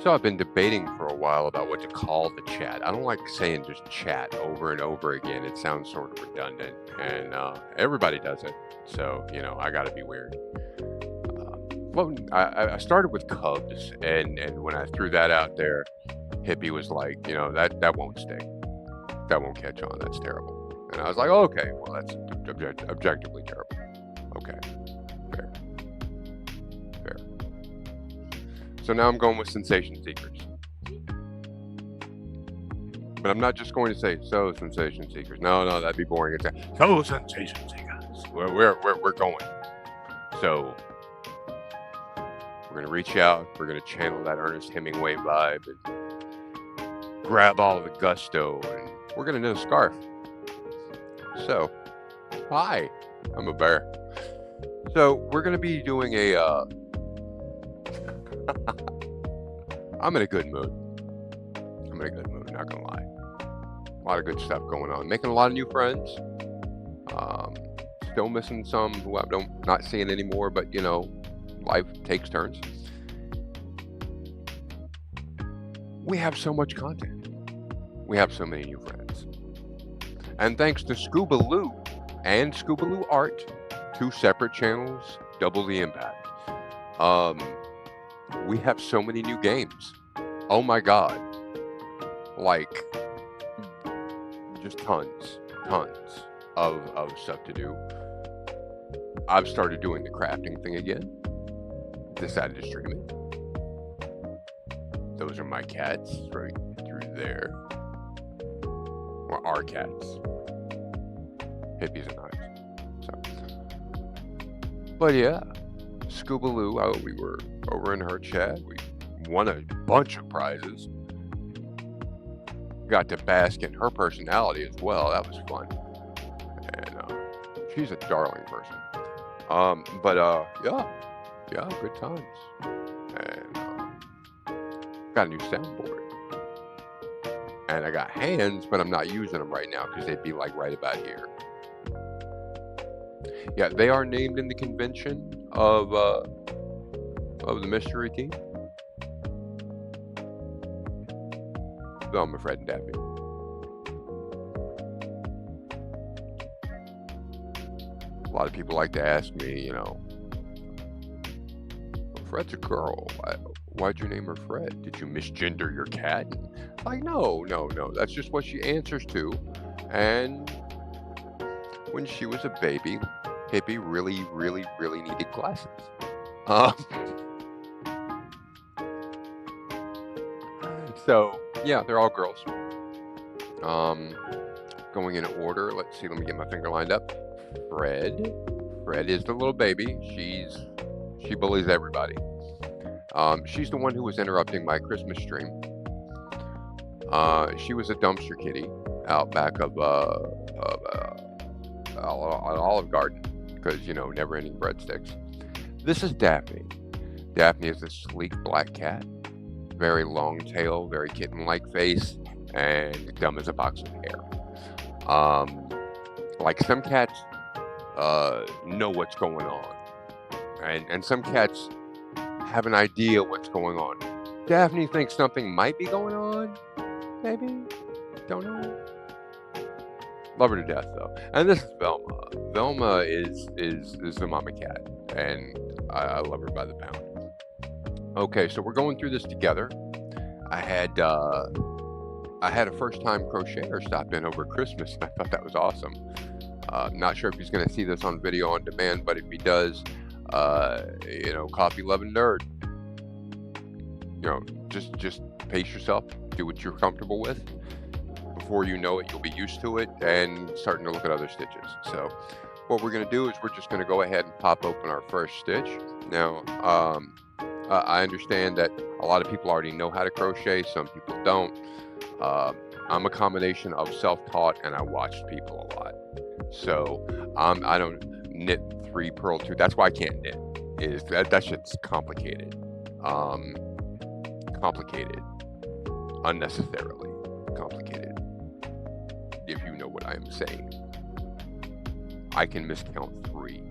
So I've been debating for a while about what to call the chat. I don't like saying just chat over and over again. It sounds sort of redundant, and everybody does it. So I got to be weird. Well, I started with Cubs, and when I threw that out there, Hippie was like, that won't stick. That won't catch on. That's terrible. And I was like, oh, okay, well that's objectively terrible. Okay, fair, fair. So now I'm going with sensation seekers. But I'm not just going to say, so sensation seekers. No, that'd be boring. It's so sensation seekers. We're going. So we're going to reach out. We're going to channel that Ernest Hemingway vibe and grab all of the gusto. And we're going to knit a scarf. So, hi, I'm a bear. So we're going to be doing a, I'm in a good mood. Not going to lie. A lot of good stuff going on. Making a lot of new friends. Still missing some who I'm not seeing anymore, but life takes turns. We have so much content. We have so many new friends. And thanks to Scoobaloo and Scoobaloo Art, 2 separate channels, double the impact. We have so many new games. Oh my god. Like, just tons of stuff to do. I've started doing the crafting thing again. Decided to stream it. Those are my cats right through there. Or our cats. Hippies and nice. So. But yeah, Scoobaloo, we were over in her chat. We won a bunch of prizes. Got to bask in her personality as well. That was fun. And she's a darling person. Yeah, good times. And got a new soundboard. And I got hands, but I'm not using them right now because they'd be like right about here. Yeah, they are named in the convention of the Mystery Team. Velma, Fred, and Daphne. A lot of people like to ask me, Fred's a girl. Why'd you name her Fred? Did you misgender your cat? Like, no. That's just what she answers to. And when she was a baby, Hippie really, really, really needed glasses. So, yeah, they're all girls. Going in order. Let's see. Let me get my finger lined up. Fred is the little baby. She bullies everybody. She's the one who was interrupting my Christmas stream. She was a dumpster kitty out back of an Olive Garden because never-ending breadsticks. This is Daphne. Daphne is a sleek black cat, very long tail, very kitten-like face, and dumb as a box of hair. Like some cats know what's going on, and some cats have an idea what's going on. Daphne thinks something might be going on, maybe, don't know. Love her to death though. And this is Velma. Velma is the mama cat, and I love her by the pound. Okay, so we're going through this together. I had a first-time crocheter stop in over Christmas, and I thought that was awesome. Not sure if he's going to see this on video on demand, but if he does, coffee-loving nerd. Just pace yourself, do what you're comfortable with. Before you know it, you'll be used to it and starting to look at other stitches. So what we're going to do is we're just going to go ahead and pop open our first stitch. Now, I understand that a lot of people already know how to crochet. Some people don't. I'm a combination of self-taught and I watched people a lot. So I don't knit 3 purl 2. That's why I can't knit. That shit's complicated. Complicated. Unnecessarily complicated. If you know what I am saying. I can miscount 3.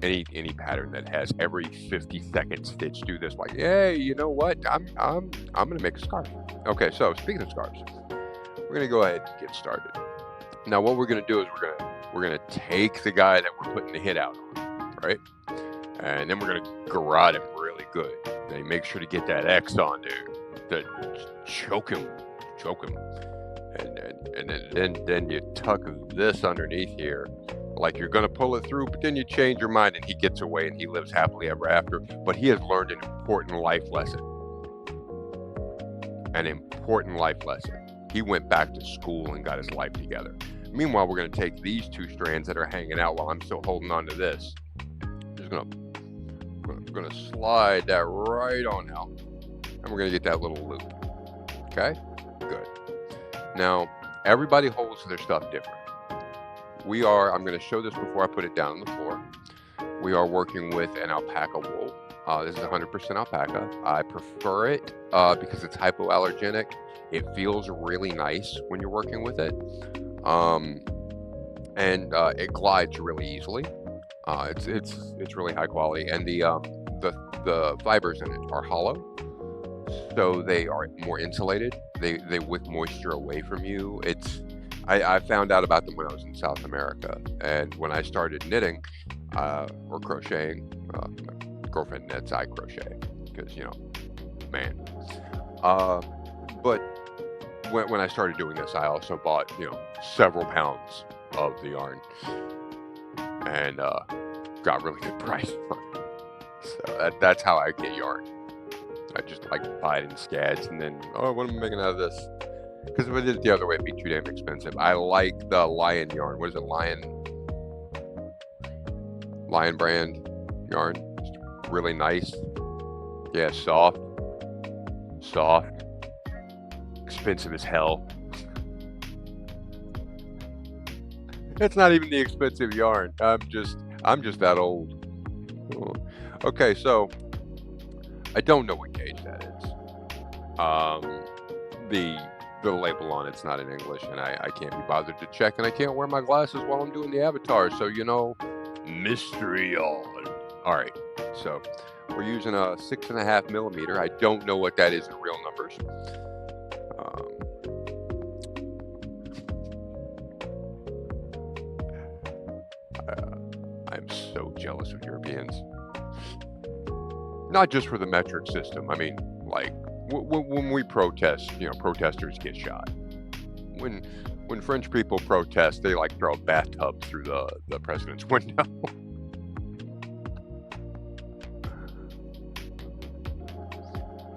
any pattern that has every 50-second stitch, do this, like, hey, you know what? I'm gonna make a scarf. Okay, so speaking of scarves, we're gonna go ahead and get started. Now, what we're gonna do is we're gonna take the guy that we're putting the hit out on, right? And then we're gonna garrote him really good. And make sure to get that X on there. To choke him. And then you tuck this underneath here, like you're gonna pull it through, but then you change your mind and he gets away and he lives happily ever after. But he has learned an important life lesson. An important life lesson. He went back to school and got his life together. Meanwhile, we're gonna take these two strands that are hanging out while I'm still holding on to this. Just gonna slide that right on out, and we're gonna get that little loop. Okay, good. Now, everybody holds their stuff different. I'm gonna show this before I put it down on the floor. We are working with an alpaca wool. This is 100% alpaca. I prefer it because it's hypoallergenic. It feels really nice when you're working with it, and it glides really easily. It's really high quality, and the fibers in it are hollow, so they are more insulated. They wick moisture away from you. I found out about them when I was in South America, and when I started knitting or crocheting. My girlfriend knits, I crochet because man. But when I started doing this, I also bought several pounds of the yarn and got really good price on it. So that's how I get yarn. I just like buy it in scads and then, what am I making out of this? Because if I did it the other way, it'd be too damn expensive. I like the Lion yarn. What is it? Lion brand yarn. It's really nice. Yeah, soft. Expensive as hell. It's not even the expensive yarn. I'm just that old. Okay, so I don't know what gauge that is. The label on it's not in English, and I can't be bothered to check, and I can't wear my glasses while I'm doing the avatar. So mystery on. All right, so we're using a 6.5 millimeter. I don't know what that is in real numbers. I'm so jealous of Europeans. Not just for the metric system. I mean, like when we protest, protesters get shot. When French people protest, they like throw a bathtub through the president's window.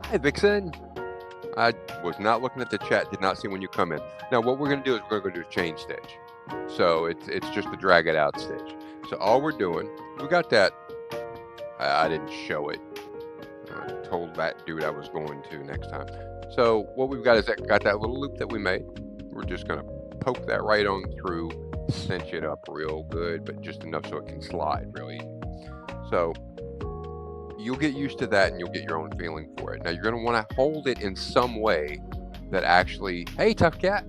Hi, Vixen. I was not looking at the chat. Did not see when you come in. Now, what we're going to do is we're going to do a chain stitch. So it's just a drag it out stitch. So all we're doing, we got that. I didn't show it. I told that dude I was going to next time. So what we've got is got that little loop that we made. We're just going to poke that right on through, cinch it up real good, but just enough so it can slide really. So you'll get used to that and you'll get your own feeling for it. Now you're going to want to hold it in some way that actually, hey, tough cat.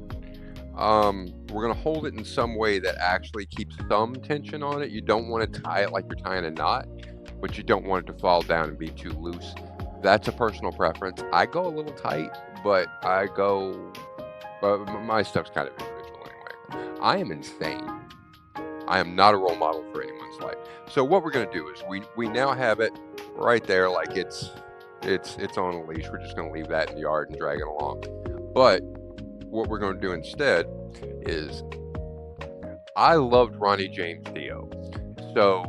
We're going to hold it in some way that actually keeps some tension on it. You don't want to tie it like you're tying a knot, but you don't want it to fall down and be too loose. That's a personal preference. I go a little tight, but my stuff's kind of individual anyway. I am insane. I am not a role model for anyone's life. So what we're going to do is we now have it right there, like it's on a leash. We're just going to leave that in the yard and drag it along. But what we're going to do instead is, I loved Ronnie James Dio. So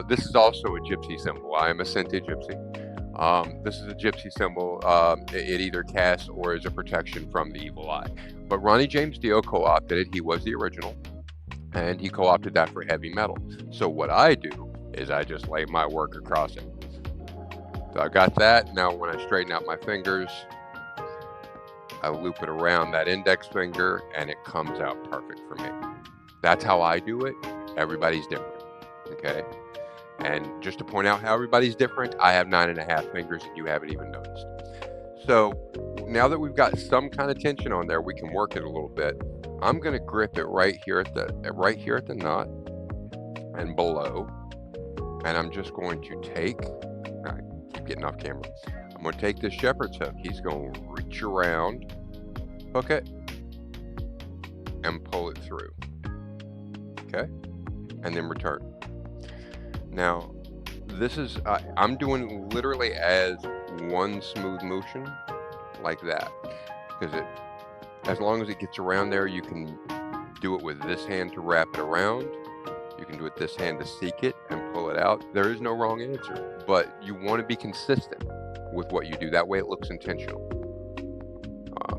this is also a gypsy symbol. I am a Sinti gypsy. This is a gypsy symbol. It either casts or is a protection from the evil eye. But Ronnie James Dio co-opted it. He was the original, and he co-opted that for heavy metal. So what I do is I just lay my work across it. So I got that. Now when I straighten out my fingers, I loop it around that index finger, and it comes out perfect for me. That's how I do it. Everybody's different, okay? And just to point out how everybody's different, I have 9.5 fingers, and you haven't even noticed. So now that we've got some kind of tension on there, we can work it a little bit. I'm going to grip it right here at the knot and below, and I'm just going to take I keep getting off camera. I'm gonna take this shepherd's hook. He's gonna reach around, hook it, and pull it through. Okay? And then return. Now, this is I'm doing literally as one smooth motion like that because it as long as it gets around there, you can do it with this hand to wrap it around. You can do it this hand to seek it and pull it out. There is no wrong answer, but you want to be consistent with what you do. That way, it looks intentional.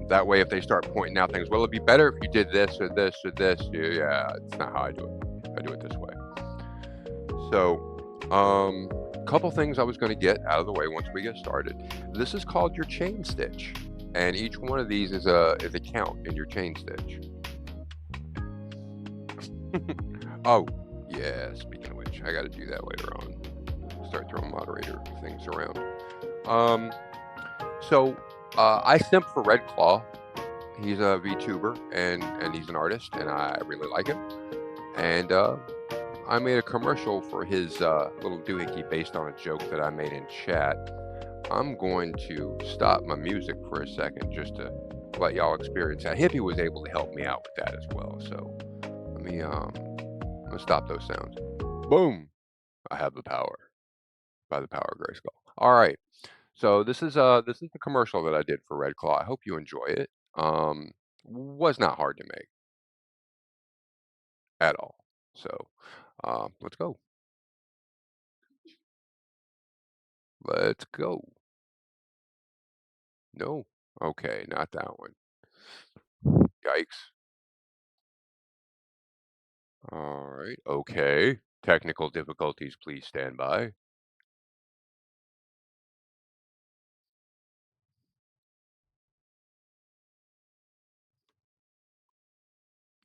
That way, if they start pointing out things, well, it'd be better if you did this or this or this. Yeah, it's not how I do it. I do it this way. So, a couple things I was going to get out of the way once we get started. This is called your chain stitch, and each one of these is a count in your chain stitch. Oh, yeah. Speaking of which, I got to do that later on. Start throwing moderator things around. Um, so I simp for Red Claw. He's a VTuber and he's an artist, and I really like him. And I made a commercial for his little doohickey based on a joke that I made in chat. I'm going to stop my music for a second just to let y'all experience that. Hippie was able to help me out with that as well. So let me I'm gonna stop those sounds. Boom! I have the power by the power of Grayskull. All right. So this is the commercial that I did for Red Claw. I hope you enjoy it. Was not hard to make at all. So let's go. Let's go. No. Okay, not that one. Yikes. All right. Okay. Technical difficulties, please stand by.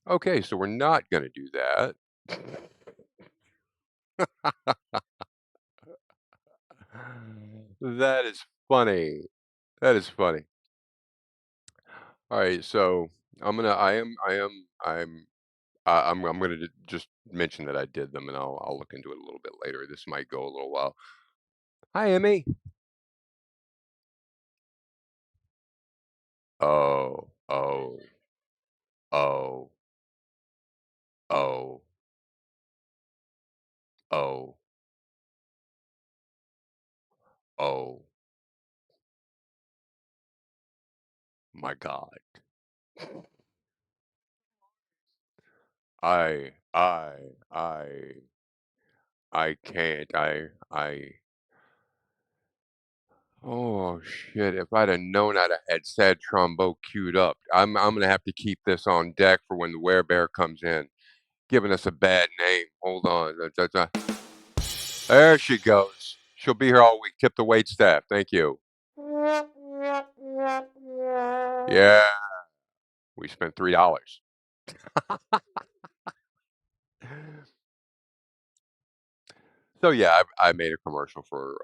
Okay, so we're not going to do that. That is funny. That is funny. All right, so I'm gonna just mention that I did them, and I'll look into it a little bit later. This might go a little while. Hi, Emmy. Oh, oh, oh, oh, oh, oh, my God. I, I, I, I can't. Oh shit! If I'd have known I'd have had Sad Trombo queued up. I'm gonna have to keep this on deck for when the werebear comes in, giving us a bad name. Hold on. There she goes. She'll be here all week. Tip the wait staff. Thank you. Yeah, we spent $3. So yeah, I made a commercial for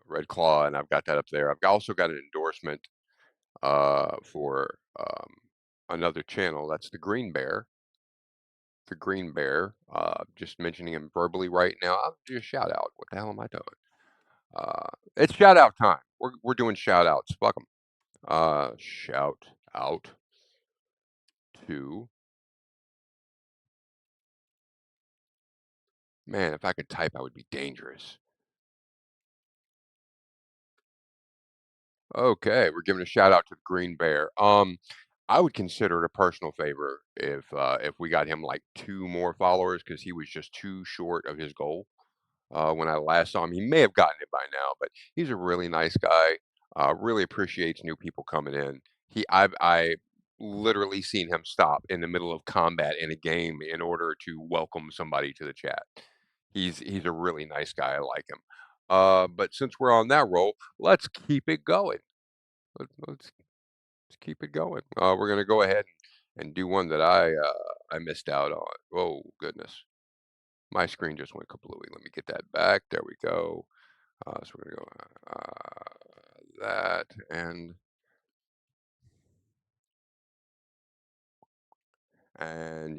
Red Claw, and I've got that up there. I've also got an endorsement for another channel. That's the Green Bear. The Green Bear. Just mentioning him verbally right now. I'll do a shout out. What the hell am I doing? It's shout out time. We're doing shout outs. Fuck 'em. Shout out to man. If I could type, I would be dangerous. Okay, we're giving a shout out to the Green Bear. I would consider it a personal favor if we got him like 2 more followers because he was just too short of his goal. When I last saw him, he may have gotten it by now, but he's a really nice guy. Really appreciates new people coming in. I literally seen him stop in the middle of combat in a game in order to welcome somebody to the chat. He's a really nice guy. I like him. But since we're on that roll, let's keep it going. Let's keep it going. We're gonna go ahead and do one that I missed out on. Oh goodness, my screen just went kablooey. Let me get that back. There we go. So we're gonna go that and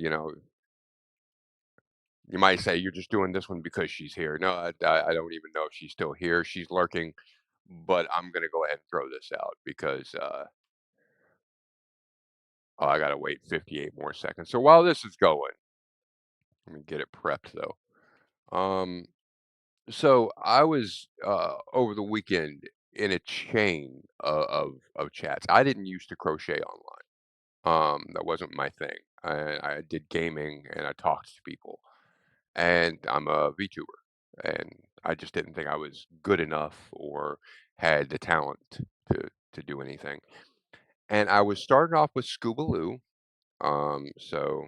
you know You might say you're just doing this one because she's here. No, I don't even know if she's still here. She's lurking, but I'm gonna go ahead and throw this out because oh, I gotta wait 58 more seconds. So while this is going, let me get it prepped though. So I was over the weekend in a chain of chats. I didn't used to crochet online. That wasn't my thing. I did gaming and I talked to people, and I'm a VTuber, and I just didn't think I was good enough or had the talent to do anything. And I was starting off with Scoobaloo. So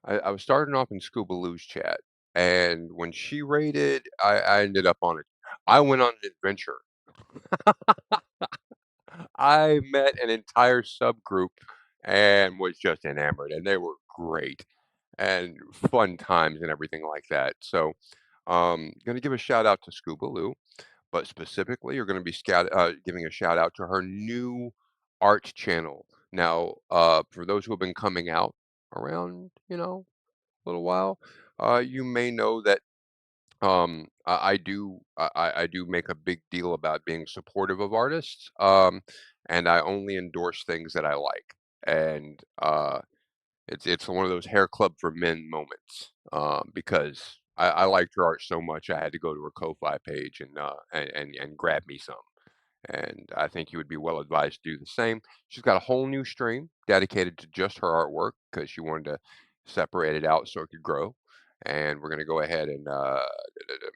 I was starting off in Scoobaloo's chat, and when she raided, I ended up on it. I went on an adventure. I met an entire subgroup and was just enamored, and they were great and fun times and everything like that. So, gonna give a shout out to Scoobaloo, but specifically, you're gonna be giving a shout out to her new art channel. Now, for those who have been coming out around, a little while, you may know that I do make a big deal about being supportive of artists, and I only endorse things that I like. And it's one of those hair club for men moments because I liked her art so much I had to go to her Ko-fi page and grab me some. And I think you would be well advised to do the same. She's got a whole new stream dedicated to just her artwork because she wanted to separate it out so it could grow. And we're going to go ahead and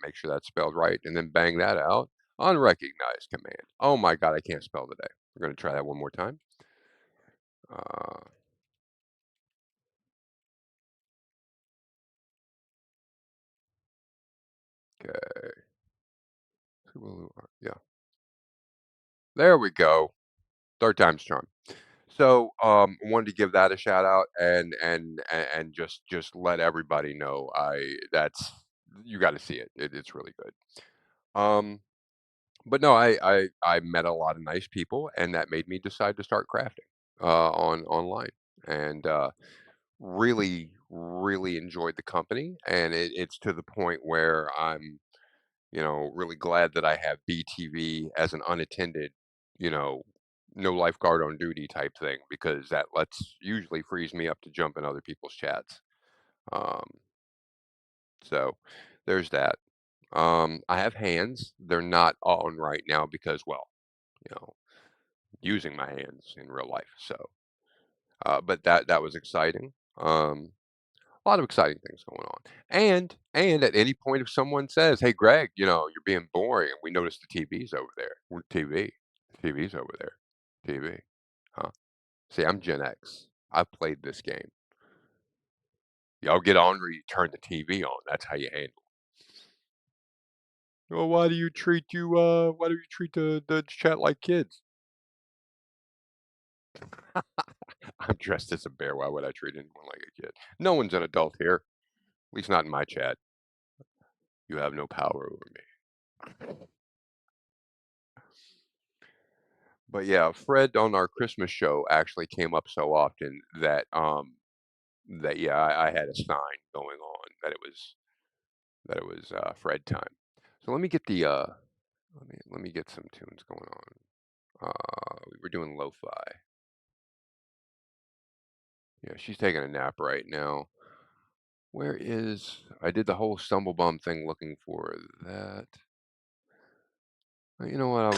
make sure that's spelled right and then bang that out. Unrecognized command. Oh my God, I can't spell today. We're going to try that one more time. Uh, okay. Yeah. There we go. Third time's charm. So, wanted to give that a shout out and just let everybody know that's you got to see it. It's really good. Um, but no, I met a lot of nice people, and that made me decide to start crafting on online, and really enjoyed the company, and it's to the point where I'm really glad that I have BTV as an unattended, you know, no lifeguard on duty type thing because that lets usually frees me up to jump in other people's chats. Um, so there's that. I have hands. They're not on right now because, well, you know, using my hands in real life. So, but that was exciting. A lot of exciting things going on. And at any point, if someone says, "Hey, Greg, you're being boring," we notice the TV's over there. We're TV. TV's over there. TV. Huh? See, I'm Gen X. I've played this game. Y'all get on where you turn the TV on. That's how you handle. Well, why do you treat the chat like kids? I'm dressed as a bear. Why would I treat anyone like a kid? No one's an adult here. At least not in my chat. You have no power over me. But yeah, Fred on our Christmas show actually came up so often that yeah, I had a sign going on that it was Fred time. So let me get the let me get some tunes going on. We were doing lo-fi. Yeah, she's taking a nap right now. Where is I did the whole stumble bum thing looking for that. You know what?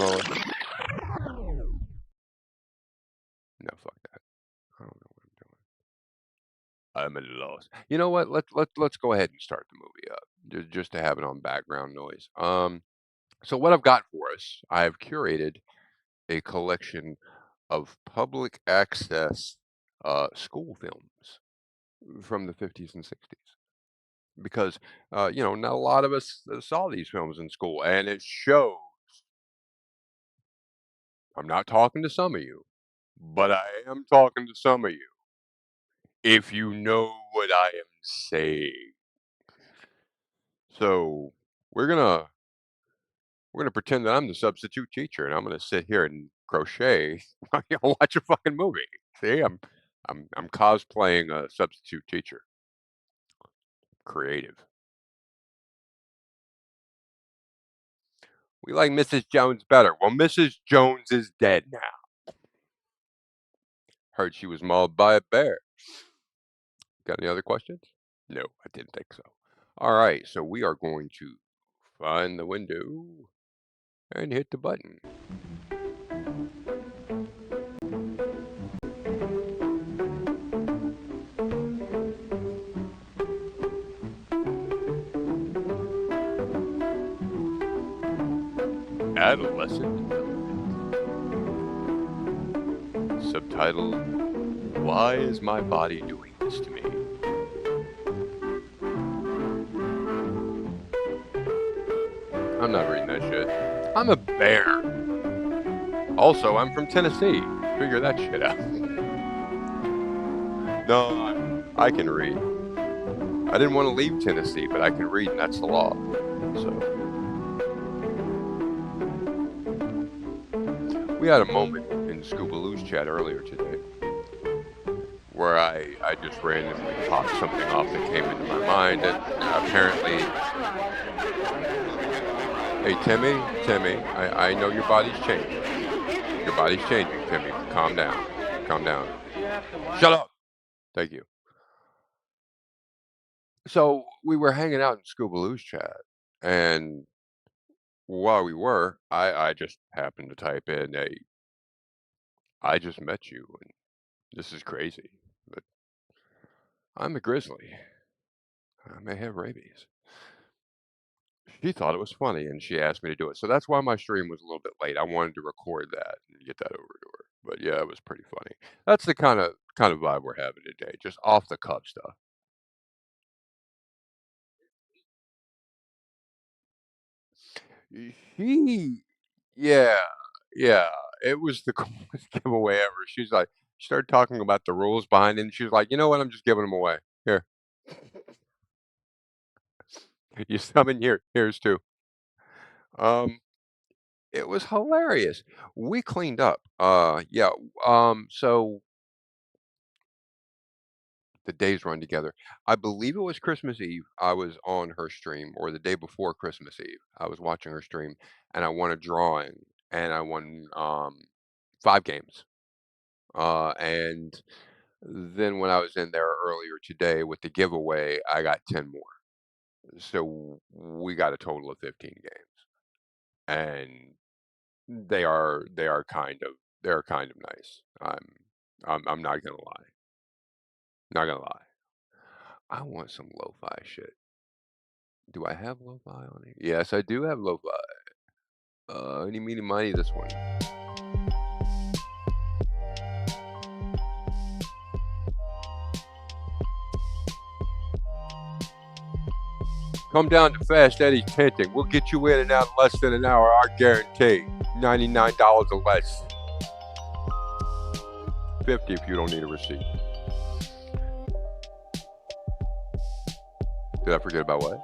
No, fuck that. I don't know what I'm doing. I'm at a loss. You know what? Let's go ahead and start the movie up just to have it on background noise. So what I've got for us, I've curated a collection of public access school films from the 50s and 60s because not a lot of us saw these films in school, and it shows. I'm not talking to some of you, but I am talking to some of you. If you know what I am saying. So we're gonna we're gonna pretend that I'm the substitute teacher, and I'm gonna sit here and crochet while y'all watch a fucking movie. See, I'm cosplaying a substitute teacher. Creative. We like Mrs. Jones better. Well, Mrs. Jones is dead now. Heard she was mauled by a bear. Got any other questions? No, I didn't think so. All right, so we are going to find the window and hit the button. Adolescent development. Subtitled, Why is my body doing this to me? I'm not reading that shit. I'm a bear. Also, I'm from Tennessee. Figure that shit out. No, I can read. I didn't want to leave Tennessee, but I can read, and that's the law. So we had a moment in Scoobaloo's chat earlier today where I just randomly popped something off that came into my mind, and apparently, hey Timmy, I know your body's changing. Your body's changing, Timmy. Calm down. Calm down. Shut up. Thank you. So we were hanging out in Scoobaloo's chat, and while we were, I just happened to type in a, I just met you, and this is crazy, but I'm a grizzly. I may have rabies. She thought it was funny, and she asked me to do it. So that's why my stream was a little bit late. I wanted to record that and get that over to her. But yeah, it was pretty funny. That's the kind of vibe we're having today, just off the cuff stuff. She, yeah, yeah, it was the coolest giveaway ever. She's like, she started talking about the rules behind it, and she was like, you know what? I'm just giving them away. Here, you summon here. Here's two. Um, it was hilarious. We cleaned up. Yeah. So the days run together. I believe it was Christmas Eve. I was on her stream, or the day before Christmas Eve. I was watching her stream, and I won a drawing, and I won 5 games. And then when I was in there earlier today with the giveaway, I got 10 more. So we got a total of 15 games, and they are kind of nice. I'm not gonna lie. Not gonna lie. I want some lo-fi shit. Do I have lo-fi on here? Yes, I do have lo-fi. Any meeny miny this one. Come down to Fast Eddie's Tinting. We'll get you in and out in less than an hour, I guarantee. $99 or less. 50 if you don't need a receipt. Did I forget about what?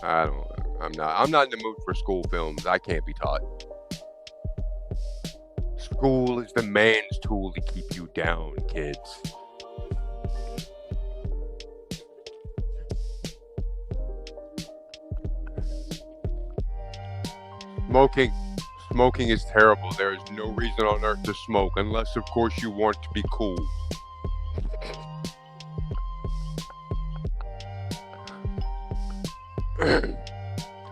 I don't know. I'm not in the mood for school films. I can't be taught. School is the man's tool to keep you down, kids. Smoking is terrible. There is no reason on earth to smoke unless, of course, you want to be cool.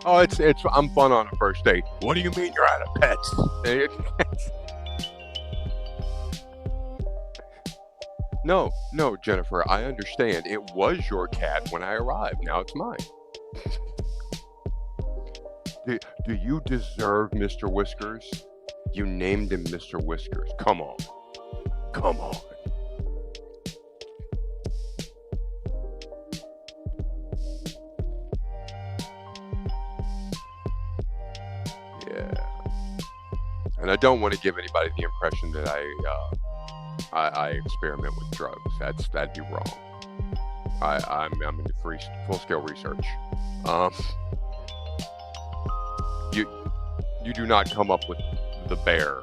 Oh, it's I'm fun on a first date. What do you mean you're out of pets? No, Jennifer, I understand. It was your cat when I arrived. Now it's mine. Do you deserve Mr. Whiskers? You named him Mr. Whiskers. Come on. Come on. Yeah. And I don't want to give anybody the impression that I experiment with drugs. That'd be wrong. I'm into full scale research. You do not come up with the bear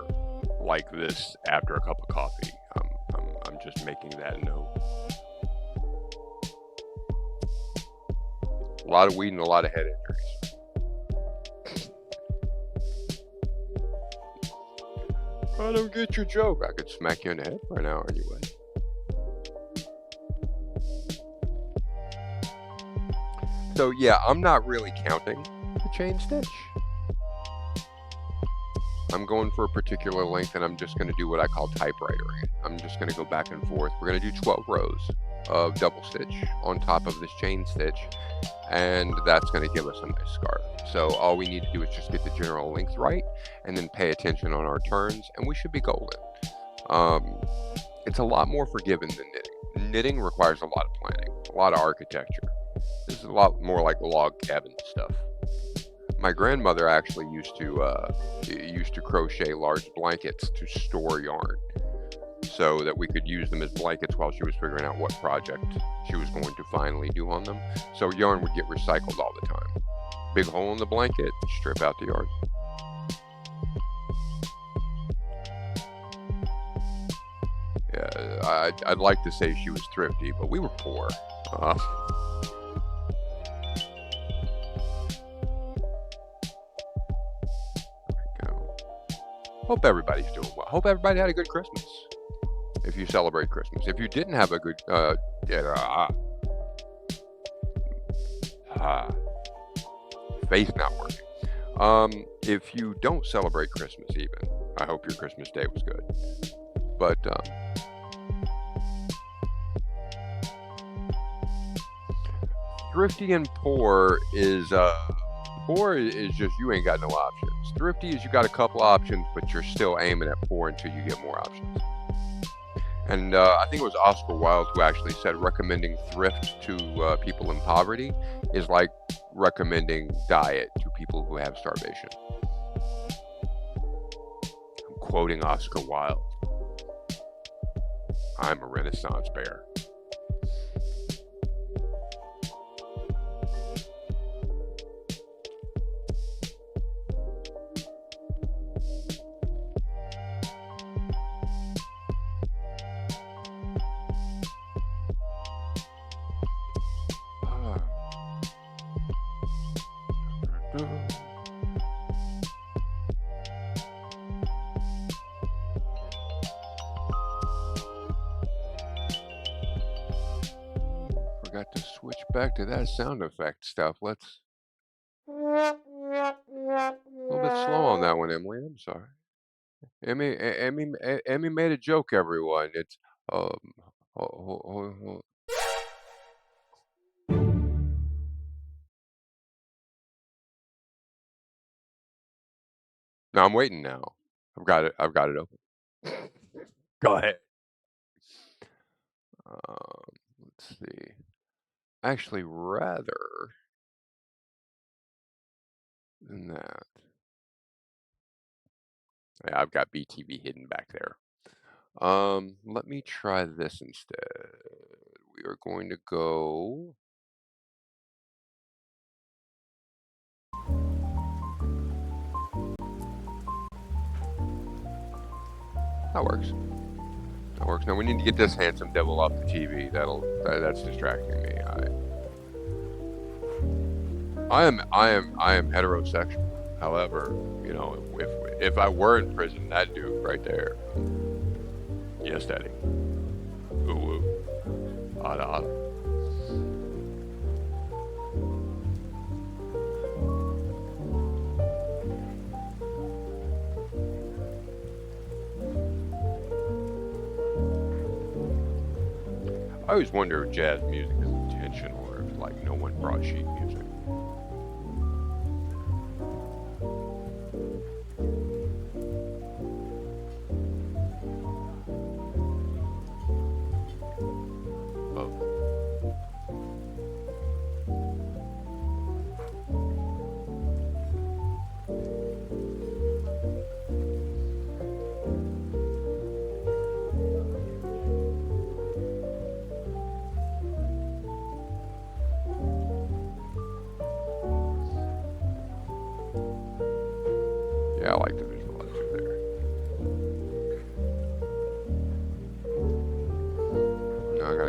like this after a cup of coffee. just making that note. A lot of weed and a lot of head injuries. I don't get your joke. I could smack you in the head right now anyway. So yeah, I'm not really counting the chain stitch. I'm going for a particular length, and I'm just going to do what I call typewritering. I'm just going to go back and forth. We're going to do 12 rows of double stitch on top of this chain stitch, and that's going to give us a nice scarf. So all we need to do is just get the general length right, and then pay attention on our turns, and we should be golden. It's a lot more forgiving than knitting. Knitting requires a lot of planning, a lot of architecture. This is a lot more like log cabin stuff. My grandmother actually used to crochet large blankets to store yarn so that we could use them as blankets while she was figuring out what project she was going to finally do on them. So yarn would get recycled all the time. Big hole in the blanket, strip out the yarn. Yeah, I'd like to say she was thrifty, but we were poor. Hope everybody's doing well. Hope everybody had a good Christmas. If you celebrate Christmas. If you didn't have a good, face not working. If you don't celebrate Christmas even, I hope your Christmas day was good. But, thrifty and poor is just you ain't got no options. Thrifty is you got a couple options, but you're still aiming at poor until you get more options. And I think it was Oscar Wilde who actually said recommending thrift to people in poverty is like recommending diet to people who have starvation. I'm quoting Oscar Wilde. I'm a Renaissance bear. Forgot to switch back to that sound effect stuff. Let's a little bit slow on that one, Emily. I'm sorry. Emmy made a joke, everyone. It's um. No, I'm waiting now. I've got it. I've got it open. Go ahead. Let's see. Actually, rather than that, yeah, I've got BTV hidden back there. Let me try this instead. We are going to go. That works. That works. Now we need to get this handsome devil off the TV. That's distracting me. I am heterosexual. However, you know, if I were in prison, that dude right there. Yes, Daddy. Ooh, ooh. Ada, ada. I always wonder if jazz music is intentional or if, like, no one brought sheet music.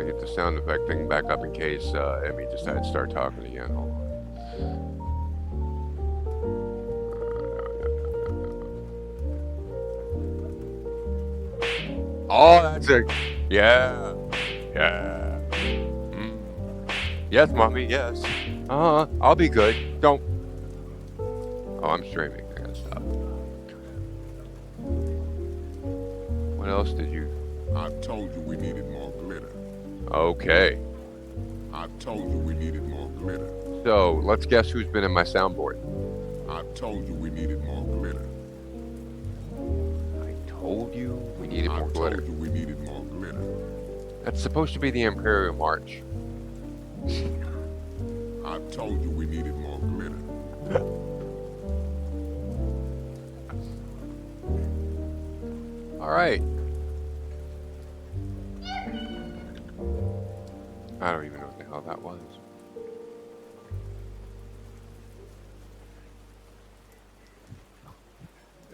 gonna get the sound effect thing back up in case Emmy decides to start talking again. Hold on. Oh, that's it. Yeah. Yeah. Mm. Yes, mommy. Yes. I'll be good. Don't. Oh, I'm streaming. I gotta stop. What else did you? I told you we needed more glitter. Okay. I told you we needed more glitter. So let's guess who's been in my soundboard. I told you we needed more glitter. I told you we needed I more glitter. told you we needed more glitter. That's supposed to be the Imperial March. I told you we needed more glitter. All right. I don't even know what the hell that was.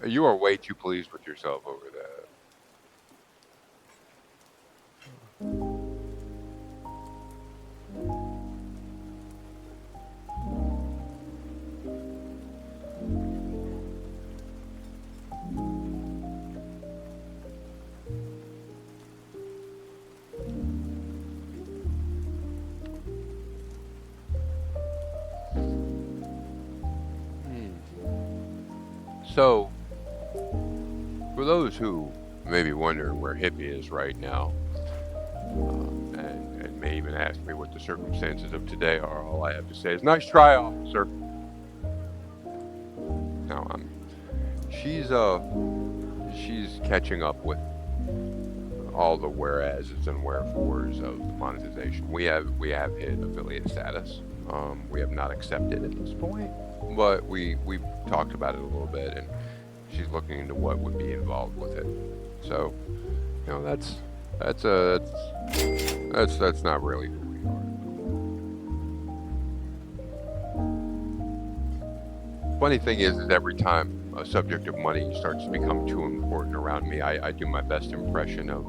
You are way too pleased with yourself over that. So, for those who may be wondering where Hippie is right now, and may even ask me what the circumstances of today are, all I have to say is, nice try, officer. No, she's catching up with all the whereases and wherefores of the monetization. We have hit affiliate status. We have not accepted at this point, but we've talked about it a little bit, and she's looking into what would be involved with it. So, you know, that's not really who we are. Funny thing is every time a subject of money starts to become too important around me, I do my best impression of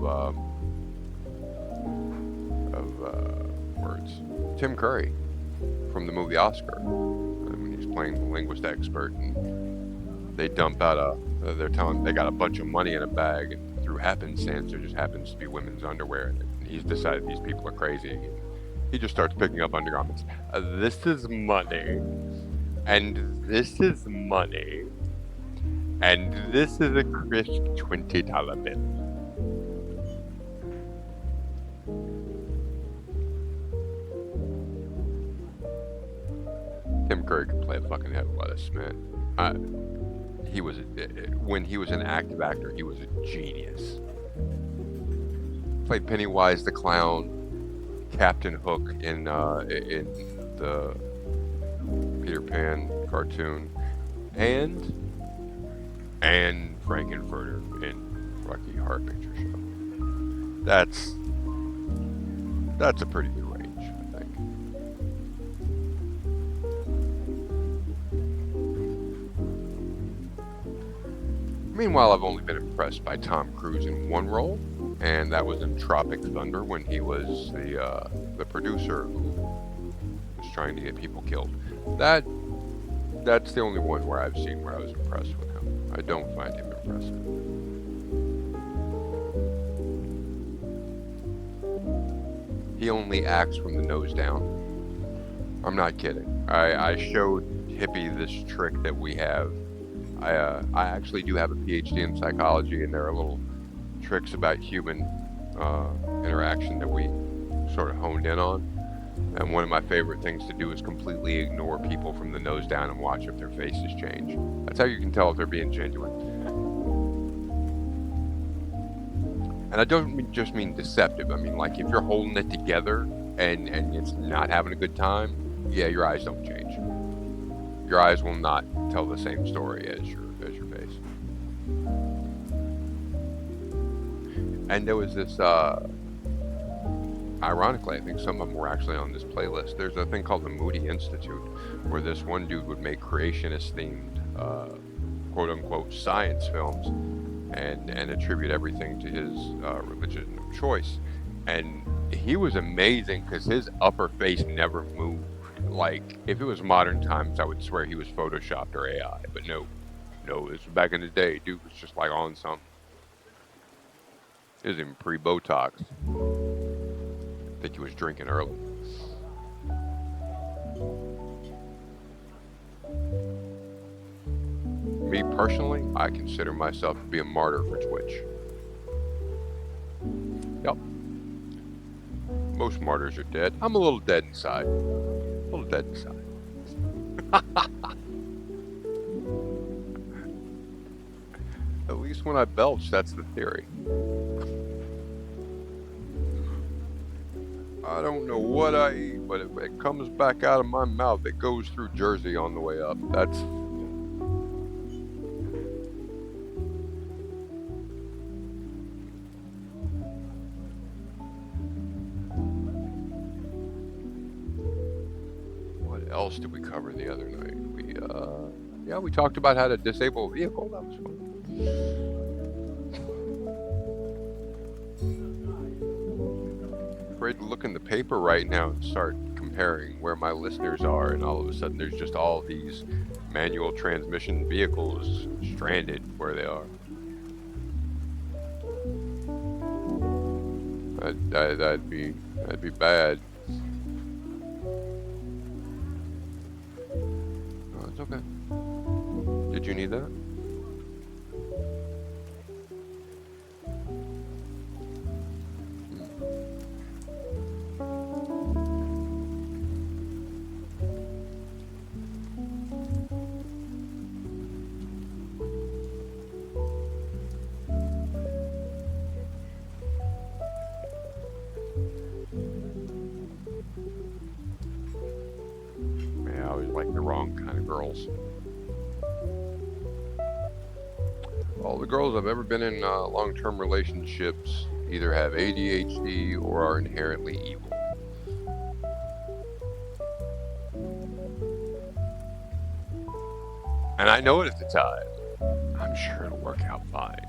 words. Tim Curry from the movie Oscar, when he's playing the linguist expert, and they dump out they're telling they got a bunch of money in a bag, and through happenstance there just happens to be women's underwear in it. And he's decided these people are crazy. He just starts picking up undergarments. This is money, and this is money, and this is a crisp $20 bill. Tim Curry could play a fucking head of lettuce, man. When he was an active actor, he was a genius. Played Pennywise the Clown, Captain Hook in the Peter Pan cartoon, and Frankenfurter in Rocky Horror Picture Show. That's a pretty good range, I think. Meanwhile, I've only been impressed by Tom Cruise in one role, and that was in Tropic Thunder when he was the producer who was trying to get people killed. That's the only one where I've seen where I was impressed with him. I don't find him impressive. He only acts from the nose down. I'm not kidding. I showed Hippie this trick that we have. I actually do have a PhD in psychology, and there are little tricks about human interaction that we sort of honed in on. And one of my favorite things to do is completely ignore people from the nose down and watch if their faces change. That's how you can tell if they're being genuine. And I don't just mean deceptive. I mean, like, if you're holding it together and it's not having a good time, yeah, your eyes don't change. Your eyes will not tell the same story as your face. And there was this, ironically, I think some of them were actually on this playlist. There's a thing called the Moody Institute, where this one dude would make creationist-themed, quote-unquote, science films, and attribute everything to his religion of choice. And he was amazing because his upper face never moved. Like, if it was modern times, I would swear he was photoshopped or AI, but no. No, this was back in the day. Dude was just like on something. It was even pre-Botox. I think he was drinking early. Me personally, I consider myself to be a martyr for Twitch. Yep. Most martyrs are dead. I'm a little dead inside. A little dead inside. At least when I belch, that's the theory. I don't know what I eat, but if it comes back out of my mouth, it goes through Jersey on the way up. That's... What else did we cover the other night? Yeah, we talked about how to disable a vehicle. That was fun. Afraid to look in the paper right now and start comparing where my listeners are, and all of a sudden there's just all these manual transmission vehicles stranded where they are. That'd be bad. Oh, it's okay. Did you need that? Yeah, I always like the wrong kind of girls. All the girls I've ever been in long-term relationships either have ADHD or are inherently evil. And I know it at the time. I'm sure it'll work out fine.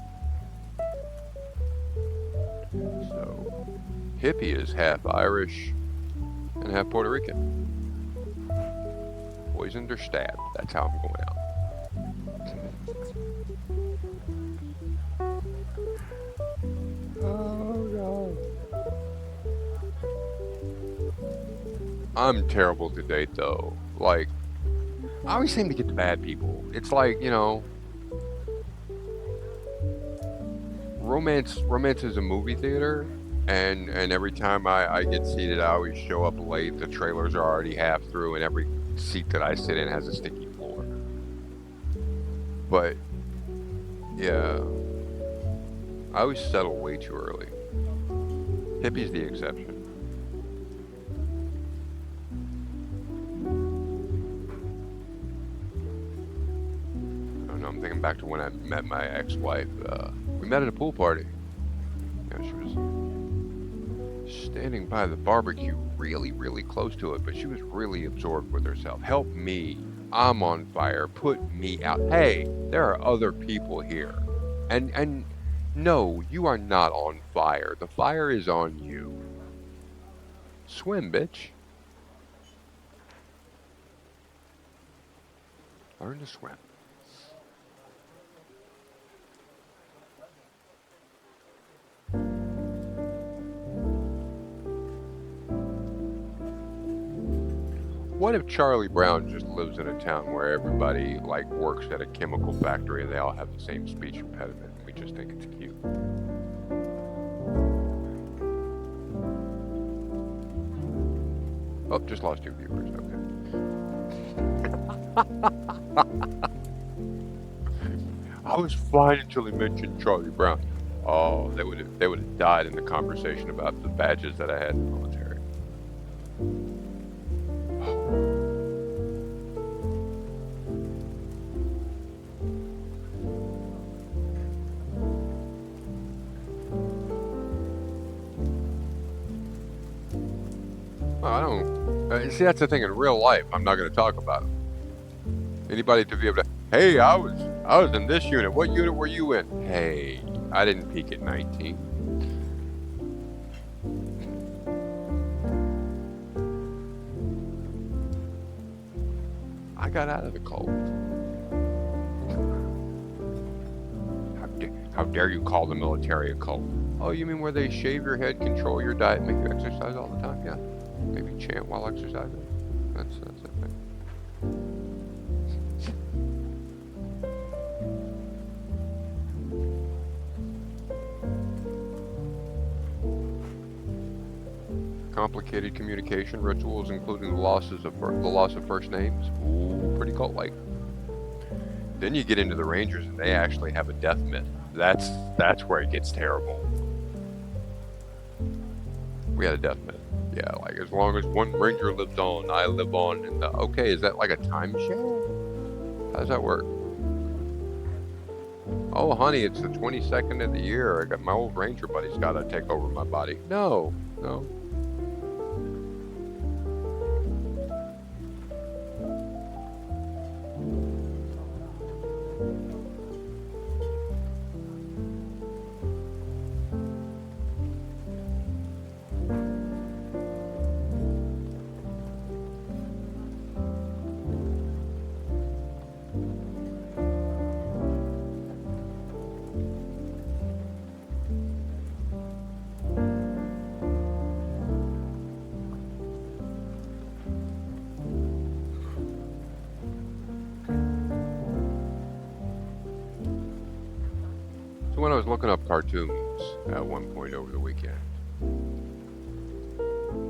So, Hippie is half Irish and half Puerto Rican. Poisoned or stabbed. That's how I'm going out. Oh, God. I'm terrible to date, though. Like, I always seem to get the bad people. It's like, you know, romance is a movie theater, and every time I get seated, I always show up late. The trailers are already half through, and every seat that I sit in has a sticky floor. But yeah, I always settle way too early. Hippie's the exception. I don't know, I'm thinking back to when I met my ex-wife. We met at a pool party. You know, she was standing by the barbecue really, really close to it, but she was really absorbed with herself. Help me. I'm on fire. Put me out. Hey, there are other people here. And no, you are not on fire. The fire is on you. Swim, bitch. Learn to swim. What if Charlie Brown just lives in a town where everybody like works at a chemical factory and they all have the same speech impediment and we just think it's cute? Oh, just lost 2 viewers. Okay. I was fine until he mentioned Charlie Brown. Oh, they would have died in the conversation about the badges that I had in the military. I don't. See, that's the thing. In real life, I'm not going to talk about it. Anybody to be able to. Hey, I was in this unit. What unit were you in? Hey, I didn't peak at 19. I got out of the cult. How dare you call the military a cult? Oh, you mean where they shave your head, control your diet, make you exercise all the time? Yeah. Maybe chant while exercising. That's that thing. Complicated communication rituals, including the loss of first names. Ooh, pretty cult-like. Then you get into the Rangers, and they actually have a death myth. That's where it gets terrible. We had a death myth. Yeah, like as long as one Ranger lives on, I live on. And okay, is that like a timeshare? How does that work? Oh, honey, it's the 22nd of the year. I got my old Ranger buddy's got to take over my body. No. So when I was looking up cartoons at one point over the weekend,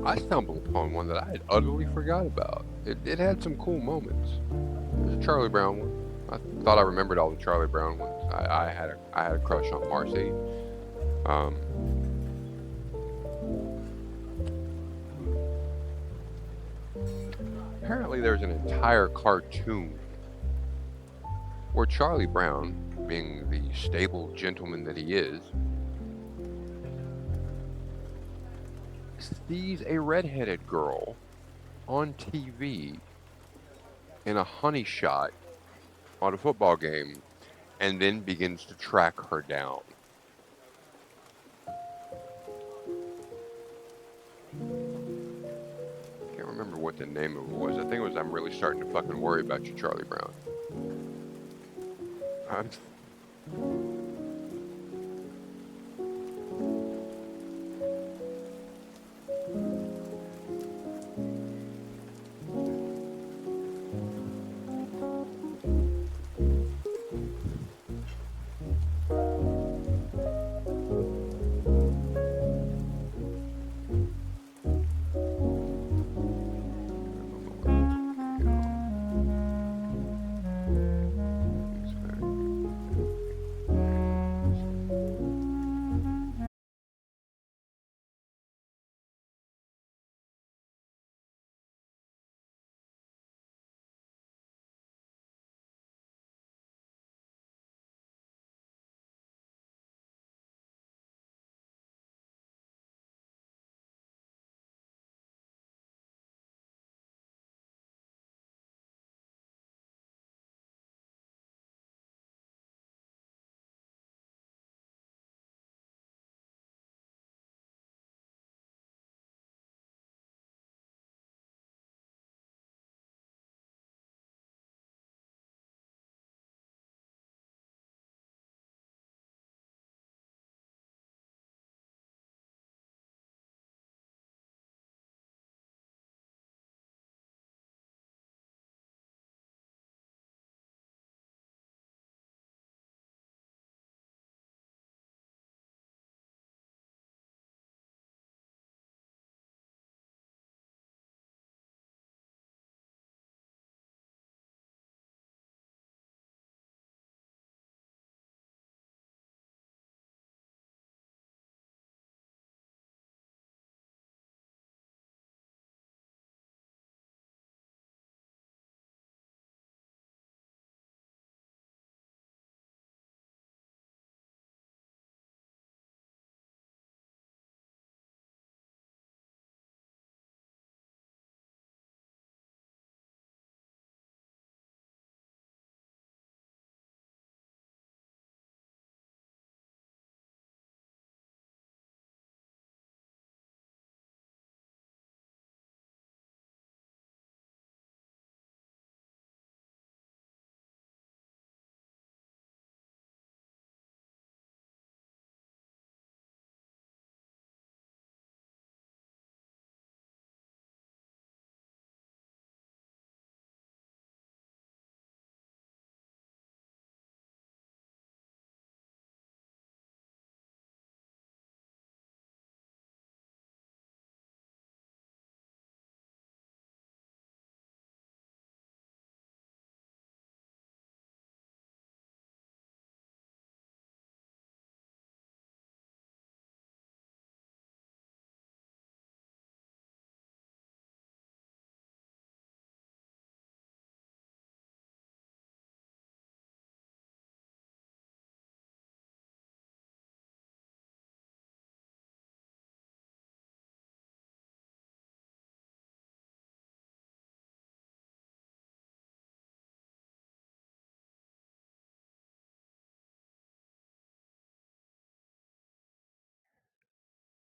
I stumbled upon one that I had utterly forgot about. It had some cool moments. There's a Charlie Brown one. I thought I remembered all the Charlie Brown ones. I had a crush on Marcy. Apparently there's an entire cartoon where Charlie Brown, being the stable gentleman that he is, sees a redheaded girl on TV in a honey shot on a football game and then begins to track her down. Can't remember what the name of it was. I think it was I'm Really Starting to Fucking Worry About You, Charlie Brown.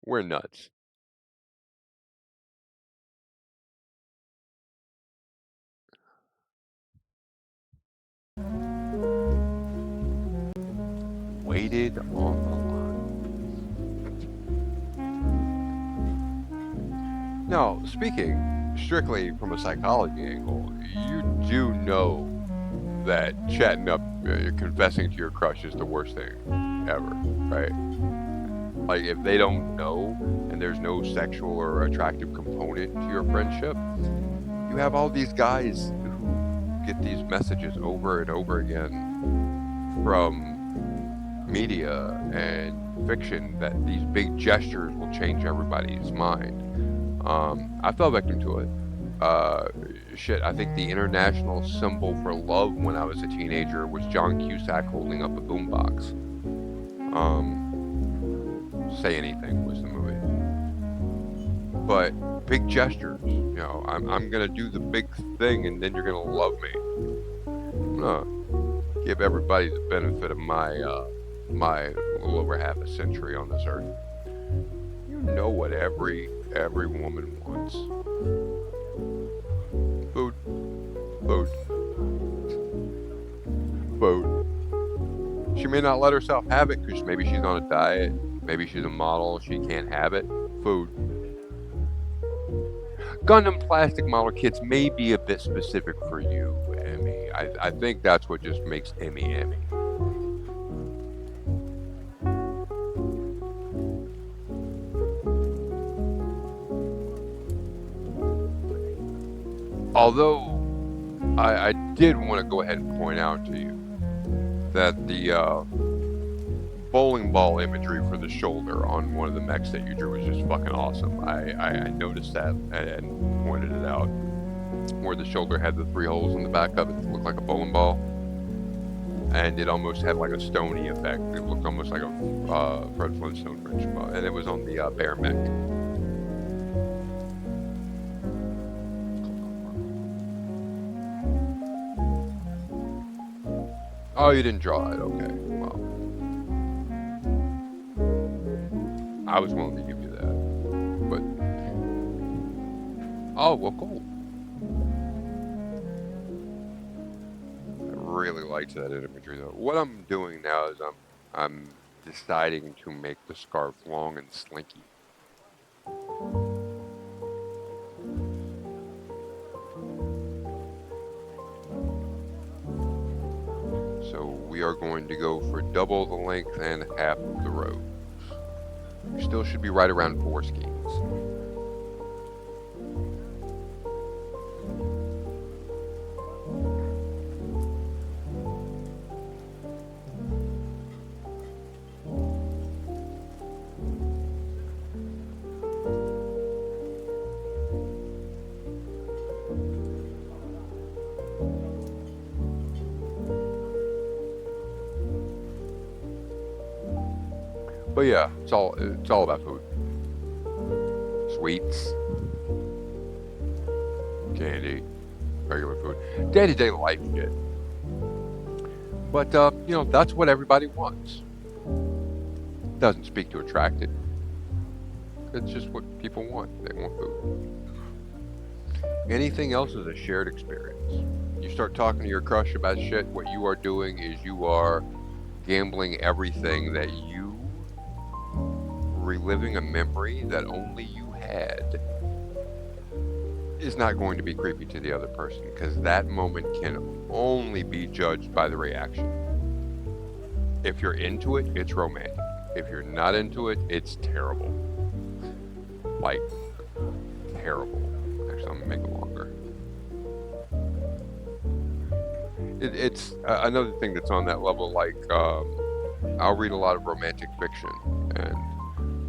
We're nuts. Waited on the line. Now, speaking strictly from a psychology angle, you do know that chatting up, confessing to your crush is the worst thing ever, right? Like, if they don't know and there's no sexual or attractive component to your friendship, you have all these guys who get these messages over and over again from media and fiction that these big gestures will change everybody's mind. I fell victim to it. Shit, I think the international symbol for love when I was a teenager was John Cusack holding up a boombox. Say Anything was the movie. But big gestures, I'm gonna do the big thing and then you're gonna love me. I'm gonna give everybody the benefit of my little over half a century on this earth. You know what every woman wants. Food. Food. Food. She may not let herself have it because maybe she's on a diet, maybe she's a model, she can't have it. Food. Gundam plastic model kits may be a bit specific for you, Emmy. I think that's what just makes Emmy Emmy. Although, I did want to go ahead and point out to you that the bowling ball imagery for the shoulder on one of the mechs that you drew was just fucking awesome. I noticed that and pointed it out. Where the shoulder had the 3 holes in the back of it that looked like a bowling ball. And it almost had like a stony effect. It looked almost like a Fred Flintstone wrench. And it was on the bear mech. Oh, you didn't draw it. Okay, well. I was willing to give you that. But... oh, well, cool. I really liked that imagery, though. What I'm doing now is I'm deciding to make the scarf long and slinky. So we are going to go for double the length and half of the rows. You still should be right around 4 skeins. But yeah, it's all about food. Sweets, candy, regular food, day-to-day life shit. But that's what everybody wants. Doesn't speak to attract it. It's just what people want. They want food. Anything else is a shared experience. You start talking to your crush about shit, what you are doing is you are gambling everything that you reliving a memory that only you had is not going to be creepy to the other person because that moment can only be judged by the reaction. If you're into it, it's romantic. If you're not into it, it's terrible. Like, terrible. Actually, I'm gonna make it longer. It's another thing that's on that level, like, I'll read a lot of romantic fiction, and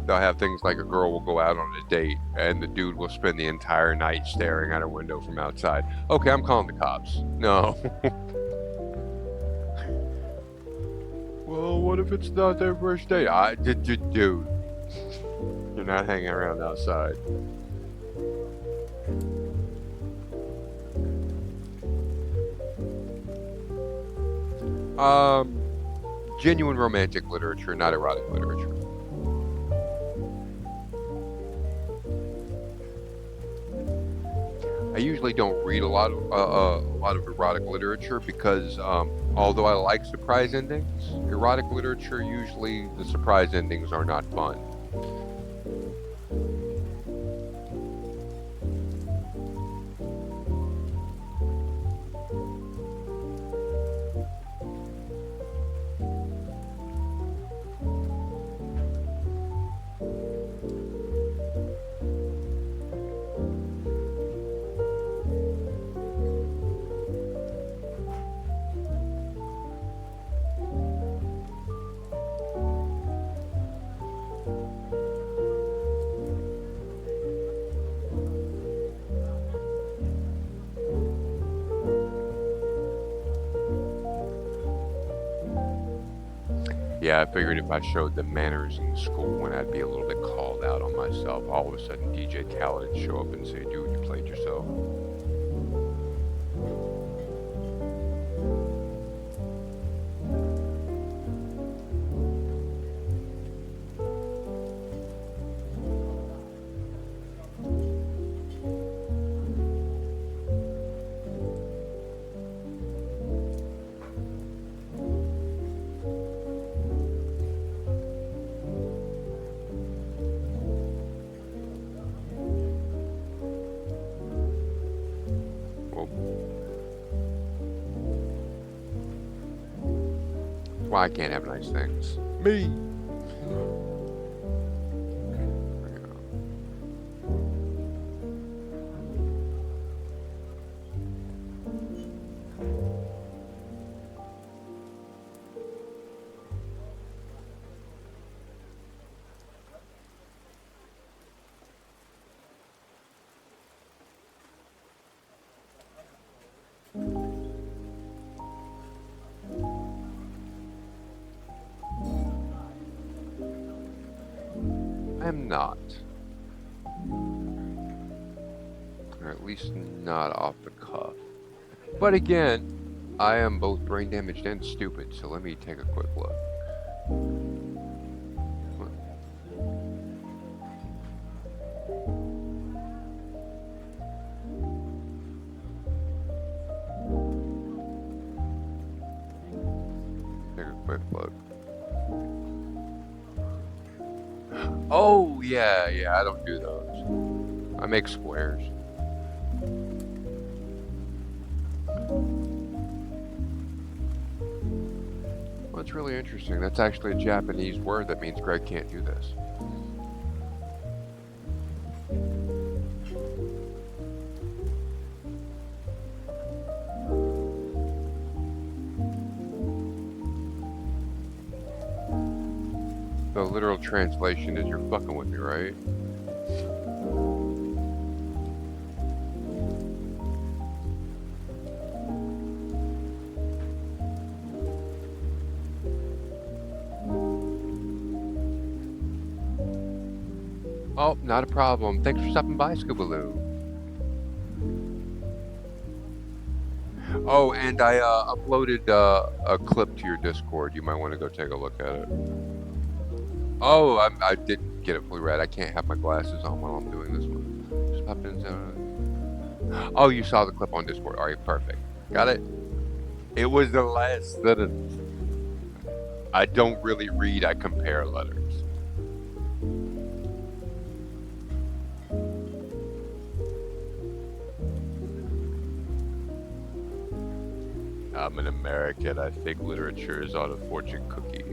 they'll have things like a girl will go out on a date, and the dude will spend the entire night staring out her window from outside. Okay, I'm calling the cops. No. Well, what if it's not their first date? Dude, you're not hanging around outside. Genuine romantic literature, not erotic literature. I usually don't read a lot of erotic literature because although I like surprise endings, erotic literature usually the surprise endings are not fun. Yeah, I figured if I showed the manners in school when I'd be a little bit called out on myself, all of a sudden DJ Khaled would show up and say, dude, you played yourself. Well, that's why I can't have nice things. Me. I am not. Or at least not off the cuff. But again, I am both brain damaged and stupid, so let me take a quick look. Take a quick look. Oh, yeah, I don't do those. I make squares. Well, that's really interesting. That's actually a Japanese word that means Greg can't do this. The literal translation is you're fucking with me, right? Oh, not a problem. Thanks for stopping by, Scoobaloo. Oh, and I uploaded a clip to your Discord. You might want to go take a look at it. Oh, I didn't get it fully read. I can't have my glasses on while I'm doing this one. Just pop in. Oh, you saw the clip on Discord. All right, perfect. Got it? It was the last sentence. I don't really read, I compare letters. I'm an American. I think literature is on a fortune cookie.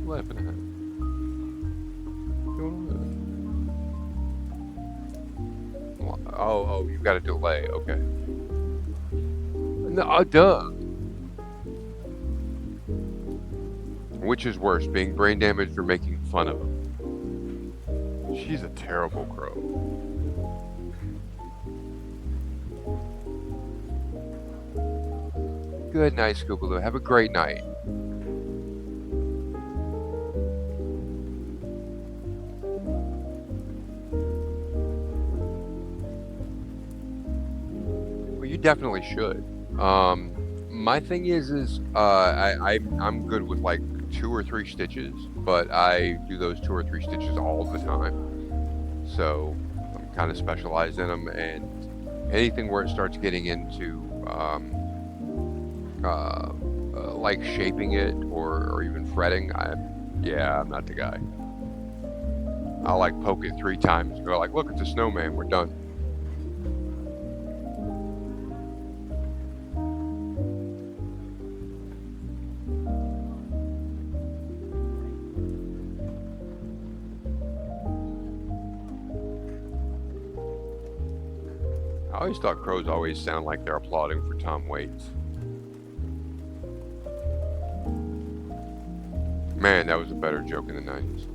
What laughing at? Oh, you've got a delay. Okay. No, duh. Which is worse, being brain damaged or making fun of him? She's a terrible crow. Good night, Scoobaloo. Have a great night. Well, you definitely should. My thing is I'm good with like 2 or 3 stitches, but I do those 2 or 3 stitches all the time. So I'm kind of specialized in them, and anything where it starts getting into like shaping it or even fretting, I'm not the guy. I'll like poke it 3 times and go like, look, it's a snowman, we're done. I always thought crows always sound like they're applauding for Tom Waits. Man, that was a better joke in the 90s.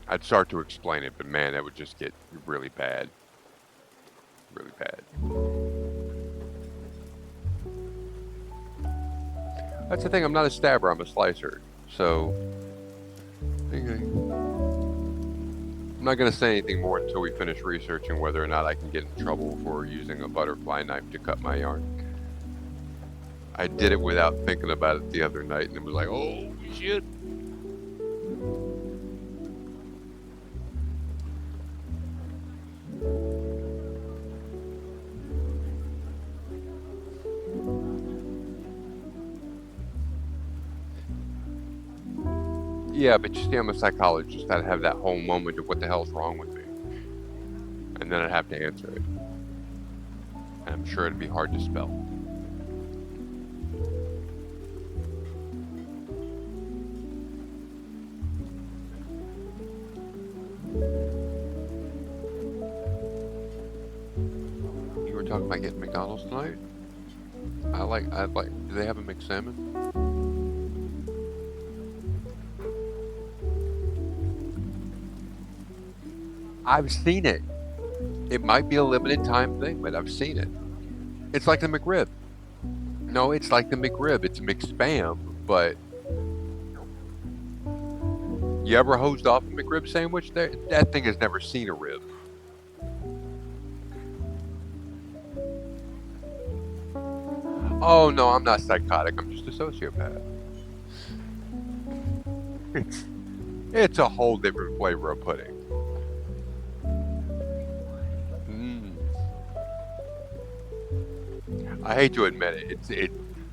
I'd start to explain it, but man, that would just get really bad. Really bad. That's the thing, I'm not a stabber, I'm a slicer. So, I'm not going to say anything more until we finish researching whether or not I can get in trouble for using a butterfly knife to cut my yarn. I did it without thinking about it the other night, and it was like, oh shit. Yeah, but you see, I'm a psychologist. I'd have that whole moment of what the hell's wrong with me. And then I'd have to answer it. And I'm sure it'd be hard to spell. You were talking about getting McDonald's tonight? Do they have a McSalmon? I've seen it. It might be a limited time thing, but I've seen it. It's like the McRib. No, it's like the McRib. It's McSpam, but you ever hosed off a McRib sandwich? That thing has never seen a rib. Oh no, I'm not psychotic. I'm just a sociopath. It's a whole different flavor of pudding. I hate to admit it.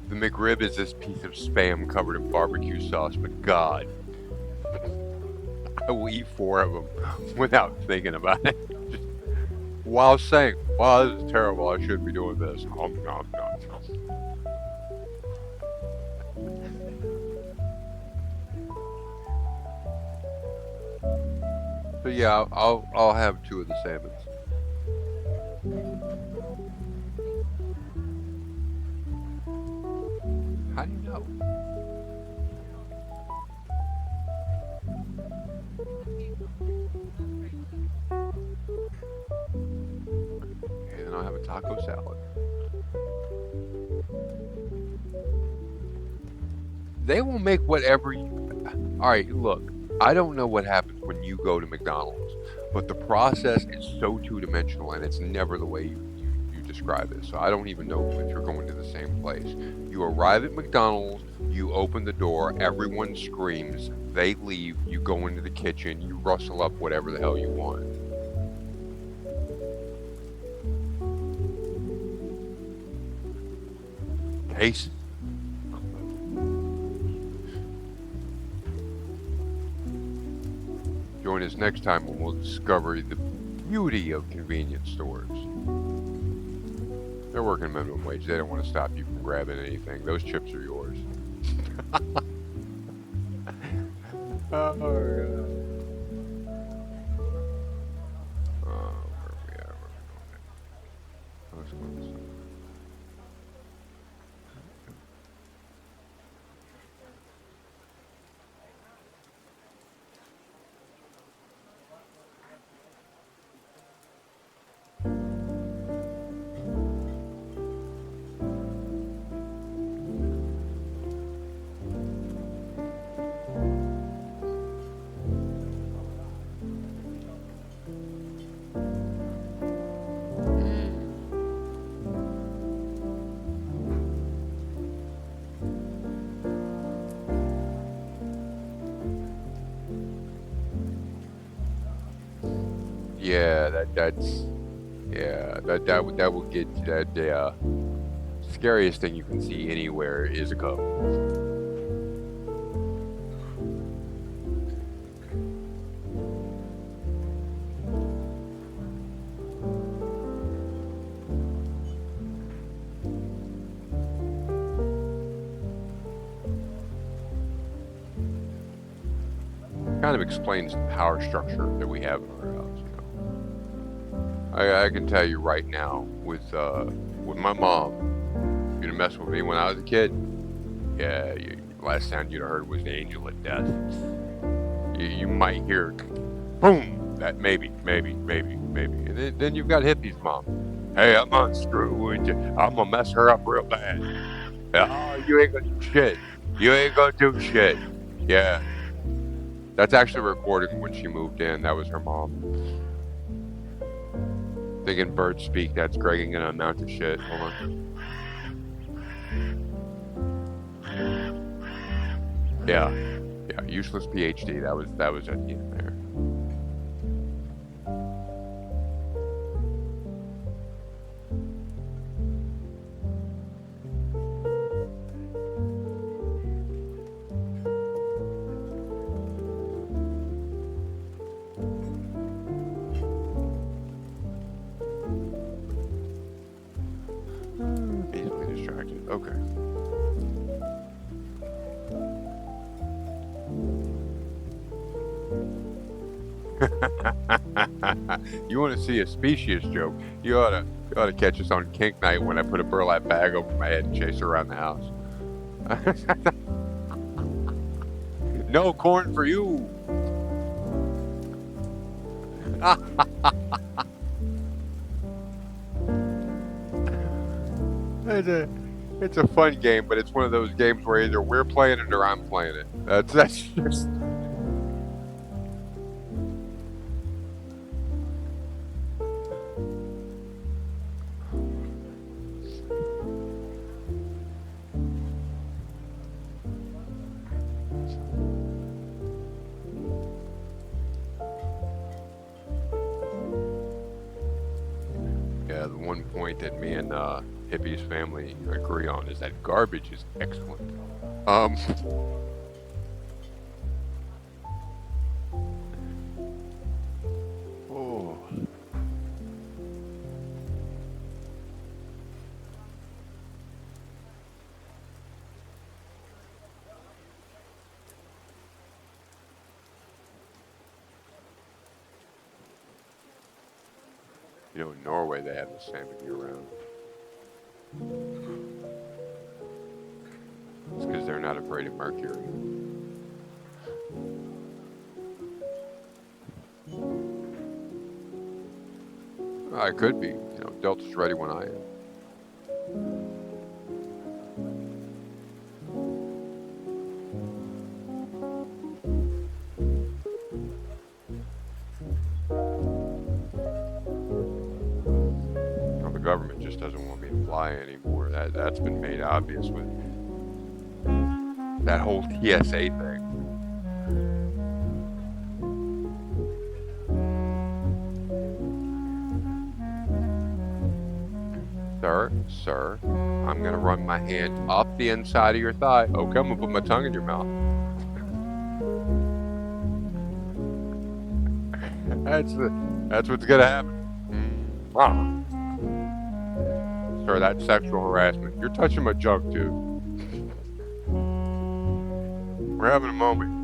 The McRib is this piece of spam covered in barbecue sauce, but God, I will eat 4 of them without thinking about it. Just while saying, "Wow, this is terrible. I shouldn't be doing this." Nom, nom, nom, nom. So yeah, I'll have 2 of the salmons. How do you know? And then I'll have a taco salad. They will make whatever you... Alright, look, I don't know what happens when you go to McDonald's, but the process is so two-dimensional and it's never the way you describe it. So I don't even know if you're going to the same place. You arrive at McDonald's, you open the door, everyone screams, they leave, you go into the kitchen, you rustle up whatever the hell you want. Taste. Join us next time when we'll discover the beauty of convenience stores. They're working minimum wage. They don't want to stop you from grabbing anything. Those chips are yours. Oh, God. Oh, where are we at? Where are we going next? Let's go this way. Yeah, that's yeah, that will get you. That the scariest thing you can see anywhere is a cub. Kind of explains the power structure that we have in our house. I can tell you right now with my mom, you'd mess with me when I was a kid. Yeah, last sound you'd have heard was the angel of death. You might hear, boom, that maybe, and then you've got hippie's mom. Hey, I'm gonna screw with you. I'm gonna mess her up real bad. Oh, you ain't gonna do shit. You ain't gonna do shit. Yeah, that's actually recorded when she moved in. That was her mom. Thinking birds speak. That's Greg gonna amount to shit. Hold on. Yeah, yeah. Useless PhD. That was at the end there. Easily distracted. Okay. You want to see a specious joke? You ought to catch us on Kink Night when I put a burlap bag over my head and chase her around the house. No corn for you. It's a fun game, but it's one of those games where either we're playing it or I'm playing it. That's just. Yeah, the one point that me and Hippie's family agree on is that garbage is excellent. Um, oh, in Norway they have the salmon year round. It's because they're not afraid of mercury. I could be. Delta's ready when I am. Well, the government just doesn't want me to fly anymore. That's been made obvious with that whole TSA thing. Sir, I'm gonna run my hand up the inside of your thigh. Okay, I'm gonna put my tongue in your mouth. That's what's gonna happen. Wow. Sir, that's sexual harassment. You're touching my junk, dude. We're having a moment.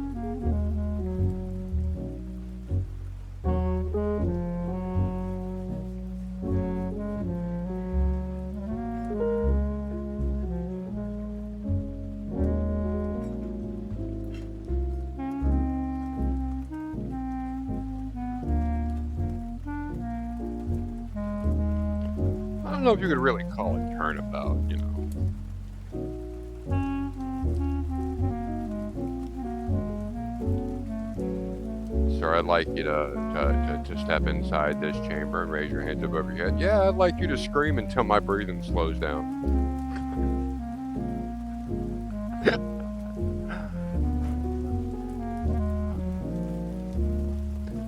I don't know if you could really call it turnabout. Sir, I'd like you to step inside this chamber and raise your hands above your head. Yeah, I'd like you to scream until my breathing slows down.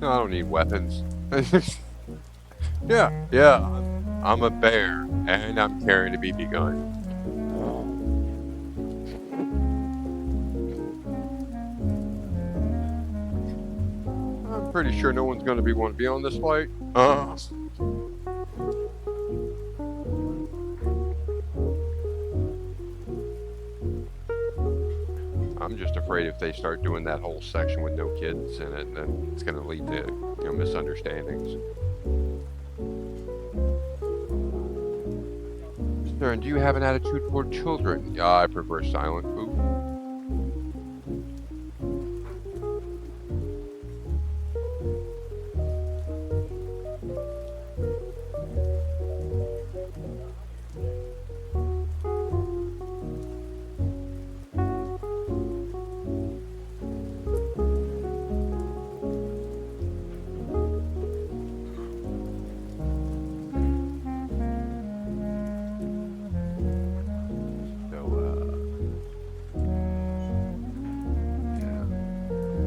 No, I don't need weapons. Yeah. I'm a bear, and I'm carrying a BB gun. I'm pretty sure no one's going to want to be on this flight. I'm just afraid if they start doing that whole section with no kids in it, then it's going to lead to misunderstandings. Sir, do you have an attitude toward children? Yeah, I prefer silent food.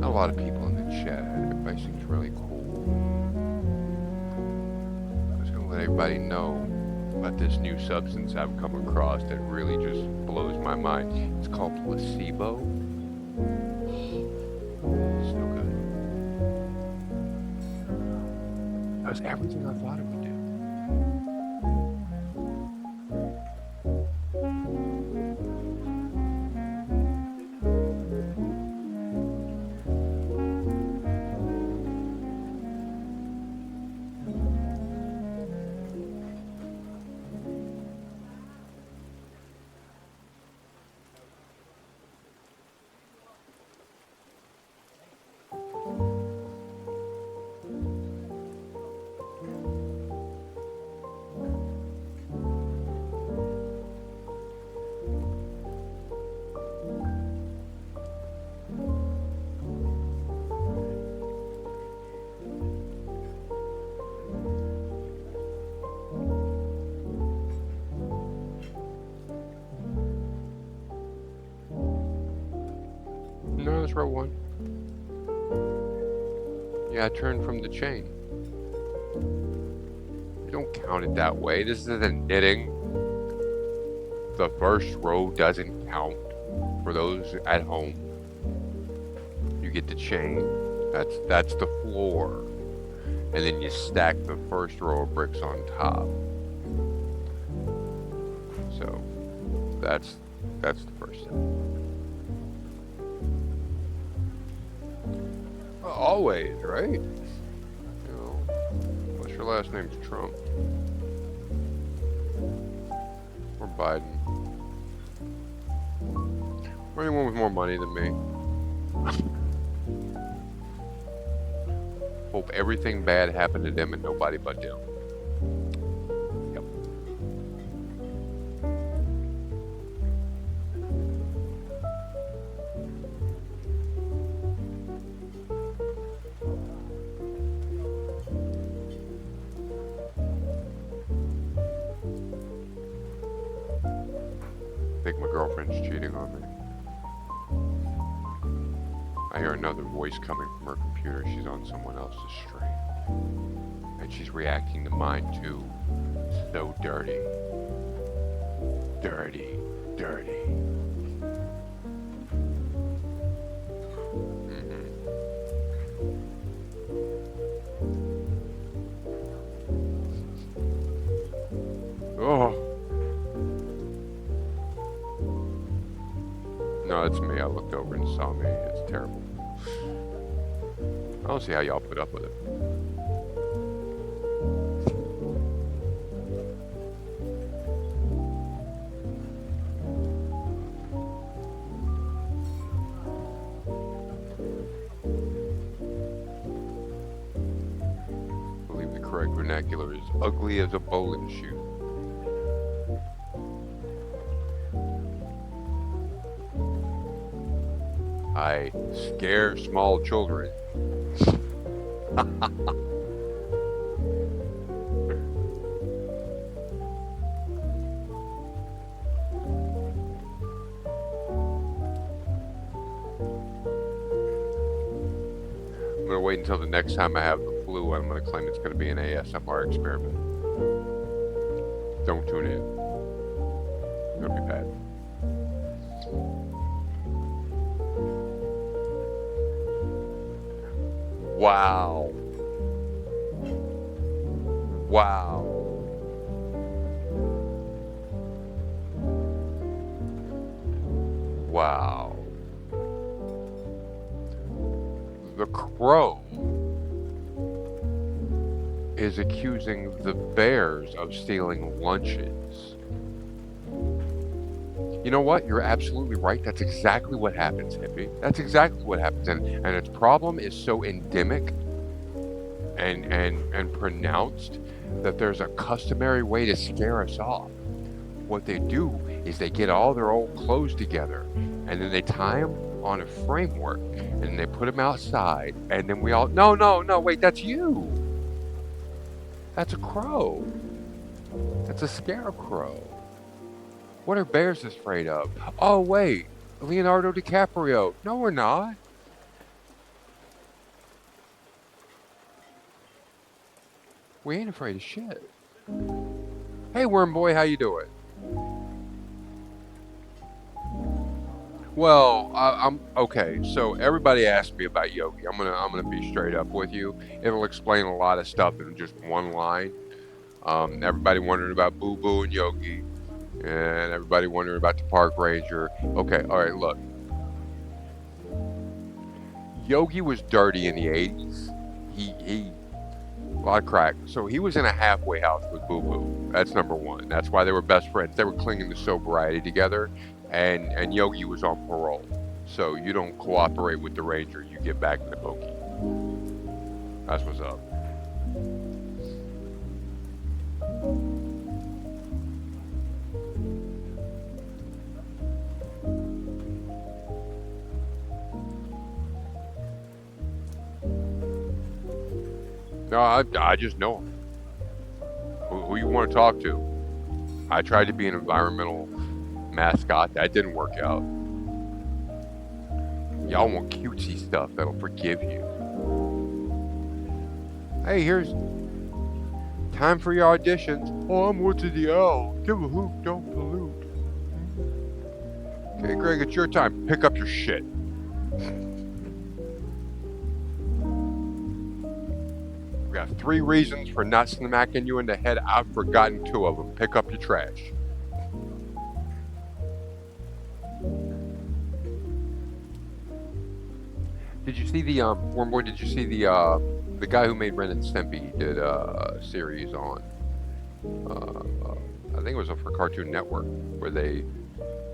A lot of people in the chat. Everybody seems really cool. I was going to let everybody know about this new substance I've come across that really just blows my mind. It's called placebo. It's so good. It does everything I thought it would do. No, that's row one. Yeah, I turned from the chain. You don't count it that way. This isn't knitting. The first row doesn't count for those at home. You get the chain. That's the floor. And then you stack the first row of bricks on top. So that's the first step. Always, right? Unless your last name's Trump. Or Biden. Or anyone with more money than me. Hope everything bad happened to them and nobody but them. Yep. I think my girlfriend's cheating on me. I hear another voice coming from her computer. She's on someone else's stream. And she's reacting to mine too. So dirty. Dirty. Dirty. Oh. No, it's me. I looked over and saw me. It's terrible. I don't see how y'all put up with it. I believe the correct vernacular is ugly as a bowling shoe. I scare small children. I'm gonna wait until the next time I have the flu blue, I'm going to claim it's going to be an ASMR experiment. Don't tune in. It's going to be bad. Wow. Wow. Wow. The crow is accusing the bears of stealing lunches. You know what? You're absolutely right. That's exactly what happens, Hippie. That's exactly what happens. And its problem is so endemic and pronounced that there's a customary way to scare us off. What they do is they get all their old clothes together and then they tie them on a framework and they put them outside and then we all, no, wait, that's you. That's a crow. That's a scarecrow. What are bears afraid of? Oh, wait, Leonardo DiCaprio. No, we're not. We ain't afraid of shit. Hey, Worm Boy, how you doing? Well, I'm okay. So everybody asked me about Yogi. I'm gonna be straight up with you. It'll explain a lot of stuff in just one line. Everybody wondering about Boo Boo and Yogi, and everybody wondering about the park ranger. Okay, all right. Look, Yogi was dirty in the '80s. He a lot of crack. So he was in a halfway house with Boo Boo. That's number one. That's why they were best friends. They were clinging to sobriety together. And Yogi was on parole. So you don't cooperate with the ranger, you get back in the bogey. That's what's up. No, I just know him. Who you want to talk to? I tried to be an environmental mascot. That didn't work out. Y'all want cutesy stuff that'll forgive you. Hey, here's time for your auditions. Oh, I'm Woodsy the Owl. Give a hoot, don't pollute. Okay, Greg, it's your time. Pick up your shit. We got 3 reasons for not smacking you in the head. I've forgotten 2 of them. Pick up your trash. Did you see the Worm Boy? Did you see the guy who made Ren and Stimpy did a series on I think it was for Cartoon Network where they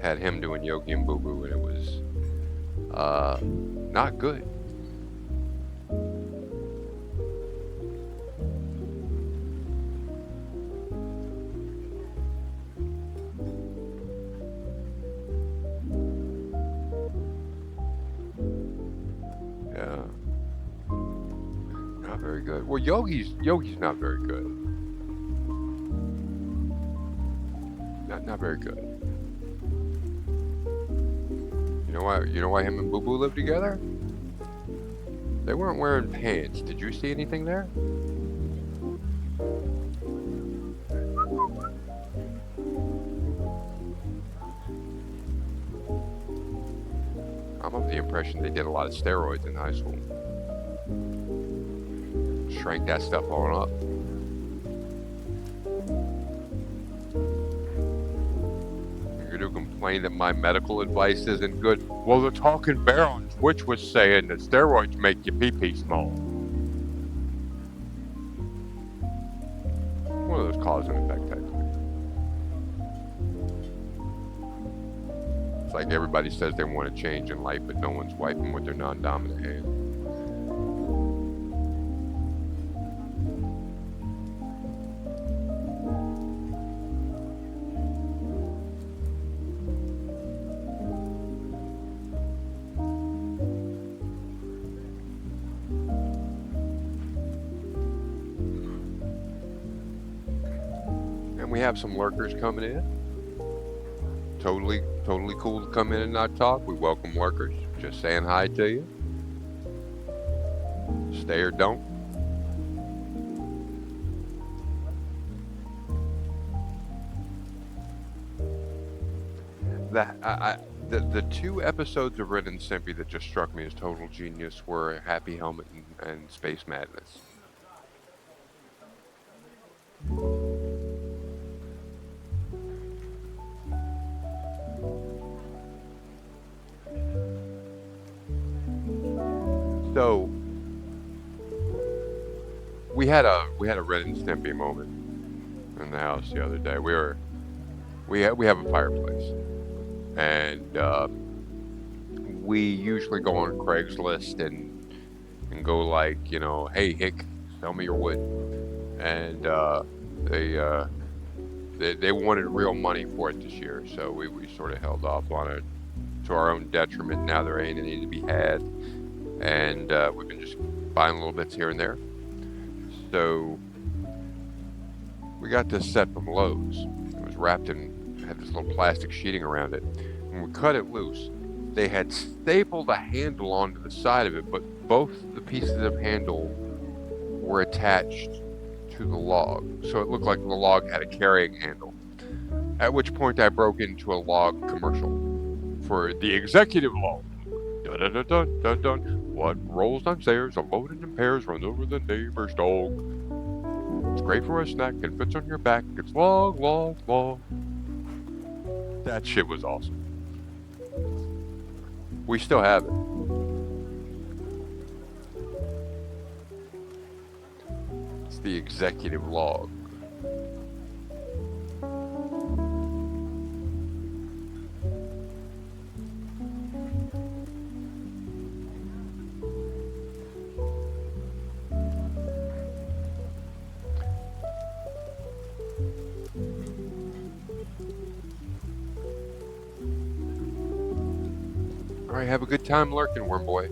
had him doing Yogi and Boo Boo and it was not good. Yeah. Not very good. Well, Yogi's not very good. Not very good. You know why? You know why him and Boo Boo lived together? They weren't wearing pants. Did you see anything there? I'm of the impression they did a lot of steroids in high school. Shrank that stuff on up. You're gonna complain that my medical advice isn't good. Well, the Talking Bear on Twitch was saying that steroids make your pee-pee small. One of those cause and effect type things. It's like everybody says they want to change in life, but no one's wiping with their non-dominant hand. And we have some lurkers coming in. Totally cool to come in and not talk. We welcome lurkers. Just saying hi to you. Stay or don't. the two episodes of Ren and Stimpy that just struck me as total genius were Happy Helmet and Space Madness. So we had a Ren and Stimpy moment in the house the other day. We have a fireplace, and we usually go on Craigslist and go like, hey Hick, sell me your wood, and they wanted real money for it this year, so we sort of held off on it to our own detriment. Now there ain't any to be had, and we've been just buying little bits here and there. So we got this set from Lowe's. It was wrapped in, had this little plastic sheeting around it. When we cut it loose, they had stapled a handle onto the side of it, but both the pieces of handle were attached to the log, so it looked like the log had a carrying handle. At which point I broke into a log commercial for the executive log. Dun dun dun dun dun dun. What rolls down stairs, unloaded in pairs, run over the neighbor's dog. It's great for a snack and fits on your back. It's log, log, log. That shit was awesome. We still have it. It's the executive log. Alright, have a good time lurking, worm boy.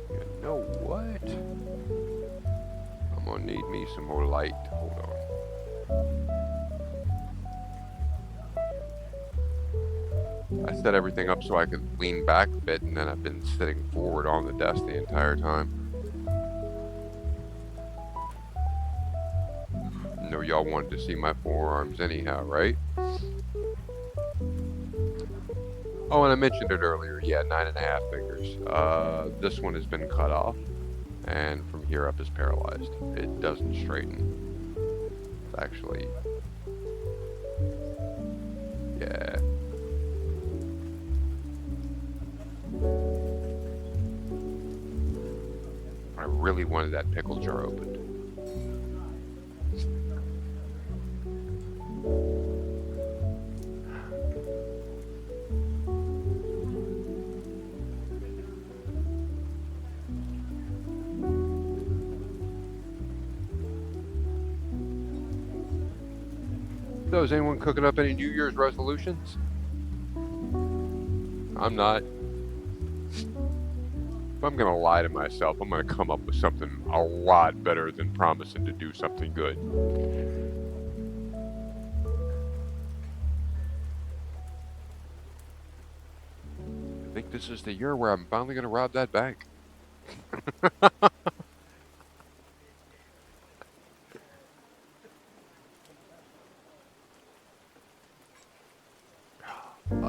You know what? I'm gonna need me some more light. Hold on. I set everything up so I could lean back a bit, and then I've been sitting forward on the desk the entire time. No, y'all wanted to see my forearms anyhow, right? Oh, and I mentioned it earlier. Yeah, 9.5 fingers. This one has been cut off, and from here up is paralyzed. It doesn't straighten. It's actually, yeah. I really wanted that pickle jar opened. So, is anyone cooking up any New Year's resolutions? I'm not. If I'm gonna lie to myself, I'm gonna come up with something a lot better than promising to do something good. I think this is the year where I'm finally gonna rob that bank.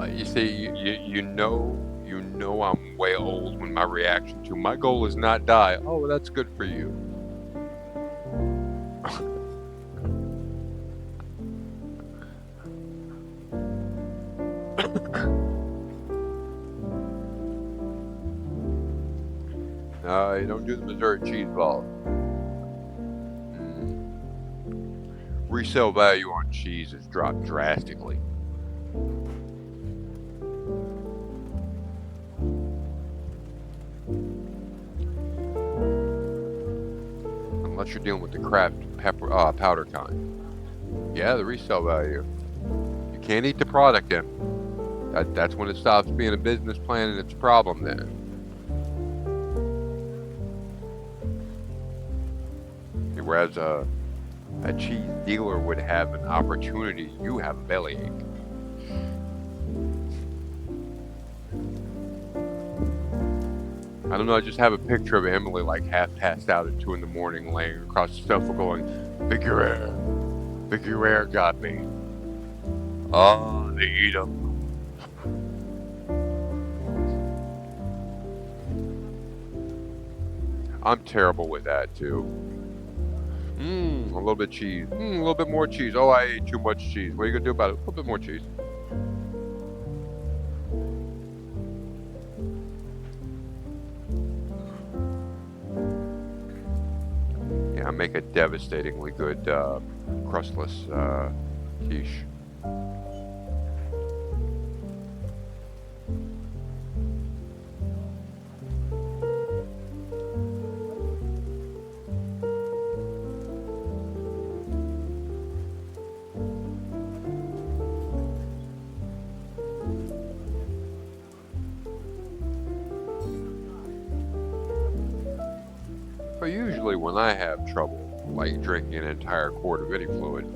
You see, you know I'm way old when my reaction to my goal is not die. Oh, well, that's good for you. No, you don't do the Missouri cheese ball. Resale value on cheese has dropped drastically. Unless you're dealing with the craft pepper powder kind. Yeah, the resale value. You can't eat the product in. That's when it stops being a business plan and it's a problem then. Whereas a cheese dealer would have an opportunity, you have a bellyache. I don't know, I just have a picture of Emily like half passed out at 2 in the morning laying across the sofa going, Figure Air got me. Oh, they eat 'em. I'm terrible with that too. A little bit cheese. A little bit more cheese. Oh, I ate too much cheese. What are you gonna do about it? A little bit more cheese. Yeah, I make a devastatingly good crustless quiche. But usually when I have trouble, like drinking an entire quart of any fluid,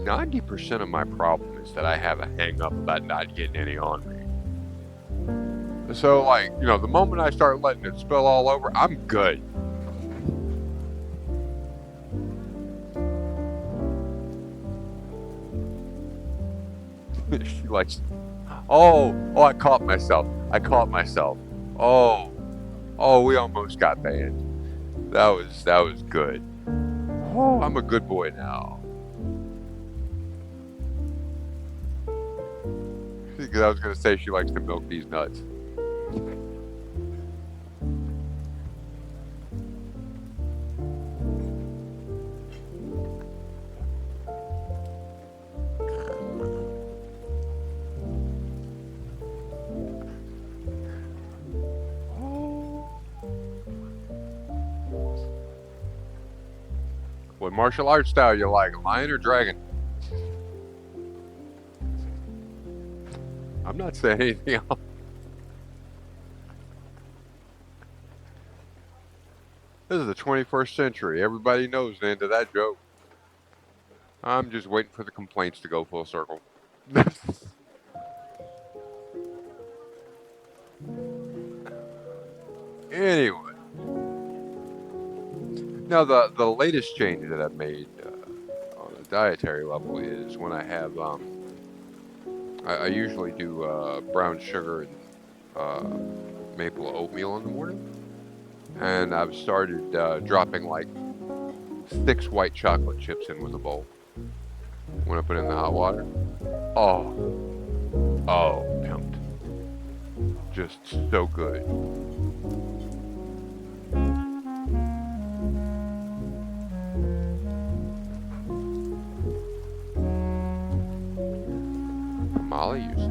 90% of my problem is that I have a hang up about not getting any on me. So, like, the moment I start letting it spill all over, I'm good. She likes, oh, I caught myself. Oh, we almost got banned. That was good. Oh, I'm a good boy now. Because I was gonna say she likes to milk these nuts. What martial arts style you like, lion or dragon? I'm not saying anything else. This is the 21st century. Everybody knows the end of that joke. I'm just waiting for the complaints to go full circle. Anyway, now the latest change that I've made on a dietary level is when I have I usually do brown sugar and maple oatmeal in the morning, and I've started dropping like 6 white chocolate chips in with a bowl when I put it in the hot water. Oh, pimped. Just so good. Molly used it.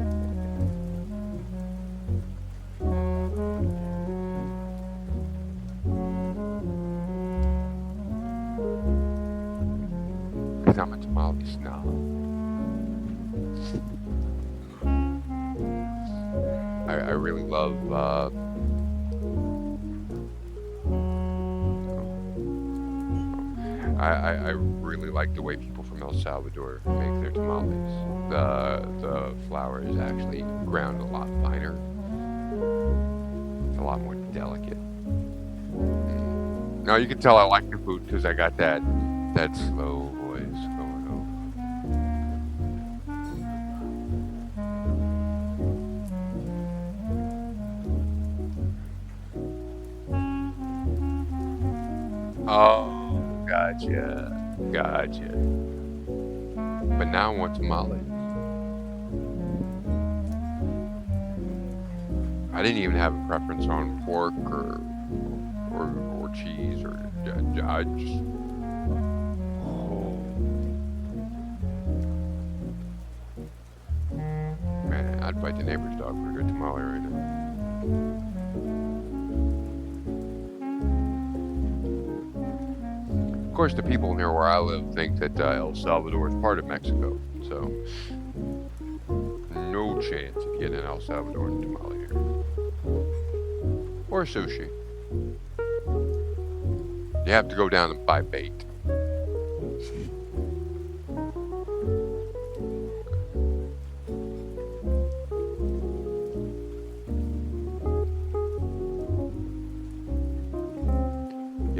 Because I'm a tamale snob. I really love I really like the way people from El Salvador make their tamales. The flour is actually ground a lot finer. It's a lot more delicate. Now you can tell I like the food because I got that slow voice going on. Oh, gotcha. But now I want tamales. I didn't even have a preference on pork or cheese or I just. Oh. Man, I'd fight the neighbor's dog for a good tamale right now. Of course, the people near where I live think that El Salvador is part of Mexico, so no chance of getting an El Salvadoran tamale here. Or sushi. You have to go down and buy bait.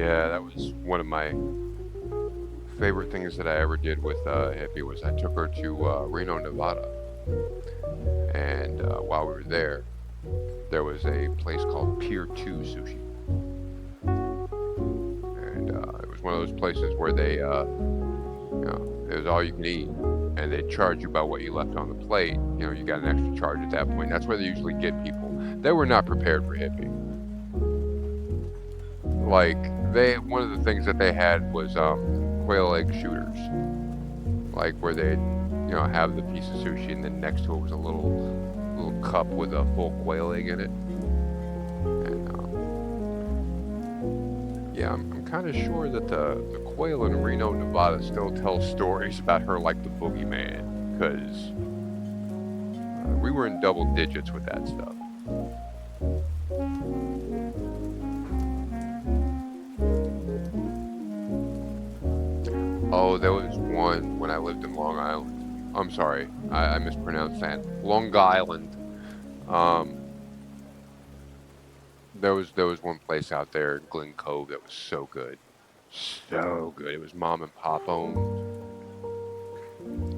Yeah, that was one of my favorite things that I ever did with Hippie was I took her to Reno, Nevada, and while we were there was a place called Pier 2 Sushi, and it was one of those places where they, it was all you can eat, and they charge you by what you left on the plate. You got an extra charge at that point. That's where they usually get people. They were not prepared for Hippie. Like one of the things that they had was quail egg shooters, like where they, have the piece of sushi and then next to it was a little cup with a full quail egg in it. And yeah, I'm kind of sure that the quail in Reno, Nevada still tells stories about her like the boogeyman, because we were in double digits with that stuff. Oh, there was one when I lived in Long Island. I'm sorry, I mispronounced that. Long Island. There was one place out there in Glen Cove that was so good. So good. It was mom and pop owned.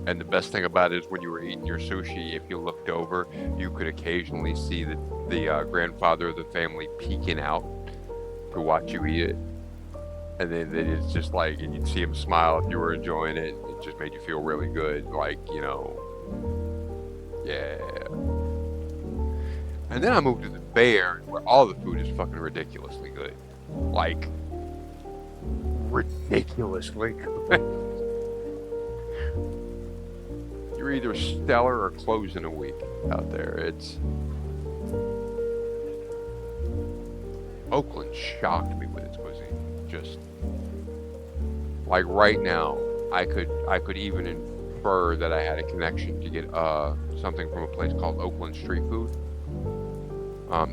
And the best thing about it is when you were eating your sushi, if you looked over, you could occasionally see the grandfather of the family peeking out to watch you eat it. And then it's just like, and you'd see him smile if you were enjoying it. It just made you feel really good. Like, yeah. And then I moved to the Bay Area where all the food is fucking ridiculously good. Like, ridiculously good. You're either stellar or closed in a week out there. Oakland shocked me with its cuisine. Just like right now, I could even infer that I had a connection to get something from a place called Oakland Street Food.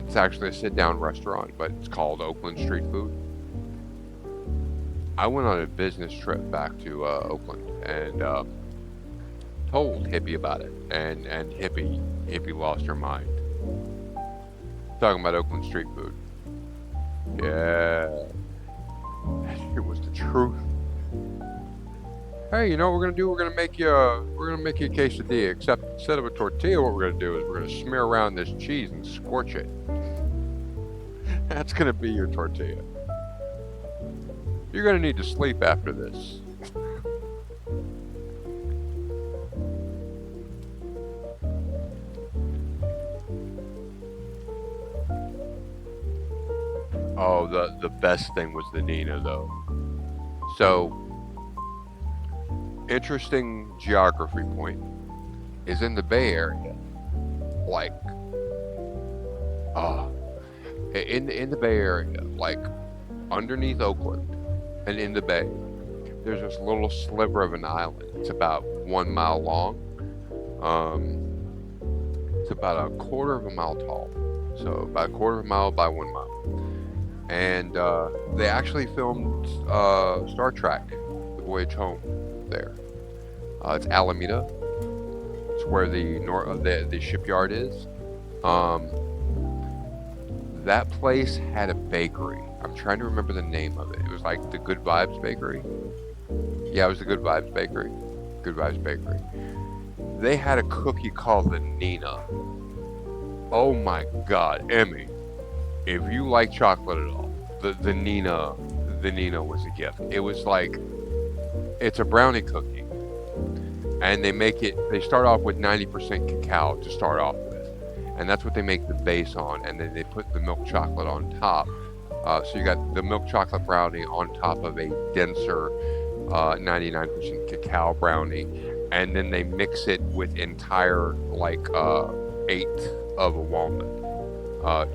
It's actually a sit-down restaurant, but it's called Oakland Street Food. I went on a business trip back to Oakland and told Hippie about it, and Hippie lost her mind. Talking about Oakland Street Food. Yeah, it was the truth. Hey, you know what we're gonna do? We're gonna make you a quesadilla. Except instead of a tortilla, what we're gonna do is we're gonna smear around this cheese and scorch it. That's gonna be your tortilla. You're gonna need to sleep after this. Oh, the best thing was the Nina though. So, interesting geography point is in the Bay Area. Like, in the Bay Area, like underneath Oakland and in the Bay, there's this little sliver of an island. It's about 1 mile long. It's about a quarter of a mile tall. So about a quarter of a mile by 1 mile. And they actually filmed Star Trek, The Voyage Home there. It's Alameda. It's where the shipyard is. That place had a bakery. I'm trying to remember the name of it. It was like the Good Vibes Bakery. Yeah, it was the Good Vibes Bakery. Good Vibes Bakery. They had a cookie called the Nina. Oh my God, Emmy. If you like chocolate at all, the Nina was a gift. It was like, it's a brownie cookie, and they start off with 90% cacao to start off with, and that's what they make the base on, and then they put the milk chocolate on top. So you got the milk chocolate brownie on top of a denser 99% cacao brownie, and then they mix it with entire eighth of a walnut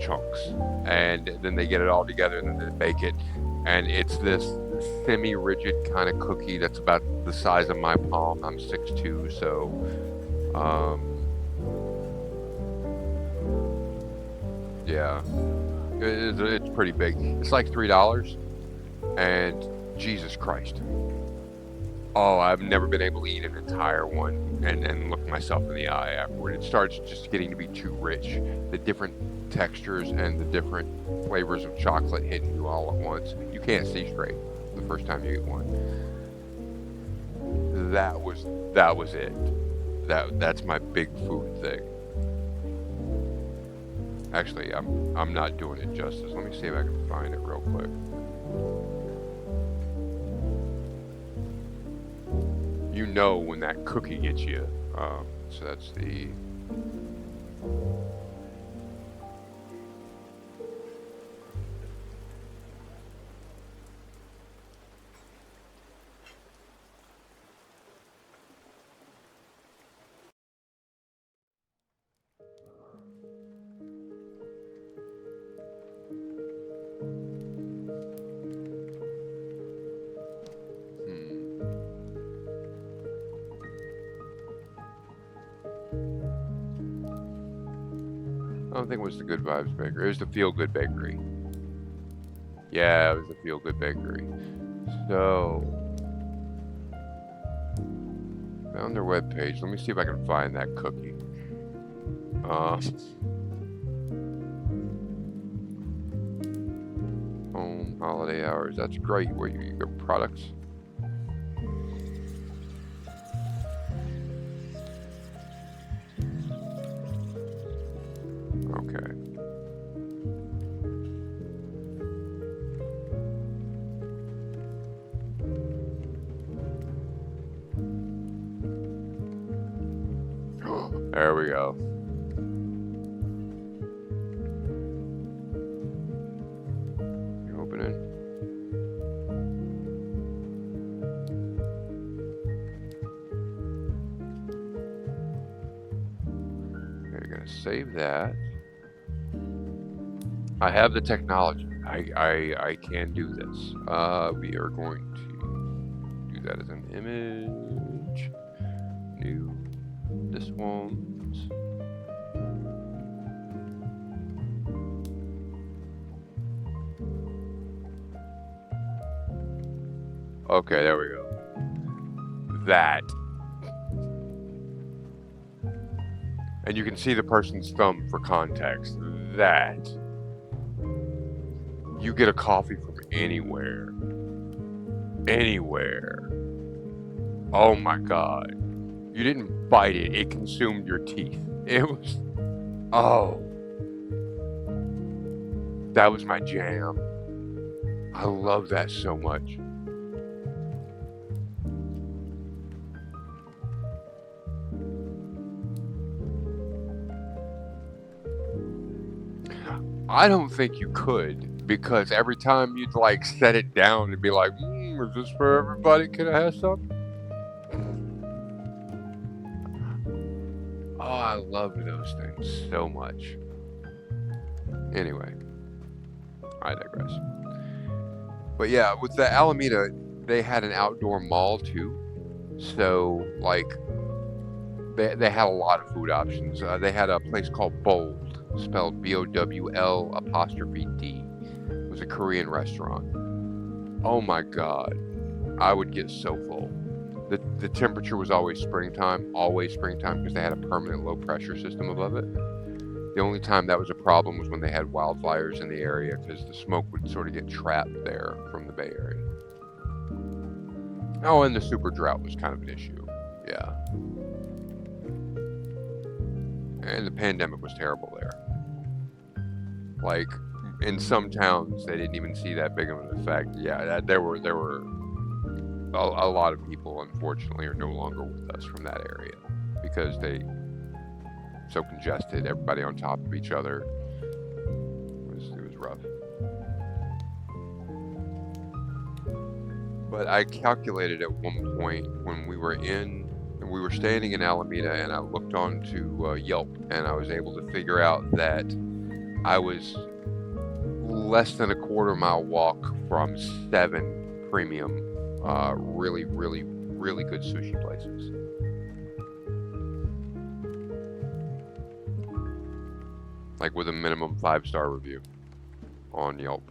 chunks, and then they get it all together and then they bake it, and it's this semi-rigid kind of cookie that's about the size of my palm. I'm 6'2", so yeah, it's pretty big. It's like $3, and Jesus Christ, oh, I've never been able to eat an entire one and look myself in the eye afterward. It starts just getting to be too rich. The different textures and the different flavors of chocolate hitting you all at once. You You can't see straight the first time you eat one. That was it. That's my big food thing. Actually, I'm not doing it justice. Let me see if I can find it real quick. You know when that cookie gets you. So that's the. I don't think it was the Good Vibes Bakery. It was the Feel Good Bakery. Yeah, it was the Feel Good Bakery. So, found their webpage. Let me see if I can find that cookie. Home holiday hours. That's great. Where you get products. Okay. There we go. You open it. Okay, you're gonna save that. I have the technology. I can do this. We are going to do that as an image. New. This one's. Okay, there we go. That. And you can see the person's thumb for context. That. You get a coffee from anywhere. Anywhere. Oh my god. You didn't bite it, it consumed your teeth. It was. Oh. That was my jam. I love that so much. I don't think you could, because every time you'd like set it down and be like, is this for everybody? Can I have some? Oh, I love those things so much. Anyway, I digress. But yeah, with the Alameda, they had an outdoor mall too. So, like, they had a lot of food options. They had a place called Bold, spelled BOWL''D. It was a Korean restaurant. Oh my god, I would get so full. The temperature was always springtime because they had a permanent low pressure system above it. The only time that was a problem was when they had wildfires in the area because the smoke would sort of get trapped there from the Bay Area. Oh, and the super drought was kind of an issue. Yeah. And the pandemic was terrible there. Like, in some towns, they didn't even see that big of an effect. Yeah, there were a lot of people, unfortunately, are no longer with us from that area because they so congested, everybody on top of each other. It was rough. But I calculated at one point when we were standing in Alameda, and I looked onto Yelp, and I was able to figure out that I was less than a quarter-mile walk from 7 premium, really, really, really good sushi places. Like with a minimum 5-star review on Yelp.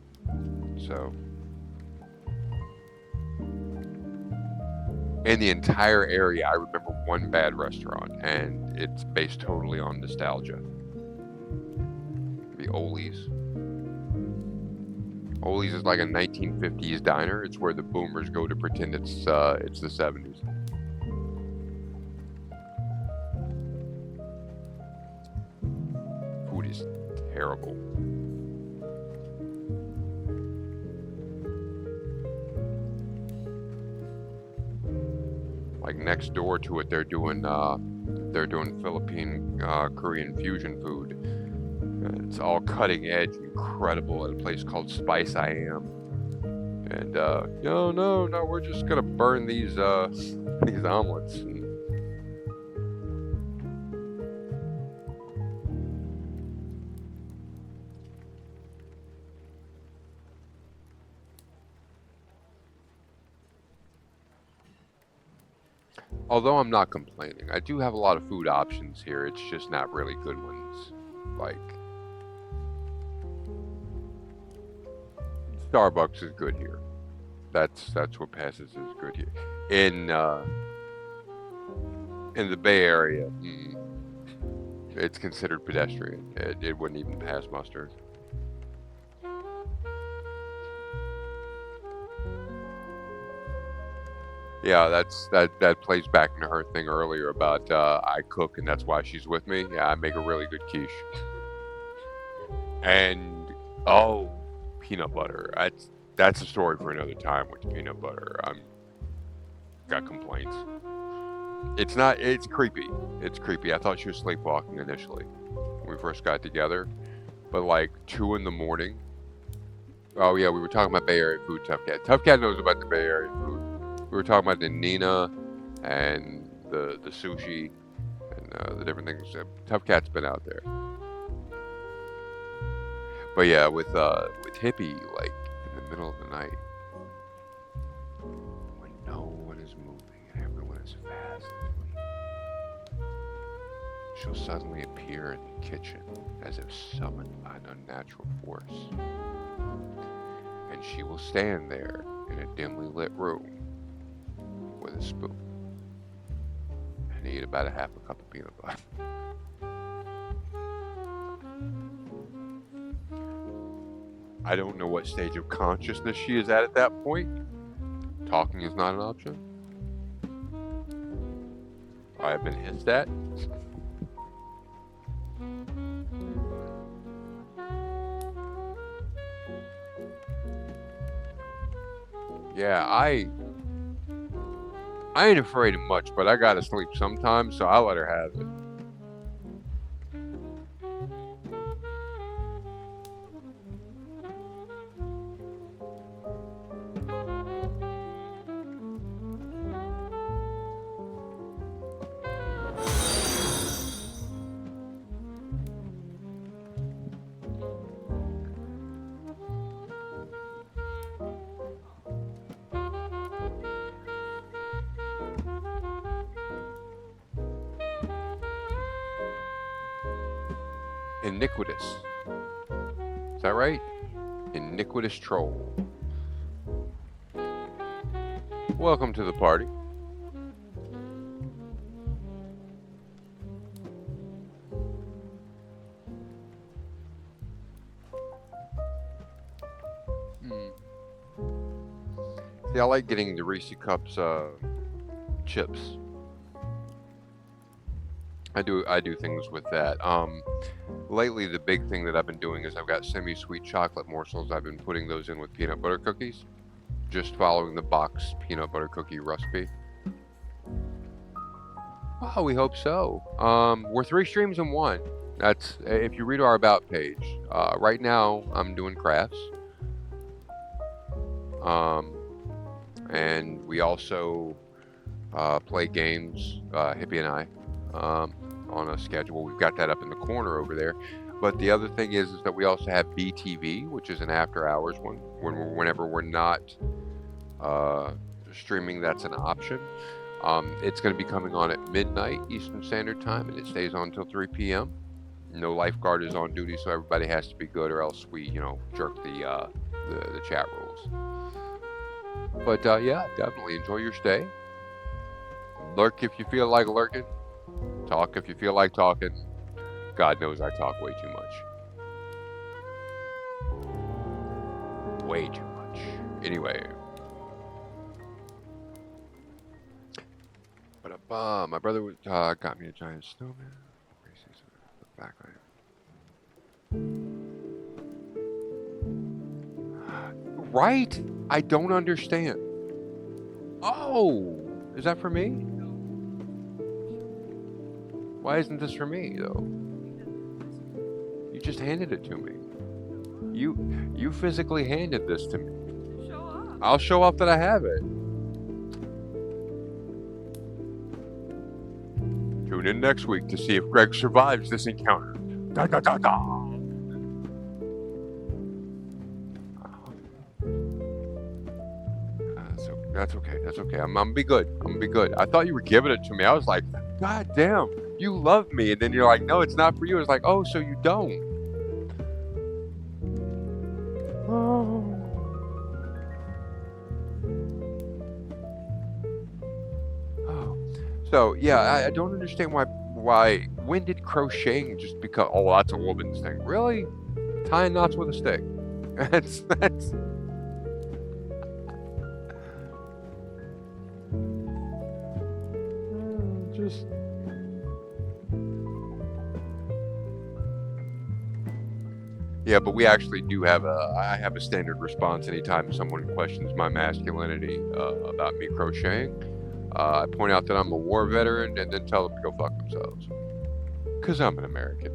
So. In the entire area, I remember one bad restaurant, and it's based totally on nostalgia. The Oli's. Oli's is like a 1950s diner. It's where the boomers go to pretend it's the 70s. Food is terrible. Like next door to it, they're doing Philippine Korean fusion food. It's all cutting edge, incredible at a place called Spice I Am. And no, we're just gonna burn these these omelets. And although I'm not complaining, I do have a lot of food options here. It's just not really good ones. Like Starbucks is good here. That's what passes as good here. In the Bay Area, it's considered pedestrian. It wouldn't even pass muster. Yeah, that plays back into her thing earlier about I cook and that's why she's with me. Yeah, I make a really good quiche. And oh, peanut butter. That's a story for another time with the peanut butter. I'm got complaints. It's not. It's creepy. It's creepy. I thought she was sleepwalking initially when we first got together, but like 2 in the morning. Oh yeah, we were talking about Bay Area food. Tough Cat. Tough Cat knows about the Bay Area food. We were talking about the Nina and the sushi and the different things. Tough Cat's been out there. But yeah, with Hippie, like in the middle of the night, when no one is moving and everyone is fast asleep, she'll suddenly appear in the kitchen as if summoned by an unnatural force. And she will stand there in a dimly lit room with a spoon and eat about a half a cup of peanut butter. I don't know what stage of consciousness she is at that point. Talking is not an option. I have been hissed at. Yeah, I ain't afraid of much, but I gotta sleep sometimes, so I'll let her have it. Iniquitous. Is that right? Iniquitous troll. Welcome to the party. See, I like getting the Reese Cups chips. I do things with that. Lately, the big thing that I've been doing is I've got semi-sweet chocolate morsels. I've been putting those in with peanut butter cookies, just following the box peanut butter cookie recipe. Well, we hope so. We're 3 streams in 1. That's if you read our about page. Right now, I'm doing crafts. And we also play games, Hippie and I, on a schedule. We've got that up in the corner over there. But the other thing is that we also have BTV, which is an after-hours one. Whenever we're not streaming, that's an option. It's going to be coming on at midnight Eastern Standard Time, and it stays on until 3 p.m. No lifeguard is on duty, so everybody has to be good, or else we, jerk the chat rules. But yeah, definitely enjoy your stay. Lurk if you feel like lurking. Talk if you feel like talking. God knows I talk way too much. way too much. Anyway. But my brother got me a giant snowman. Backlight. Right? I don't understand. Oh, is that for me? Why isn't this for me though? You just handed it to me. You physically handed this to me. I'll show off that I have it. Tune in next week to see if Greg survives this encounter. Da, da, da, da. That's okay. That's okay. I'm gonna be good. I'm gonna be good. I thought you were giving it to me. I was like, God damn, you love me. And then you're like, no, it's not for you. It's like, oh, so you don't. Oh. Oh. So yeah, I don't understand why. When did crocheting just become? Oh, that's a woman's thing. Really? Tying knots with a stick. That's. Just. Yeah, but we actually do have I have a standard response anytime someone questions my masculinity about me crocheting. I point out that I'm a war veteran and then tell them to go fuck themselves. Because I'm an American.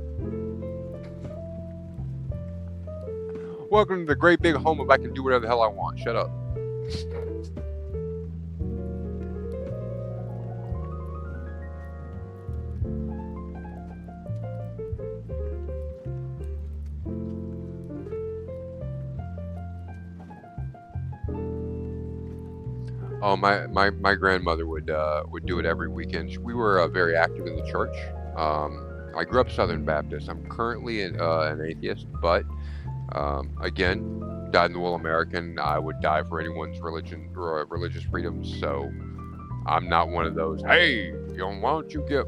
Welcome to the great big home of I can do whatever the hell I want. Shut up. Oh, my grandmother would do it every weekend. We were very active in the church. I grew up Southern Baptist. I'm currently an atheist, but again, dyed-in-the-wool American. I would die for anyone's religion or religious freedoms. So I'm not one of those. Hey, why don't you get?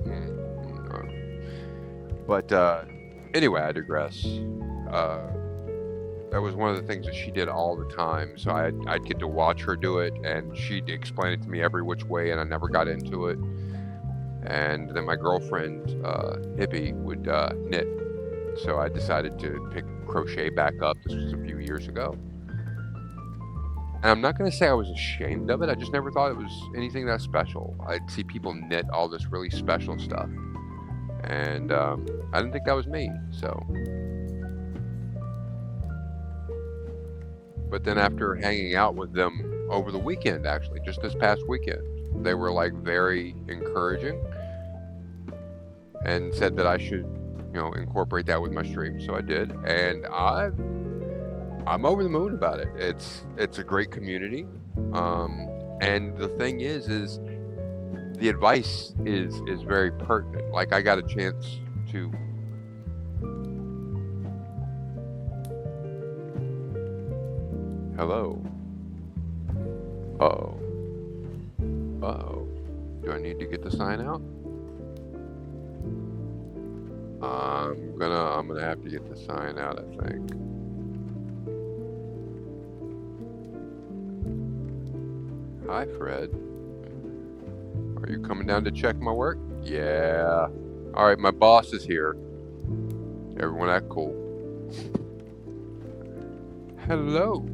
But anyway, I digress. That was one of the things that she did all the time. So I'd get to watch her do it, and she'd explain it to me every which way, and I never got into it. And then my girlfriend, Hippie, would knit. So I decided to pick crochet back up. This was a few years ago. And I'm not going to say I was ashamed of it. I just never thought it was anything that special. I'd see people knit all this really special stuff. And I didn't think that was me. So. But then after hanging out with them over the weekend, actually, just this past weekend, they were like very encouraging and said that I should, incorporate that with my stream. So I did, and I'm over the moon about it. It's a great community, and the thing is the advice is very pertinent. Like I got a chance to. Hello. Uh-oh. Uh-oh. Do I need to get the sign out? I'm gonna have to get the sign out, I think. Hi, Fred. Are you coming down to check my work? Yeah. Alright, my boss is here. Everyone act cool. Hello.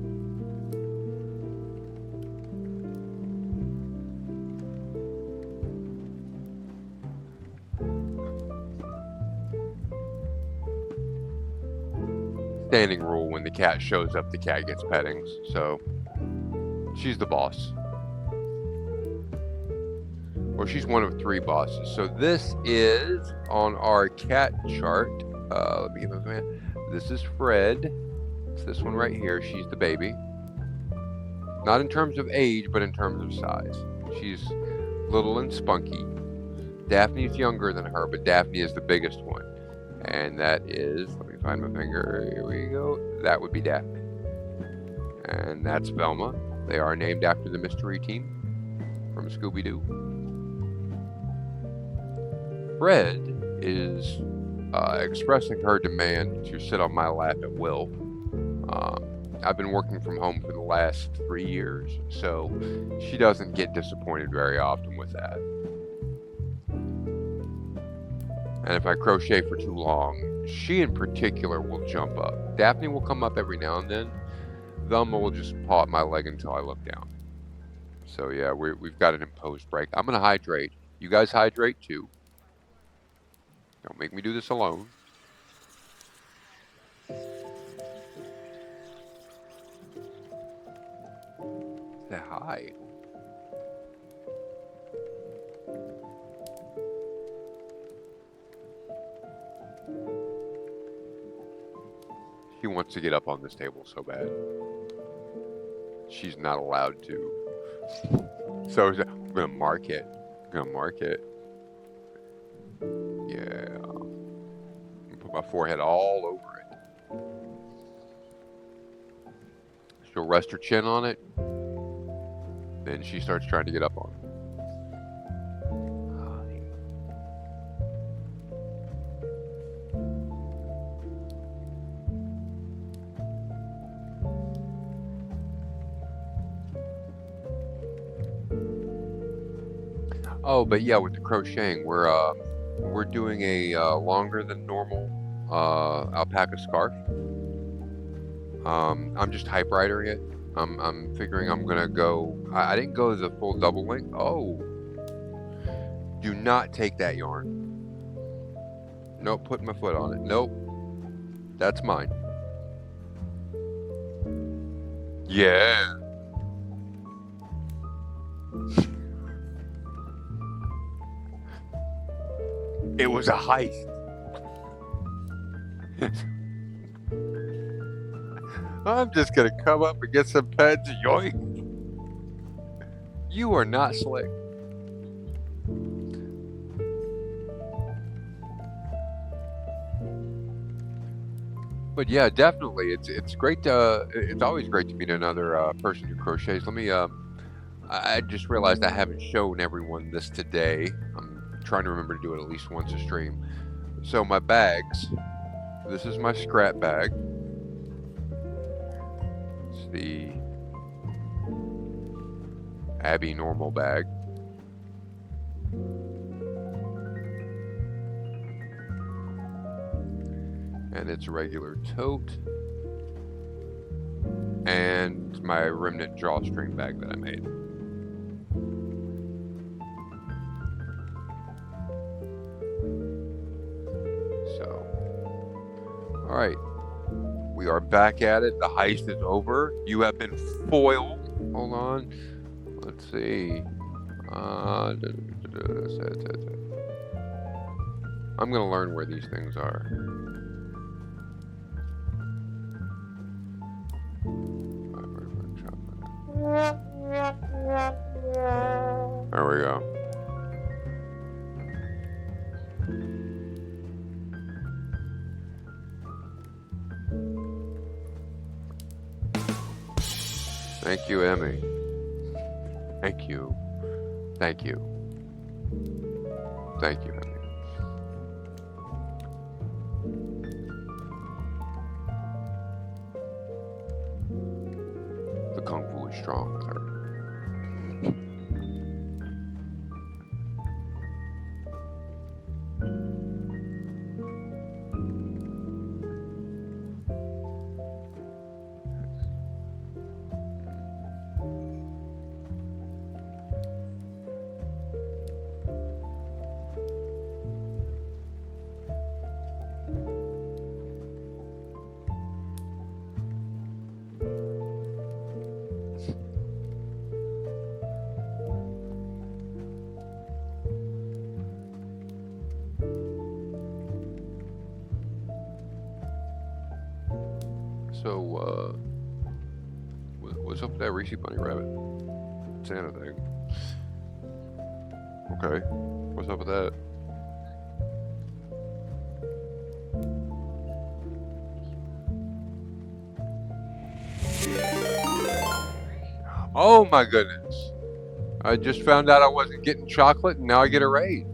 Standing rule: when the cat shows up, the cat gets pettings. So she's the boss, or she's one of 3 bosses. So this is on our cat chart. Let me get this man. This is Fred. It's this one right here. She's the baby. Not in terms of age, but in terms of size. She's little and spunky. Daphne's younger than her, but Daphne is the biggest one. And that is, let me find my finger, here we go, that would be Daphne. And that's Velma. They are named after the mystery team from Scooby-Doo. Fred is expressing her demand to sit on my lap at will. I've been working from home for the last 3 years, so she doesn't get disappointed very often with that. And if I crochet for too long, she in particular will jump up. Daphne will come up every now and then. Velma will just paw at my leg until I look down. So yeah, we've got an imposed break. I'm gonna hydrate. You guys hydrate too. Don't make me do this alone. Say hi. She wants to get up on this table so bad. She's not allowed to. So I'm gonna mark it. I'm gonna mark it. Yeah. Put my forehead all over it. She'll rest her chin on it. Then she starts trying to get up on it. Oh, but yeah, with the crocheting, we're doing a longer than normal alpaca scarf. I'm just typewritering it. I'm figuring I'm gonna go. I didn't go the full double length. Oh, do not take that yarn. Nope, put my foot on it. Nope, that's mine. Yeah. It was a heist. I'm just gonna come up and get some pens. Yoink. You are not slick. But yeah, definitely, it's great to. It's always great to meet another person who crochets. Let me. I just realized I haven't shown everyone this today. I'm trying to remember to do it at least once a stream. So my bags. This is my scrap bag. It's the Abby normal bag. And it's a regular tote. And my remnant drawstring bag that I made. So, all right. We are back at it. The heist is over. You have been foiled. Hold on. Let's see. I'm going to learn where these things are. There we go. Thank you, Emmy. Thank you. Thank you. Thank you, Emmy. The Kung Fu is strong with her. So, what's up with that Reese Bunny Rabbit Santa thing? Okay, what's up with that? Oh my goodness! I just found out I wasn't getting chocolate, and now I get a raid.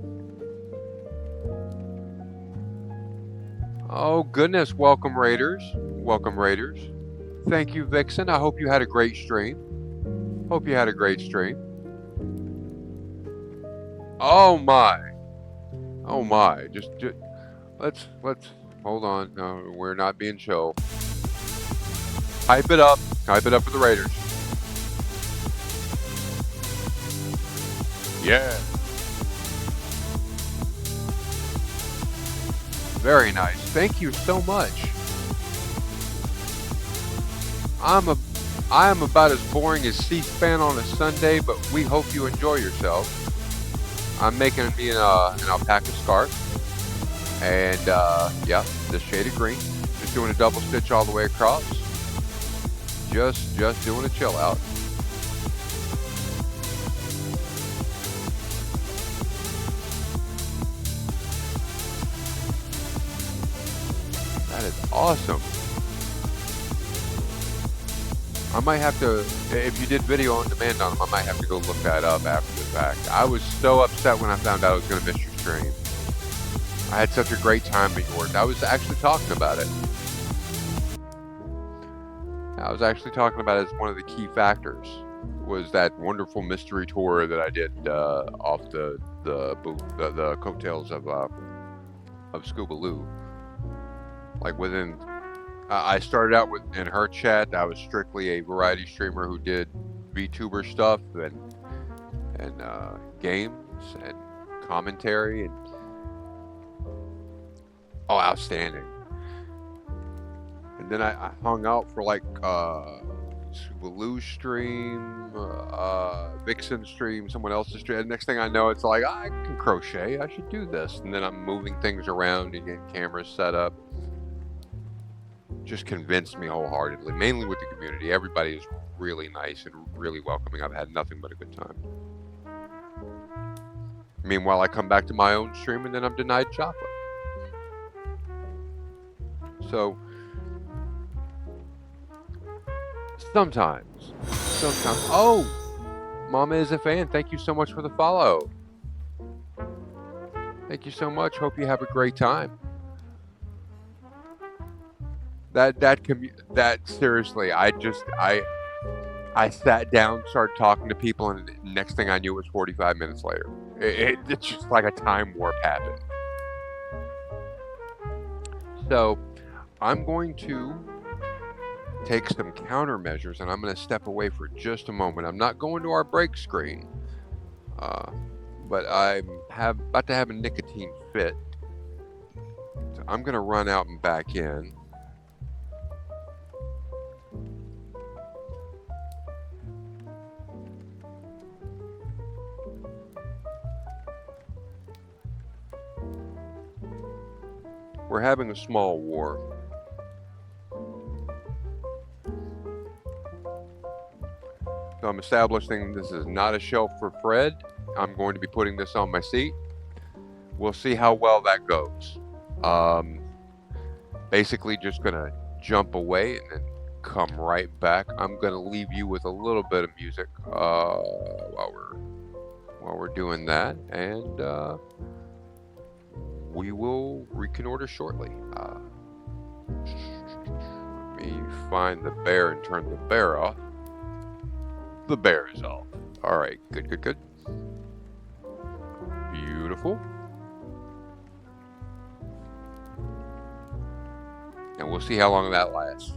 Oh goodness! Welcome Raiders! Welcome Raiders! Thank you, Vixen. I hope you had a great stream. Hope you had a great stream. Oh my. Oh my. Just let's hold on. No, we're not being chill. Hype it up. Hype it up for the Raiders. Yeah. Very nice. Thank you so much. I am about as boring as C-SPAN on a Sunday, but we hope you enjoy yourself. I'm making me an alpaca scarf, and yeah, this shade of green. Just doing a double stitch all the way across. Just doing a chill out. That is awesome. I might have to, if you did video on demand on them, I might have to go look that up after the fact. I was so upset when I found out I was going to miss your stream. I had such a great time at yours. I was actually talking about it. I was actually talking about it as one of the key factors, was that wonderful mystery tour that I did off the coattails of Scoobaloo. Like within, I started out in her chat. I was strictly a variety streamer who did VTuber stuff and games and commentary and outstanding. And then I hung out for like Scoobaloo stream, Vixen stream, someone else's stream. And next thing I know, it's like, I can crochet. I should do this. And then I'm moving things around and getting cameras set up. Just convinced me wholeheartedly, mainly with the community. Everybody is really nice and really welcoming. I've had nothing but a good time. Meanwhile, I come back to my own stream and then I'm denied chocolate. So sometimes. Oh, Mama is a fan. Thank you so much for the follow. Thank you so much. Hope you have a great time. That seriously, I sat down, started talking to people, and next thing I knew, it was 45 minutes later. It's just like a time warp happened. So I'm going to take some countermeasures, and I'm going to step away for just a moment. I'm not going to our break screen, but I'm about to have a nicotine fit. So I'm going to run out and back in. We're having a small war. So I'm establishing this is not a shelf for Fred. I'm going to be putting this on my seat. We'll see how well that goes. Basically just going to jump away and then come right back. I'm going to leave you with a little bit of music while we're doing that, and we will reconnoiter shortly. Let me find the bear and turn the bear off. The bear is off. All right, good. Beautiful. And we'll see how long that lasts.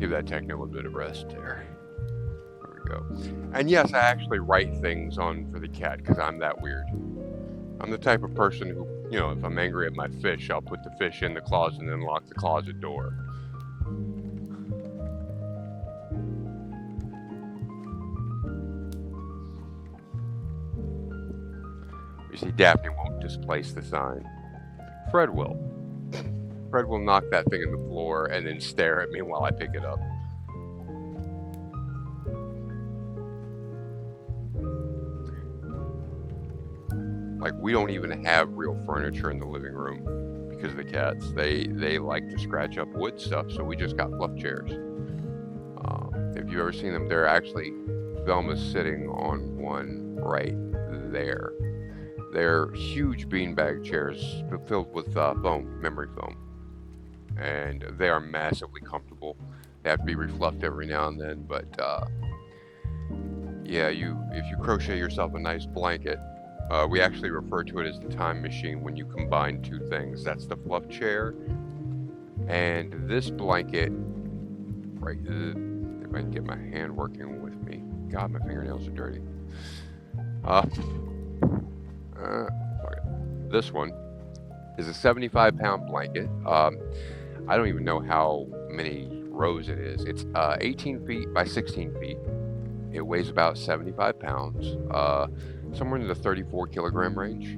Give that techno a bit of rest there. There we go. And yes, I actually write things on for the cat because I'm that weird. I'm the type of person who, if I'm angry at my fish, I'll put the fish in the closet and then lock the closet door. You see, Daphne won't displace the sign. Fred will. Fred will knock that thing in the floor and then stare at me while I pick it up. Like, we don't even have real furniture in the living room because of the cats. They like to scratch up wood stuff, so we just got fluff chairs. If you've ever seen them, they're actually, Velma's sitting on one right there. They're huge beanbag chairs filled with foam, memory foam. And they are massively comfortable. They have to be refluffed every now and then, but yeah, if you crochet yourself a nice blanket, we actually refer to it as the time machine when you combine two things. That's the fluff chair and this blanket, right? If I can get my hand working with me. God, my fingernails are dirty. This one is a 75-pound blanket. I don't even know how many rows it is. It's 18 feet by 16 feet. It weighs about 75 pounds, somewhere in the 34 kilogram range.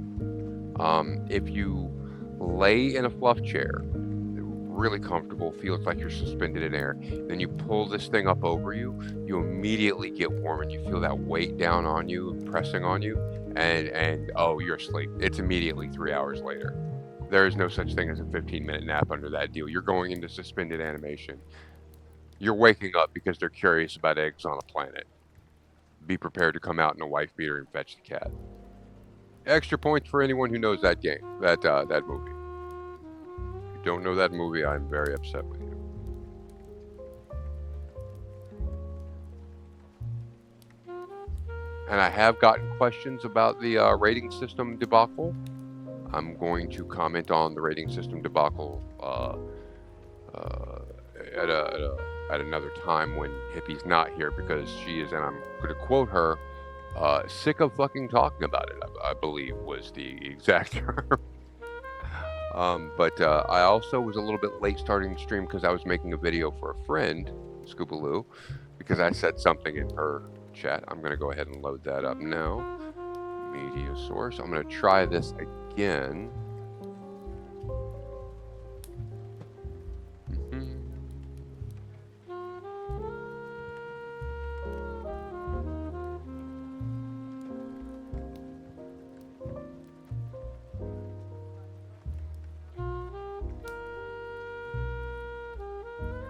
If you lay in a fluff chair, really comfortable, feels like you're suspended in air, then you pull this thing up over you, you immediately get warm and you feel that weight down on you, pressing on you, and oh, you're asleep. It's immediately 3 hours later. There is no such thing as a 15-minute nap under that deal. You're going into suspended animation. You're waking up because they're curious about eggs on a planet. Be prepared to come out in a wife beater and fetch the cat. Extra points for anyone who knows that game, that movie. If you don't know that movie, I'm very upset with you. And I have gotten questions about the rating system debacle. I'm going to comment on the rating system debacle at another time when Hippie's not here, because she is, and I'm going to quote her, sick of fucking talking about it, I believe was the exact term. But I also was a little bit late starting the stream because I was making a video for a friend, Scoobaloo, because I said something in her chat. I'm going to go ahead and load that up now. Media source. I'm going to try this again.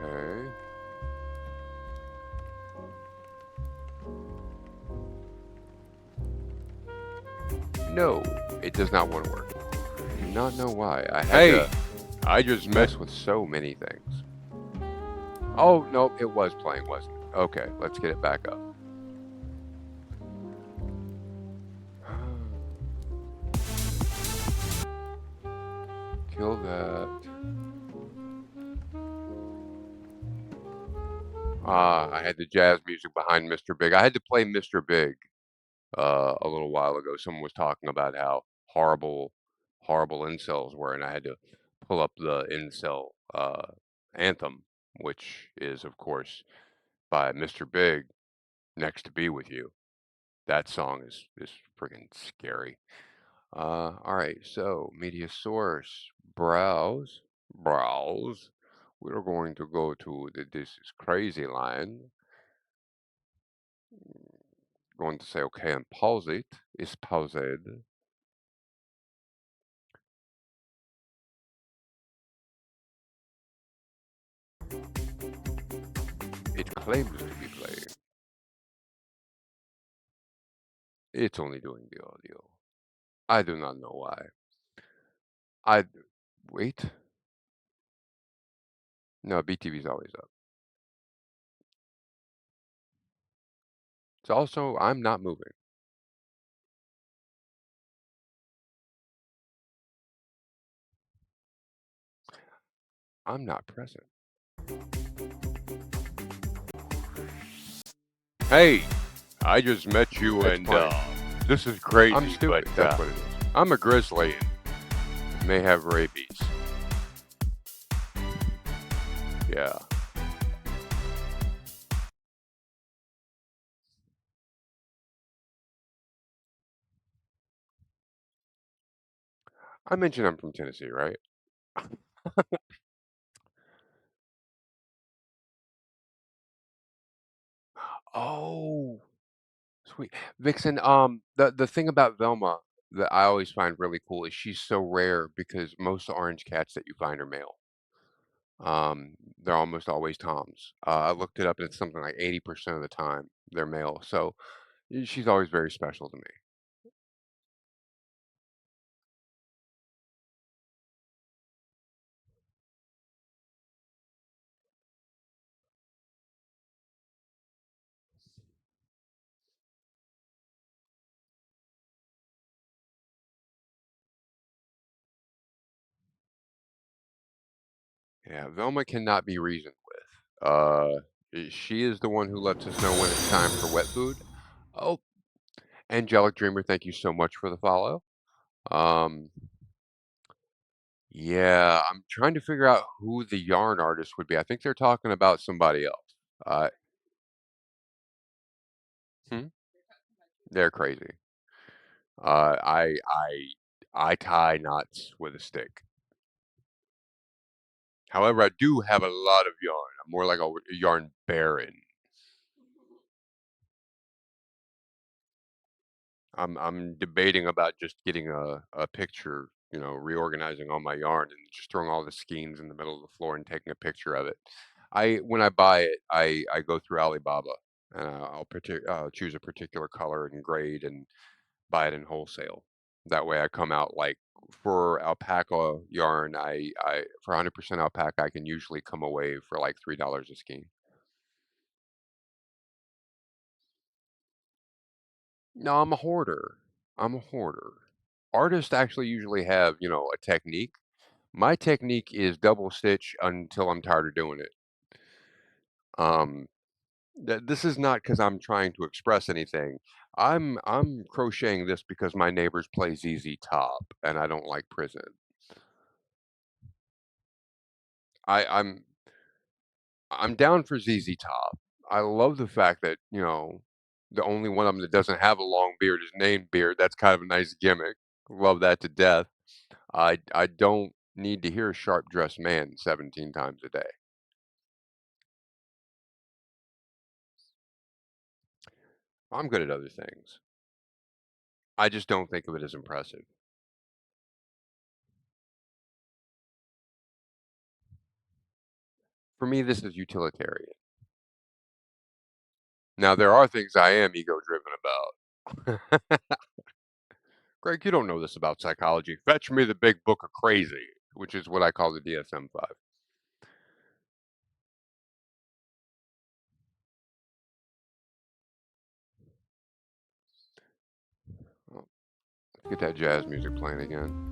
Okay. No, it does not want to work. I do not know why. I just mess with so many things. Oh, no, it was playing, wasn't it? Okay, let's get it back up. Kill that. I had the jazz music behind Mr. Big. I had to play Mr. Big a little while ago. Someone was talking about how horrible incels were, and I had to pull up the incel anthem, which is, of course, by Mr. Big, Next to Be With You. That song is freaking scary. All right, so media source, browse. We're going to go to the This Is Crazy line. Going to say okay and pause it. It's paused. It claims to be playing. It's only doing the audio. I do not know why. Wait. No, BTV's always up. It's also, I'm not moving. I'm not present. Hey, I just met you It's and funny. this is I'm crazy, stupid. but that's what it is. I'm a grizzly and may have rabies. Yeah. I mentioned I'm from Tennessee, right? Oh, sweet. Vixen, the thing about Velma that I always find really cool is she's so rare because most orange cats that you find are male. They're almost always toms. I looked it up and it's something like 80% of the time they're male. So she's always very special to me. Yeah, Velma cannot be reasoned with. She is the one who lets us know when it's time for wet food. Oh, Angelic Dreamer, thank you so much for the follow. Um, yeah, I'm trying to figure out who the yarn artist would be. I think they're talking about somebody else. Uh, hmm? They're crazy. Uh, I I I tie knots with a stick. However, I do have a lot of yarn. I'm more like a yarn baron. I'm debating about just getting a picture, reorganizing all my yarn and just throwing all the skeins in the middle of the floor and taking a picture of it. I when I buy it, I go through Alibaba and I'll choose a particular color and grade and buy it in wholesale. That way I come out like for alpaca yarn, I for 100% alpaca, I can usually come away for like $3 a skein. No, I'm a hoarder. I'm a hoarder. Artists actually usually have, a technique. My technique is double stitch until I'm tired of doing it. Um, this is not because 'cause I'm trying to express anything. I'm crocheting this because my neighbors play ZZ Top, and I don't like prison. I'm I'm down for ZZ Top. I love the fact that, the only one of them that doesn't have a long beard is named Beard. That's kind of a nice gimmick. Love that to death. I don't need to hear "Sharp Dressed Man" 17 times a day. I'm good at other things. I just don't think of it as impressive. For me, this is utilitarian. Now, there are things I am ego-driven about. Greg, you don't know this about psychology. Fetch me the big book of crazy, which is what I call the DSM-5. Well, let's get that jazz music playing again.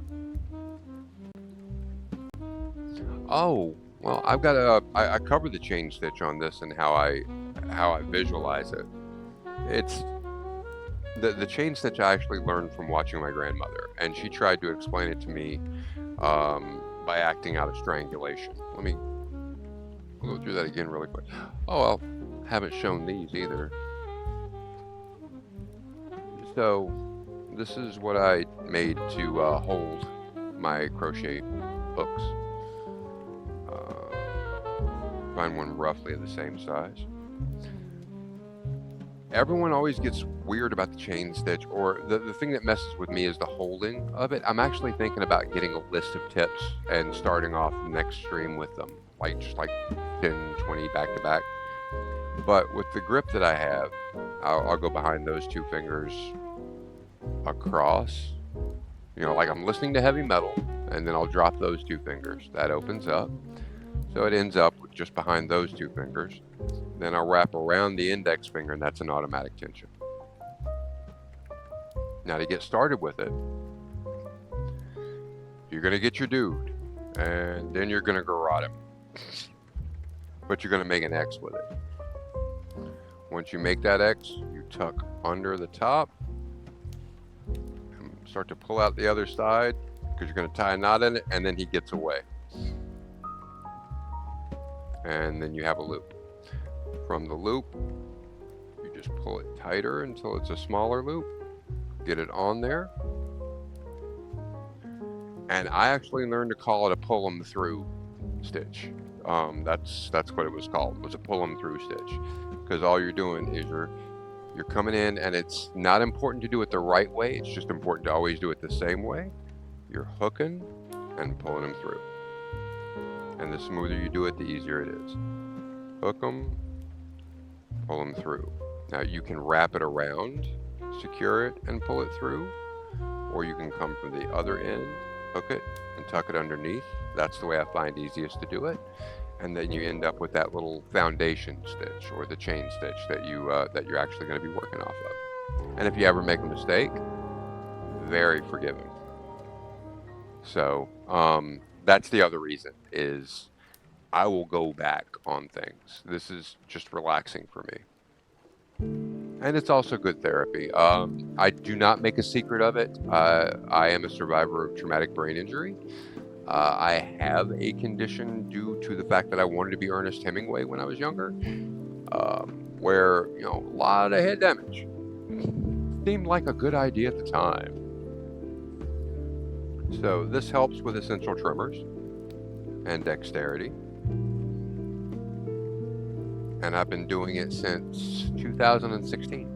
Oh, well, I've got I cover the chain stitch on this and how I visualize it. It's the chain stitch I actually learned from watching my grandmother, and she tried to explain it to me by acting out a strangulation. We'll go through that again really quick. Oh, well, haven't shown these either. So this is what I made to hold my crochet hooks. Find one roughly the same size. Everyone always gets weird about the chain stitch, or the thing that messes with me is the holding of it. I'm actually thinking about getting a list of tips and starting off next stream with them, like just like 10, 20 back to back. But with the grip that I have, I'll go behind those two fingers across, like I'm listening to heavy metal, and then I'll drop those two fingers. That opens up. So it ends up with just behind those two fingers. Then I'll wrap around the index finger, and that's an automatic tension. Now to get started with it, you're going to get your dude, and then you're going to garrote him. But you're going to make an X with it. Once you make that X, you tuck under the top and start to pull out the other side because you're going to tie a knot in it, and then he gets away. And then you have a loop. From the loop, you just pull it tighter until it's a smaller loop. Get it on there. And I actually learned to call it a pull 'em through stitch. That's what it was called. It was a pull 'em through stitch, because all you're doing is you're coming in, and it's not important to do it the right way. It's just important to always do it the same way. You're hooking and pulling them through. And the smoother you do it, the easier it is. Hook them, pull them through. Now you can wrap it around, secure it, and pull it through, or you can come from the other end, hook it, and tuck it underneath. That's the way I find easiest to do it. And then you end up with that little foundation stitch, or the chain stitch that you're actually going to be working off of. And if you ever make a mistake, very forgiving. So that's the other reason, is I will go back on things. This is just relaxing for me. And it's also good therapy. I do not make a secret of it. I am a survivor of traumatic brain injury. I have a condition due to the fact that I wanted to be Ernest Hemingway when I was younger, where, a lot of head damage seemed like a good idea at the time. So this helps with essential tremors and dexterity. And I've been doing it since 2016.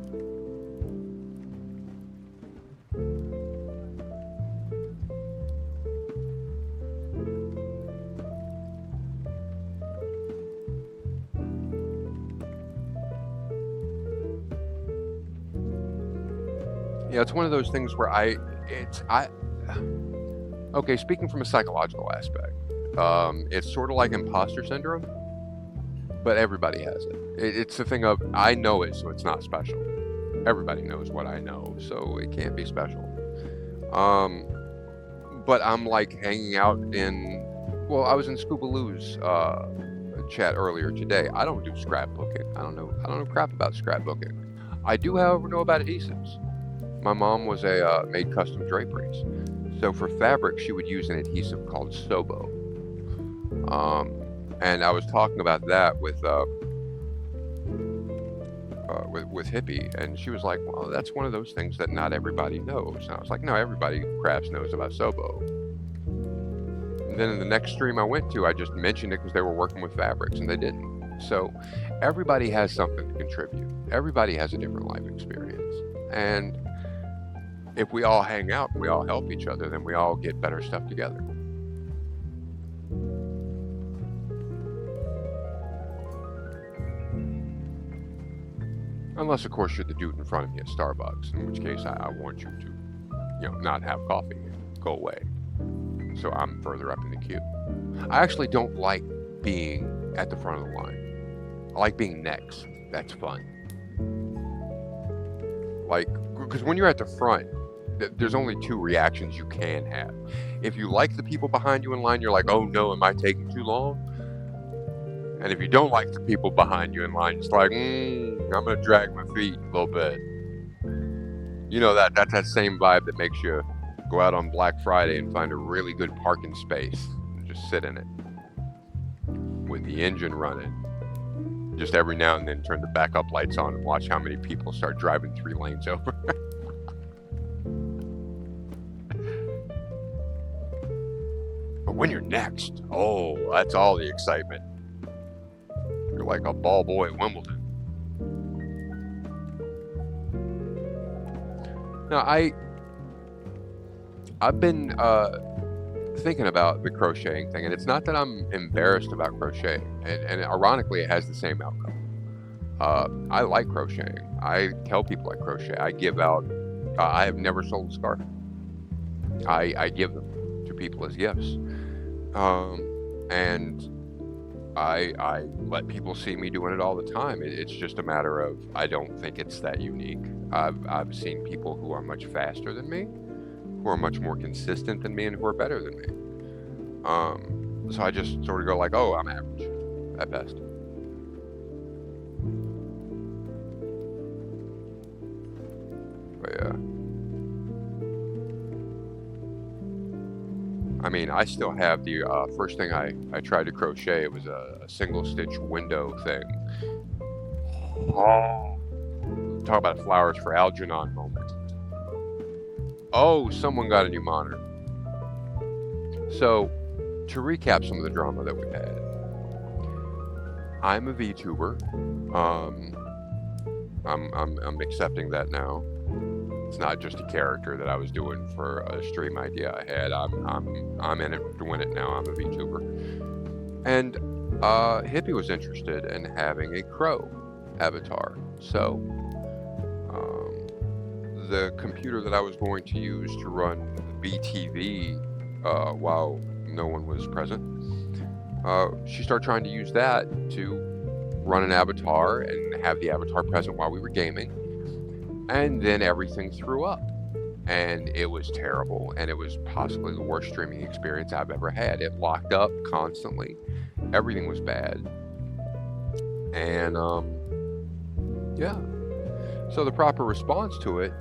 Yeah, it's one of those things where okay, speaking from a psychological aspect, it's sort of like imposter syndrome, but everybody has it. It's the thing of, I know it, so it's not special. Everybody knows what I know, so it can't be special. But I'm like hanging out I was in Scoobaloo's chat earlier today. I don't do scrapbooking. I don't know crap about scrapbooking. I do, however, know about adhesives. My mom made custom draperies. So for fabric, she would use an adhesive called Sobo. And I was talking about that with Hippie, and she was like, "Well, that's one of those things that not everybody knows." And I was like, "No, everybody who crafts knows about Sobo." And then in the next stream I went to, I just mentioned it because they were working with fabrics, and they didn't. So everybody has something to contribute. Everybody has a different life experience, and if we all hang out and we all help each other, then we all get better stuff together. Unless, of course, you're the dude in front of me at Starbucks, in which case I want you to, not have coffee and go away. So I'm further up in the queue. I actually don't like being at the front of the line. I like being next. That's fun. Because when you're at the front, there's only two reactions you can have. If you like the people behind you in line, you're like, "Oh no, am I taking too long?" And if you don't like the people behind you in line, it's like, I'm gonna drag my feet a little bit. That's that same vibe that makes you go out on Black Friday and find a really good parking space and just sit in it with the engine running. Just every now and then turn the backup lights on and watch how many people start driving 3 lanes over. But when you're next, that's all the excitement. You're like a ball boy at Wimbledon. Now, I've been thinking about the crocheting thing, and it's not that I'm embarrassed about crocheting, and ironically, it has the same outcome. I like crocheting. I tell people I crochet. I give out. I have never sold a scarf. I give them to people as gifts, and I let people see me doing it all the time. It's just a matter of, I don't think it's that unique. I've seen people who are much faster than me, who are much more consistent than me, and who are better than me. So I just sort of go like, I'm average at best. yeah. I mean, I still have the first thing I tried to crochet. It was a single stitch window thing. Oh, talk about flowers for Algernon moment. Oh, someone got a new monitor. So, to recap some of the drama that we've had, I'm a VTuber. I'm accepting that now. It's not just a character that I was doing for a stream idea I had. I'm in it doing it now. I'm a VTuber, and Hippie was interested in having a crow avatar. So the computer that I was going to use to run BTV while no one was present, she started trying to use that to run an avatar and have the avatar present while we were gaming. And then everything threw up. And it was terrible. And it was possibly the worst streaming experience I've ever had. It locked up constantly. Everything was bad. And yeah. So the proper response to it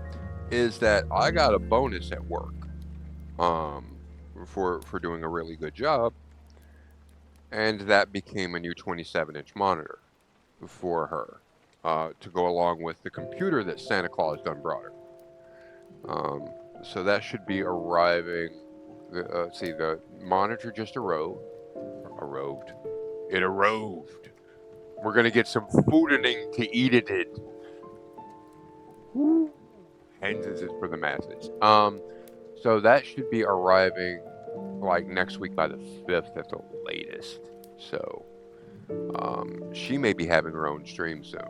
is that I got a bonus at work for doing a really good job. And that became a new 27-inch monitor for her. To go along with the computer that Santa Claus done brought her. So that should be arriving. See, the monitor just arrived. It arrived. We're gonna get some fooding to eat it. Hence is for the masses. So that should be arriving like next week by the 5th at the latest. So she may be having her own stream soon.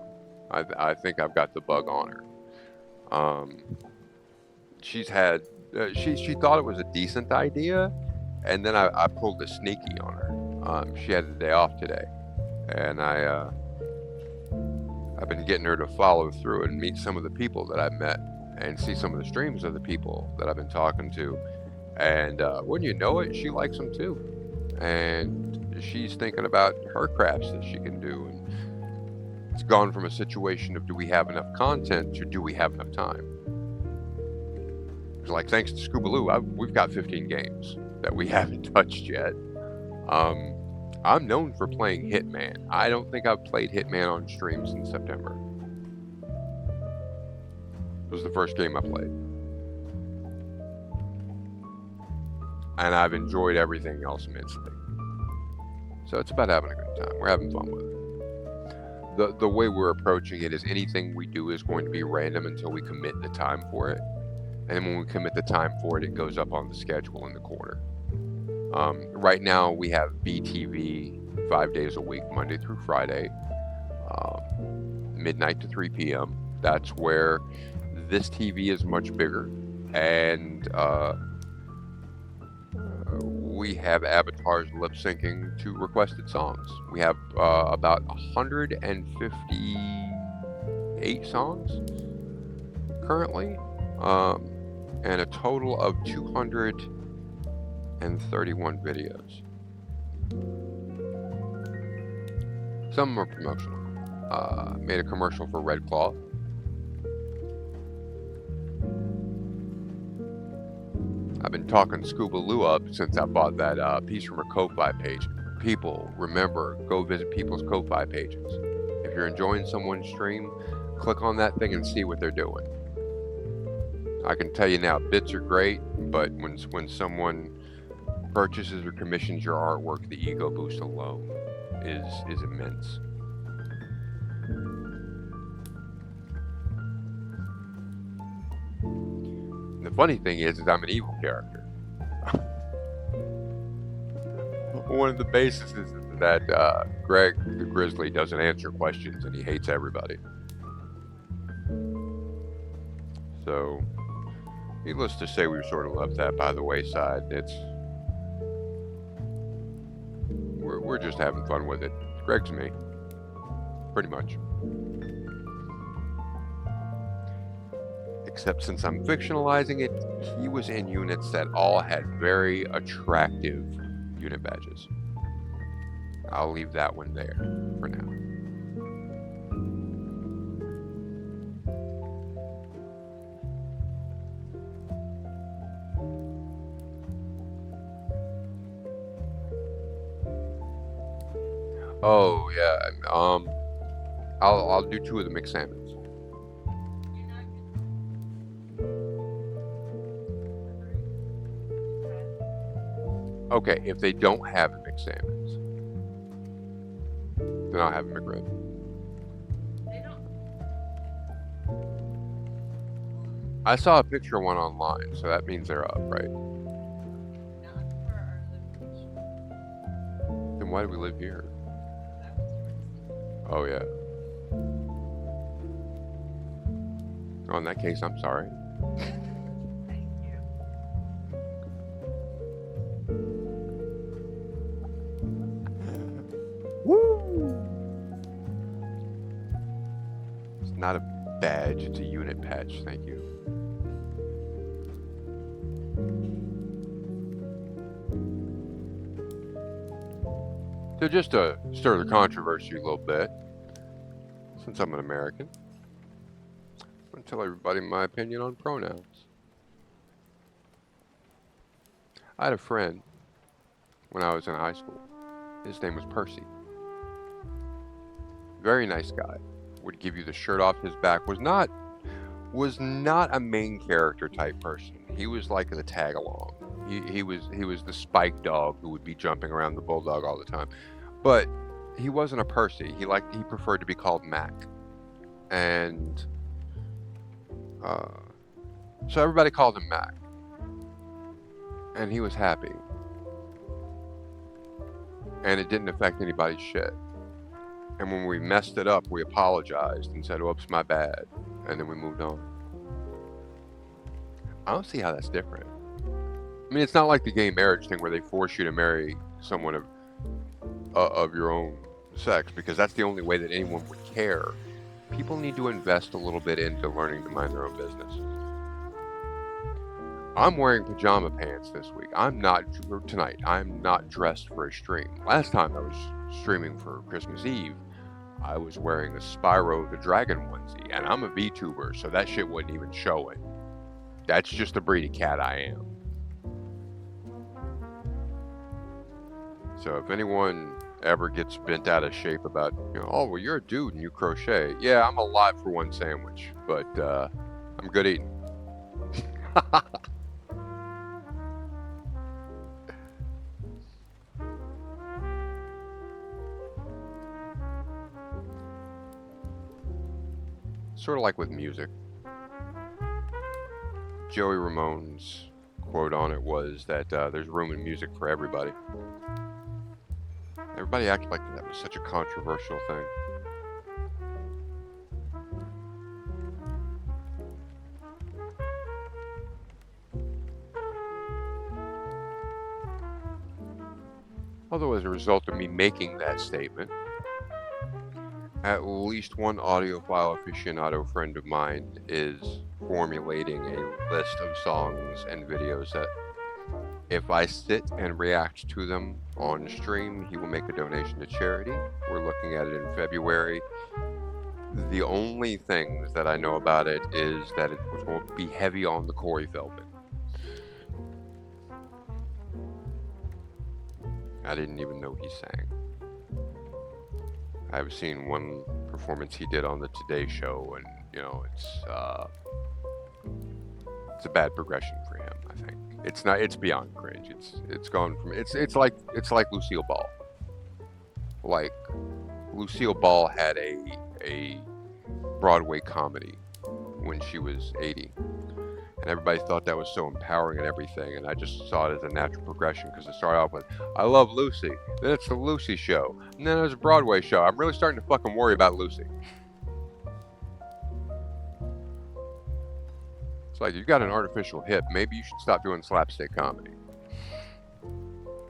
I think I've got the bug on her. She's had she thought it was a decent idea, and then I pulled a sneaky on her. She had the day off today, and I've been getting her to follow through and meet some of the people that I've met and see some of the streams of the people that I've been talking to. And wouldn't you know it, she likes them too, and she's thinking about her crafts that she can do. And it's gone from a situation of do we have enough content to do we have enough time. It's like, thanks to Scoobaloo, we've got 15 games that we haven't touched yet. I'm known for playing Hitman. I don't think I've played Hitman on stream since September. It was the first game I played. And I've enjoyed everything else immensely. So it's about having a good time. We're having fun with it. The way we're approaching it is anything we do is going to be random until we commit the time for it. And then when we commit the time for it, it goes up on the schedule in the corner. Right now, we have BTV 5 days a week, Monday through Friday, midnight to 3 p.m. That's where this TV is much bigger. And we have avatars lip syncing to requested songs. We have about 158 songs currently, and a total of 231 videos. Some are promotional. Made a commercial for Red Claw. I've been talking Scoobaloo up since I bought that piece from her Ko-Fi page. People, remember, go visit people's Ko-Fi pages. If you're enjoying someone's stream, click on that thing and see what they're doing. I can tell you now, bits are great, but when someone purchases or commissions your artwork, the ego boost alone is immense. The funny thing is I'm an evil character. One of the bases is that Greg the Grizzly doesn't answer questions and he hates everybody. So, needless to say, we've sort of left that by the wayside. We're just having fun with it. Greg's me, pretty much. Except since I'm fictionalizing it, he was in units that all had very attractive unit badges. I'll leave that one there for now. Oh yeah. I'll do 2 of the mixed salmons. Okay, if they don't have the mixed salmons, then I'll have a McRib. I saw a picture of one online, so that means they're up, right? Then why do we live here? Oh yeah. Oh, in that case, I'm sorry. Woo! It's not a badge, it's a unit patch, thank you. So just to stir the controversy a little bit, since I'm an American, I'm going to tell everybody my opinion on pronouns. I had a friend when I was in high school. His name was Percy. Very nice guy. Would give you the shirt off his back. Was not a main character type person. He was like the tag along. He was the spike dog who would be jumping around the bulldog all the time. But he wasn't a Percy. He preferred to be called Mac. And so everybody called him Mac. And he was happy. And it didn't affect anybody's shit. And when we messed it up, we apologized and said, "Oops, my bad." And then we moved on. I don't see how that's different. I mean, it's not like the gay marriage thing where they force you to marry someone of your own sex, because that's the only way that anyone would care. People need to invest a little bit into learning to mind their own business. I'm wearing pajama pants this week. Tonight. I'm not dressed for a stream. Last time I was streaming for Christmas Eve, I was wearing a Spyro the Dragon onesie, and I'm a VTuber, so that shit wasn't even showing. That's just the breed of cat I am. So if anyone ever gets bent out of shape about, oh, well, you're a dude and you crochet. Yeah, I'm alive for one sandwich, but I'm good eating. Sort of like with music. Joey Ramone's quote on it was that there's room in music for everybody. Everybody acted like that was such a controversial thing. Although as a result of me making that statement, at least one audiophile aficionado friend of mine is formulating a list of songs and videos that if I sit and react to them on stream, he will make a donation to charity. We're looking at it in February. The only things that I know about it is that it will be heavy on the Corey Feldman. I didn't even know he sang. I've seen one performance he did on the Today Show, and it's a bad progression for him. I think it's beyond cringe. It's gone from it's like Lucille Ball. Like Lucille Ball had a Broadway comedy when she was 80. And everybody thought that was so empowering and everything, and I just saw it as a natural progression because it started off with, I love Lucy, then it's the Lucy show, and then there's a Broadway show. I'm really starting to fucking worry about Lucy. It's like, you got an artificial hip, maybe you should stop doing slapstick comedy.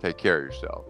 Take care of yourself.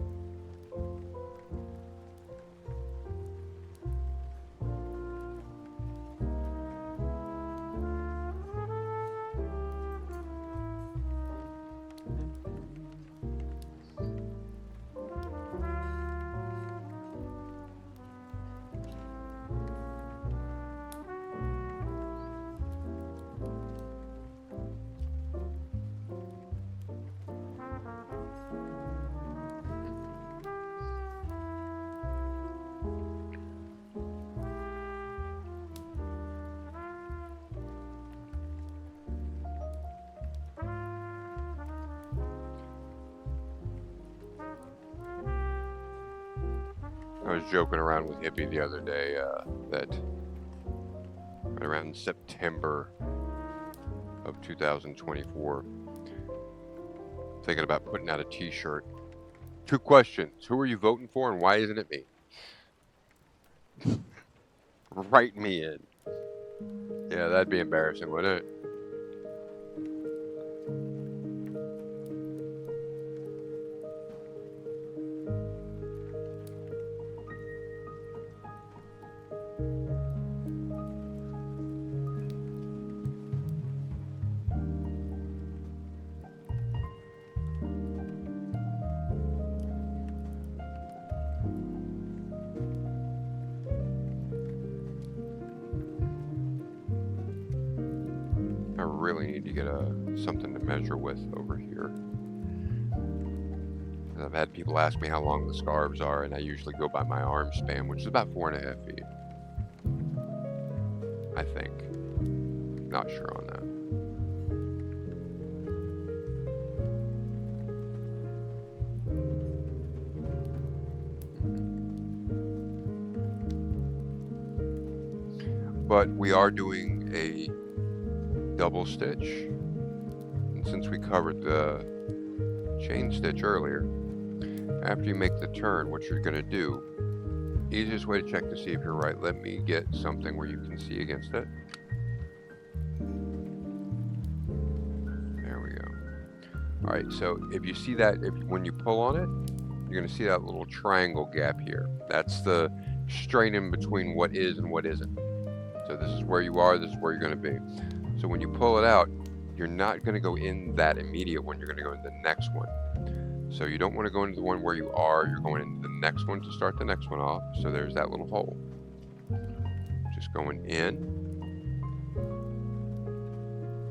I was joking around with Hippie the other day that right around September of 2024, thinking about putting out a t-shirt. 2 questions. Who are you voting for and why isn't it me? Write me in. Yeah, that'd be embarrassing, wouldn't it? I really need to get something to measure with over here. I've had people ask me how long the scarves are, and I usually go by my arm span, which is about 4.5 feet. I think. Not sure on that. But we are doing a double stitch. And since we covered the chain stitch earlier, after you make the turn, what you're going to do, easiest way to check to see if you're right, let me get something where you can see against it. There we go. All right, so if you see that, when you pull on it, you're going to see that little triangle gap here. That's the strain in between what is and what isn't. So this is where you are, this is where you're going to be. So when you pull it out, you're not going to go in that immediate one, you're going to go in the next one. So you don't want to go into the one where you are, you're going into the next one to start the next one off. So there's that little hole. Just going in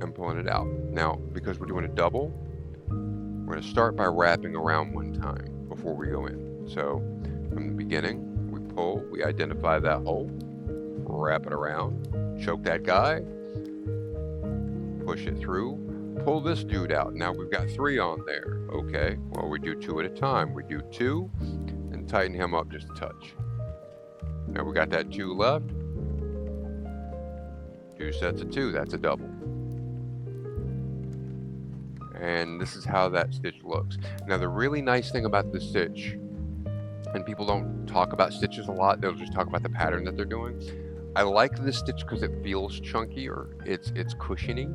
and pulling it out. Now, because we're doing a double, we're going to start by wrapping around one time before we go in. So from the beginning, we pull, we identify that hole, wrap it around, choke that guy, push it through, pull this dude out. Now we've got 3 on there. Okay, well, we do 2 at a time. We do 2 and tighten him up just a touch. Now we got that 2 left. 2 sets of 2, that's a double. And this is how that stitch looks. Now the really nice thing about this stitch, and people don't talk about stitches a lot, they'll just talk about the pattern that they're doing. I like this stitch because it feels chunky, or it's cushioning.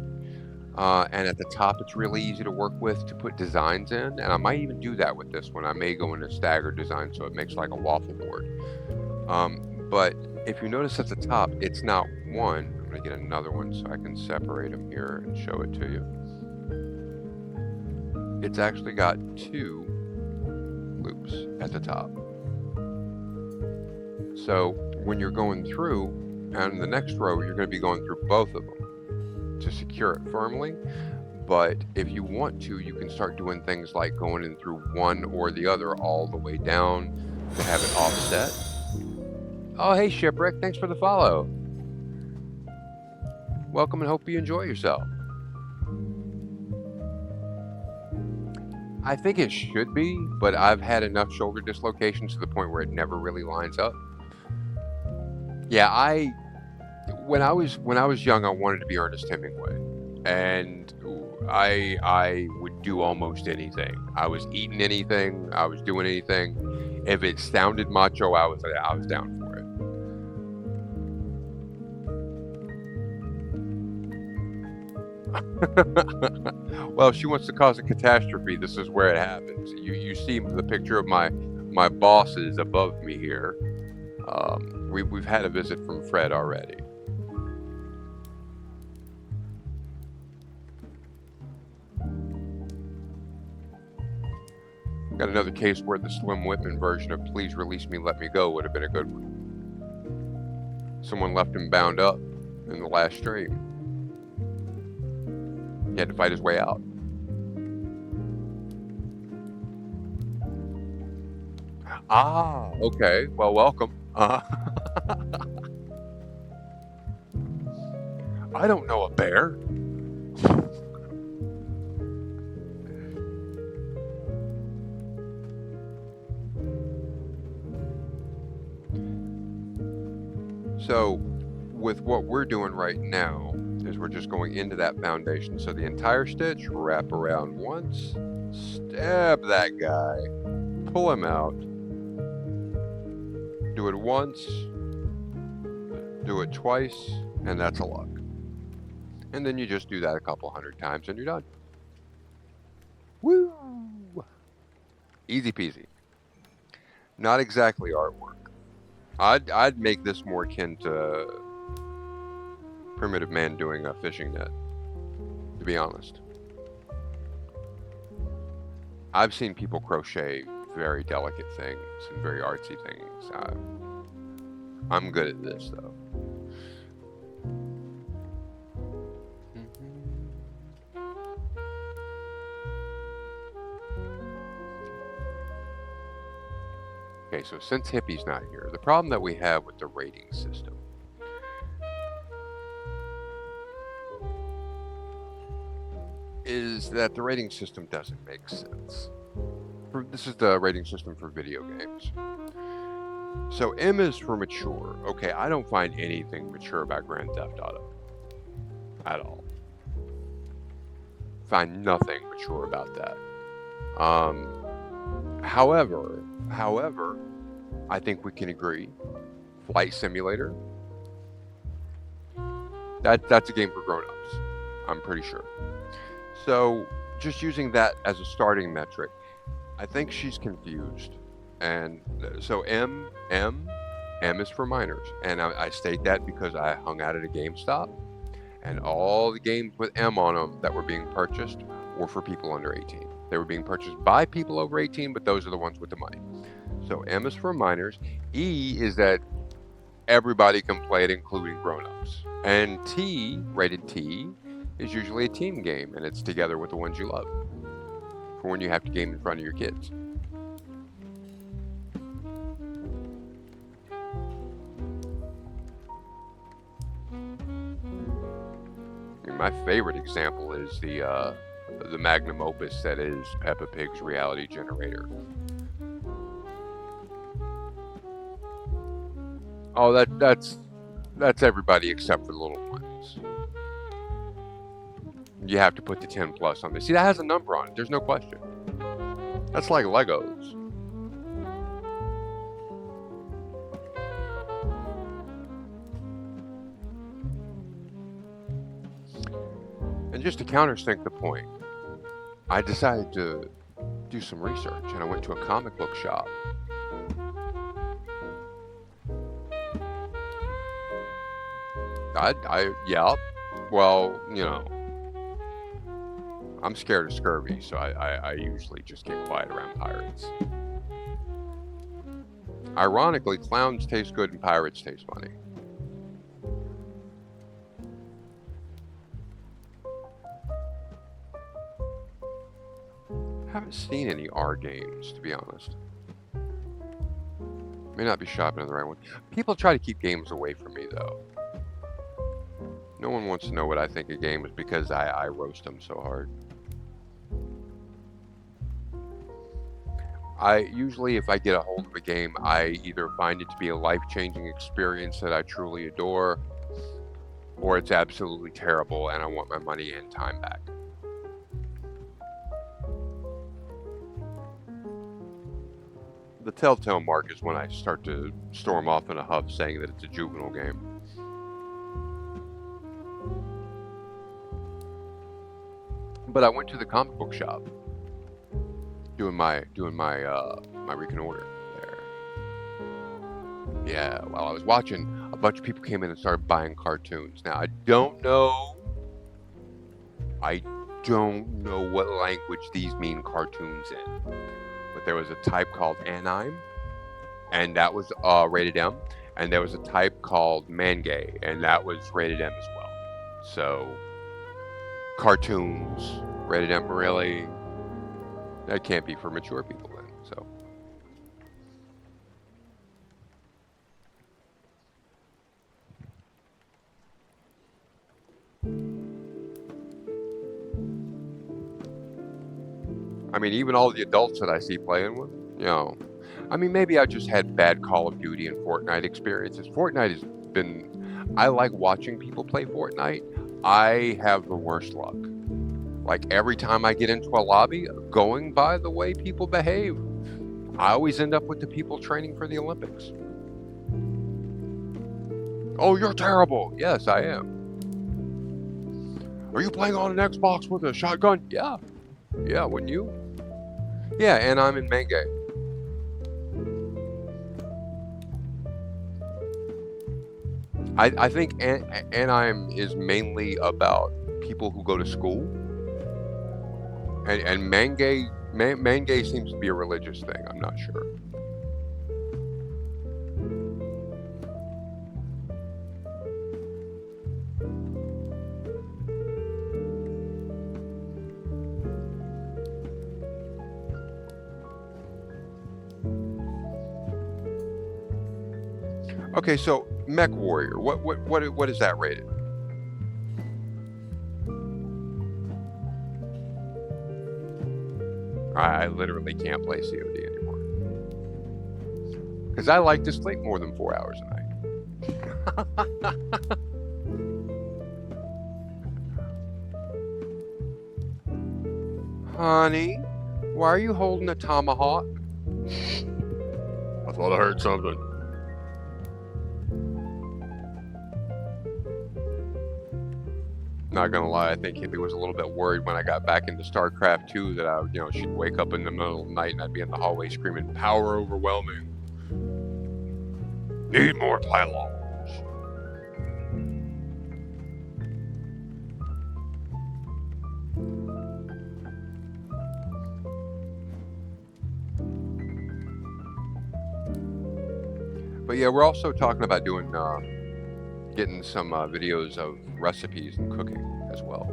And at the top, it's really easy to work with to put designs in. And I might even do that with this one. I may go into staggered design so it makes like a waffle board. But if you notice at the top, it's not one. I'm going to get another one so I can separate them here and show it to you. It's actually got 2 loops at the top. So when you're going through, and the next row, you're going to be going through both of them to secure it firmly. But if you want to, you can start doing things like going in through one or the other all the way down to have it offset. Oh, hey, Shipwreck, thanks for the follow. Welcome and hope you enjoy yourself. I think it should be, but I've had enough shoulder dislocations to the point where it never really lines up. Yeah, when I was young, I wanted to be Ernest Hemingway, and I would do almost anything. I was eating anything, I was doing anything. If it sounded macho, I was down for it. Well, if she wants to cause a catastrophe, this is where it happens. You see the picture of my bosses above me here. We've had a visit from Fred already. Got another case where the Slim Whitman version of "Please Release Me, Let Me Go" would have been a good one. Someone left him bound up in the last stream. He had to fight his way out. Ah, okay. Well, welcome. I don't know a bear. So with what we're doing right now is we're just going into that foundation. So the entire stitch, wrap around once, stab that guy, pull him out, do it once, do it twice, and that's a luck. And then you just do that a couple hundred times and you're done. Woo! Easy peasy. Not exactly artwork. I'd make this more akin to primitive man doing a fishing net, to be honest. I've seen people crochet very delicate things and very artsy things. I'm good at this though. Okay, so since Hippie's not here, the problem that we have with the rating system is that the rating system doesn't make sense. This is the rating system for video games. So M is for mature. Okay, I don't find anything mature about Grand Theft Auto at all. Find nothing mature about that. However, I think we can agree, Flight Simulator, that's a game for grown-ups, I'm pretty sure. So just using that as a starting metric, I think she's confused. And so M is for minors. And I state that because I hung out at a GameStop, and all the games with M on them that were being purchased were for people under 18. They were being purchased by people over 18, but those are the ones with the money. So M is for minors. E is that everybody can play it, including grown-ups. And T, rated T, is usually a team game, and it's together with the ones you love, for when you have to game in front of your kids. My favorite example is the magnum opus that is Peppa Pig's reality generator. Oh, that's everybody except for the little ones. You have to put the 10 plus on this. See, that has a number on it. There's no question. That's like Legos. And just to countersink the point, I decided to do some research, and I went to a comic book shop. Yeah, well, you know, I'm scared of scurvy, so I usually just get quiet around pirates. Ironically, clowns taste good and pirates taste funny. Haven't seen any R games, to be honest. May not be shopping on the right one. People try to keep games away from me, though. No one wants to know what I think of games because I roast them so hard. Usually, if I get a hold of a game, I either find it to be a life-changing experience that I truly adore, or it's absolutely terrible and I want my money and time back. The telltale mark is when I start to storm off in a huff saying that it's a juvenile game. But I went to the comic book shop doing my reconnoiter there. Yeah, while I was watching, a bunch of people came in and started buying cartoons. Now I don't know what language these mean cartoons in. But there was a type called anime, and that was rated M. And there was a type called manga, and that was rated M as well. So, cartoons, rated M, really, that can't be for mature people then, so. I mean, even all the adults that I see playing with, you know, I mean, maybe I just had bad Call of Duty and Fortnite experiences. Fortnite is I like watching people play Fortnite. I have the worst luck. Like every time I get into a lobby, going by the way people behave, I always end up with the people training for the Olympics. Oh, you're terrible. Yes, I am. Are you playing on an Xbox with a shotgun? Yeah. Yeah, wouldn't you? Yeah, and I'm in Menge. I think Anaheim is mainly about people who go to school. And Menge seems to be a religious thing. I'm not sure. Okay, so Mech Warrior, what is that rated? I literally can't play COD anymore because I like to sleep more than 4 hours a night. Honey, why are you holding a tomahawk? I thought I heard something. Not gonna lie, I think Hippie was a little bit worried when I got back into StarCraft 2 that she'd wake up in the middle of the night and I'd be in the hallway screaming, "Power overwhelming! Need more pylons!" But yeah, we're also talking about doing, getting some videos of recipes and cooking as well.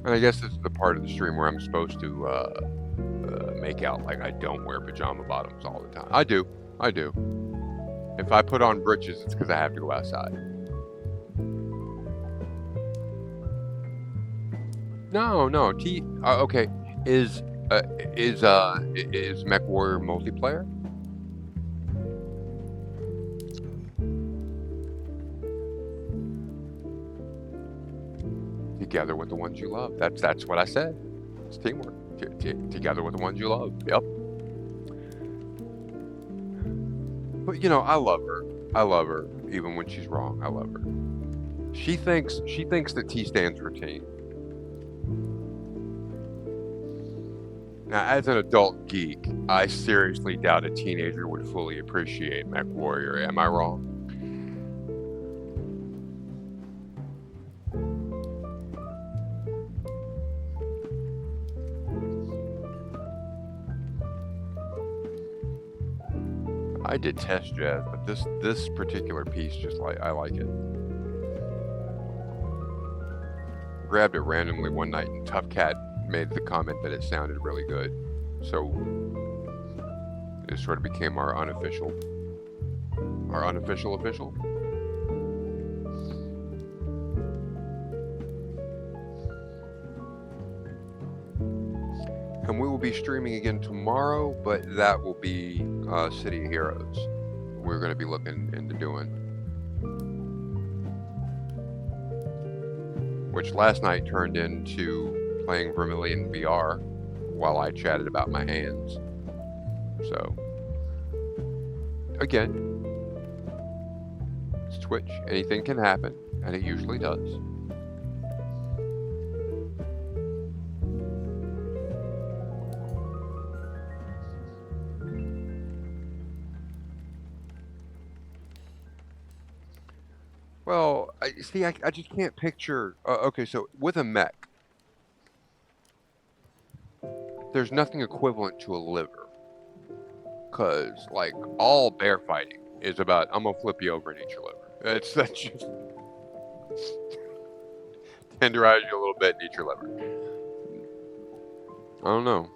And I guess this is the part of the stream where I'm supposed to make out like I don't wear pajama bottoms all the time. I do. If I put on britches, it's because I have to go outside. No. Okay. Is Mech Warrior multiplayer? Together with the ones you love. That's what I said. It's teamwork. Together with the ones you love. Yep. But I love her. I love her even when she's wrong. I love her. She thinks that T stands for team. Now, as an adult geek, I seriously doubt a teenager would fully appreciate Mech Warrior. Am I wrong? I detest jazz, but this particular piece I like it. Grabbed it randomly one night, and Tough Cat made the comment that it sounded really good, so it sort of became our unofficial official. And we will be streaming again tomorrow, but that will be City of Heroes. We're going to be looking into doing. Which last night turned into playing Vermilion VR while I chatted about my hands. So, again, it's Twitch. Anything can happen, and it usually does. Well, I see. I just can't picture. Okay, so with a mech, there's nothing equivalent to a liver, cause like all bear fighting is about I'm gonna flip you over and eat your liver. It's that's just tenderize you a little bit and eat your liver. I don't know.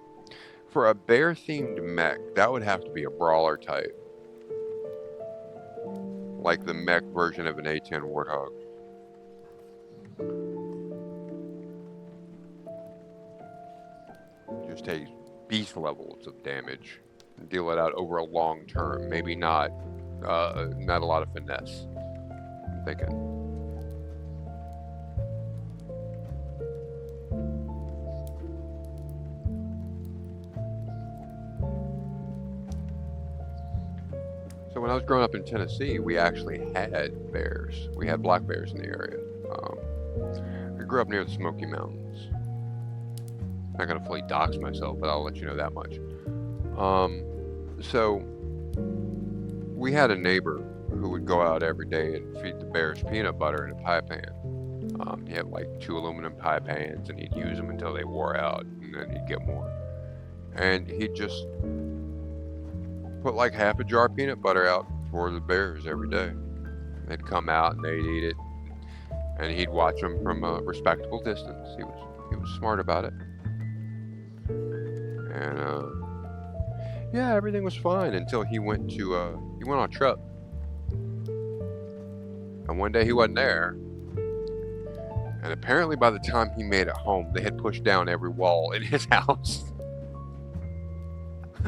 For a bear themed mech, that would have to be a brawler type, like the mech version of an A10 Warthog. Just takes beast levels of damage and deal it out over a long term. Maybe not a lot of finesse. I'm thinking. So when I was growing up in Tennessee, we actually had bears. We had black bears in the area. I grew up near the Smoky Mountains. Not gonna fully dox myself, but I'll let you know that much. So we had a neighbor who would go out every day and feed the bears peanut butter in a pie pan. He had like 2 aluminum pie pans, and he'd use them until they wore out, and then he'd get more. And he'd just put like half a jar of peanut butter out for the bears every day. They'd come out and they'd eat it, and he'd watch them from a respectable distance. He was smart about it, and yeah, everything was fine until he went on a trip, and one day he wasn't there. And apparently, by the time he made it home, they had pushed down every wall in his house.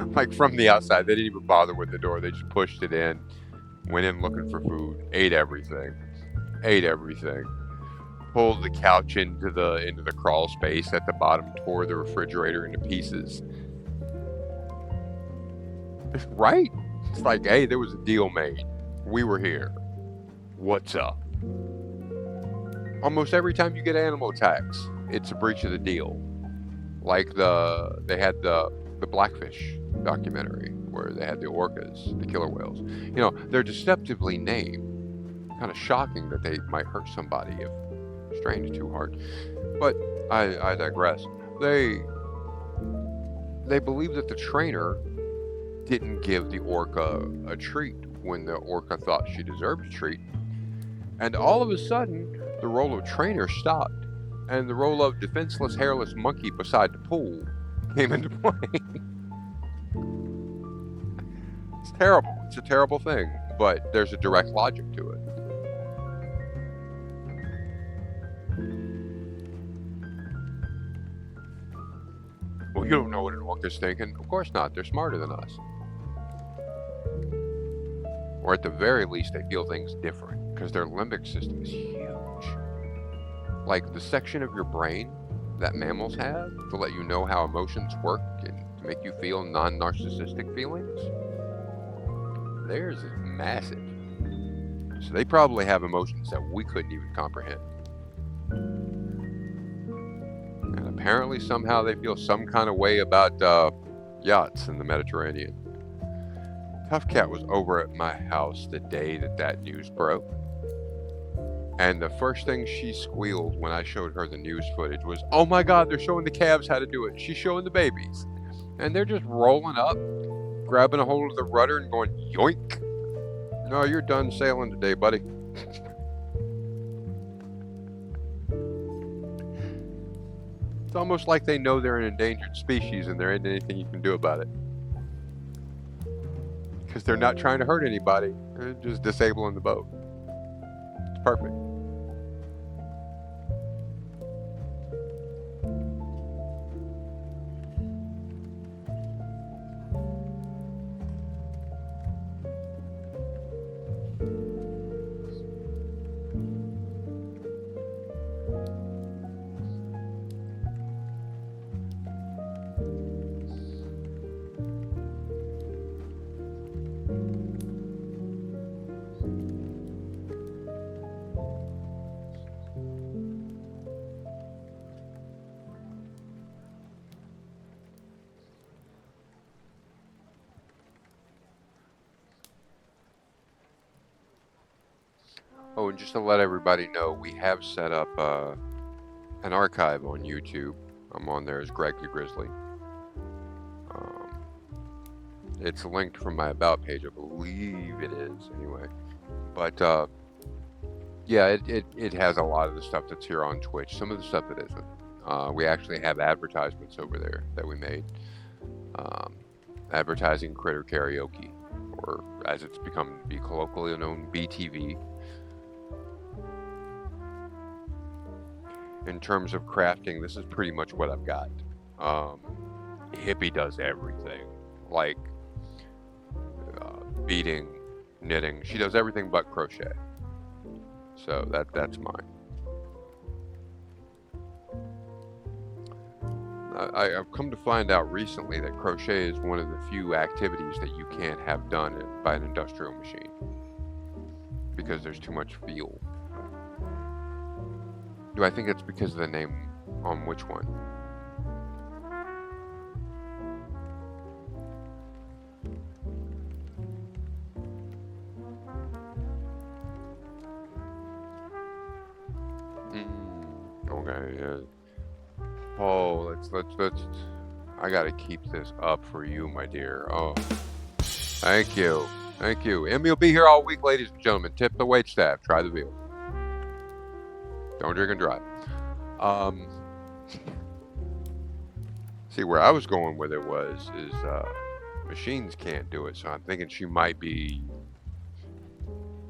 Like from the outside, they didn't even bother with the door. They just pushed it in, went in looking for food, ate everything, pulled the couch into the crawl space at the bottom, tore the refrigerator into pieces. Right? It's like, hey, there was a deal made. We were here. What's up? Almost every time you get animal attacks, it's a breach of the deal. Like they had the Blackfish documentary where they had the orcas, the killer whales. You know, they're deceptively named. Kind of shocking that they might hurt somebody if strained too hard. But I digress. They believe that the trainer didn't give the orca a treat when the orca thought she deserved a treat. And all of a sudden, the role of trainer stopped, and the role of defenseless, hairless monkey beside the pool came into play. It's terrible. It's a terrible thing, but there's a direct logic to it. Well, you don't know what an orca's thinking. Of course not. They're smarter than us. Or at the very least, they feel things different because their limbic system is huge. Like the section of your brain that mammals have to let you know how emotions work and to make you feel non-narcissistic feelings, theirs is massive. So they probably have emotions that we couldn't even comprehend. And apparently somehow they feel some kind of way about yachts in the Mediterranean. Tough Cat was over at my house the day that news broke. And the first thing she squealed when I showed her the news footage was, "Oh my God, they're showing the calves how to do it. She's showing the babies." And they're just rolling up, grabbing a hold of the rudder and going, yoink. No, you're done sailing today, buddy. It's almost like they know they're an endangered species and there ain't anything you can do about it. Because they're not trying to hurt anybody. They're just disabling the boat. It's perfect. Oh, and just to let everybody know, we have set up an archive on YouTube. I'm on there as Greg the Grizzly. Um, it's linked from my About page, I believe it is, anyway. But yeah, it has a lot of the stuff that's here on Twitch. Some of the stuff that isn't. We actually have advertisements over there that we made. Advertising Critter Karaoke, or as it's become to be colloquially known, BTV. In terms of crafting, this is pretty much what I've got. Hippie does everything, like beading, knitting. She does everything but crochet. So that's mine. I've come to find out recently that crochet is one of the few activities that you can't have done by an industrial machine because there's too much feel. Do I think it's because of the name on which one? Okay, yeah. Oh, let's. I gotta keep this up for you, my dear. Oh, thank you, thank you. Emmy will be here all week, ladies and gentlemen. Tip the wait staff. Try the veal. Don't drink and drive. See, where I was going with it is machines can't do it, so I'm thinking she might be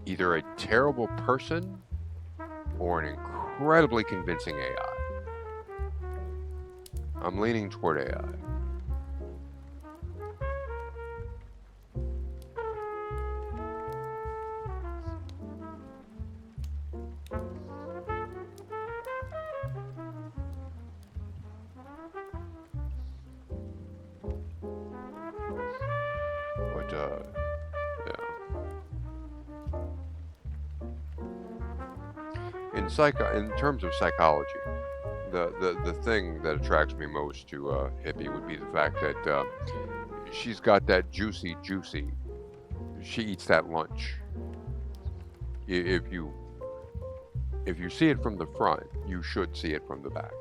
either a terrible person or an incredibly convincing AI. I'm leaning toward AI. But yeah. In terms of psychology, the thing that attracts me most to Hippie would be the fact that she's got that juicy. She eats that lunch. If you see it from the front, you should see it from the back.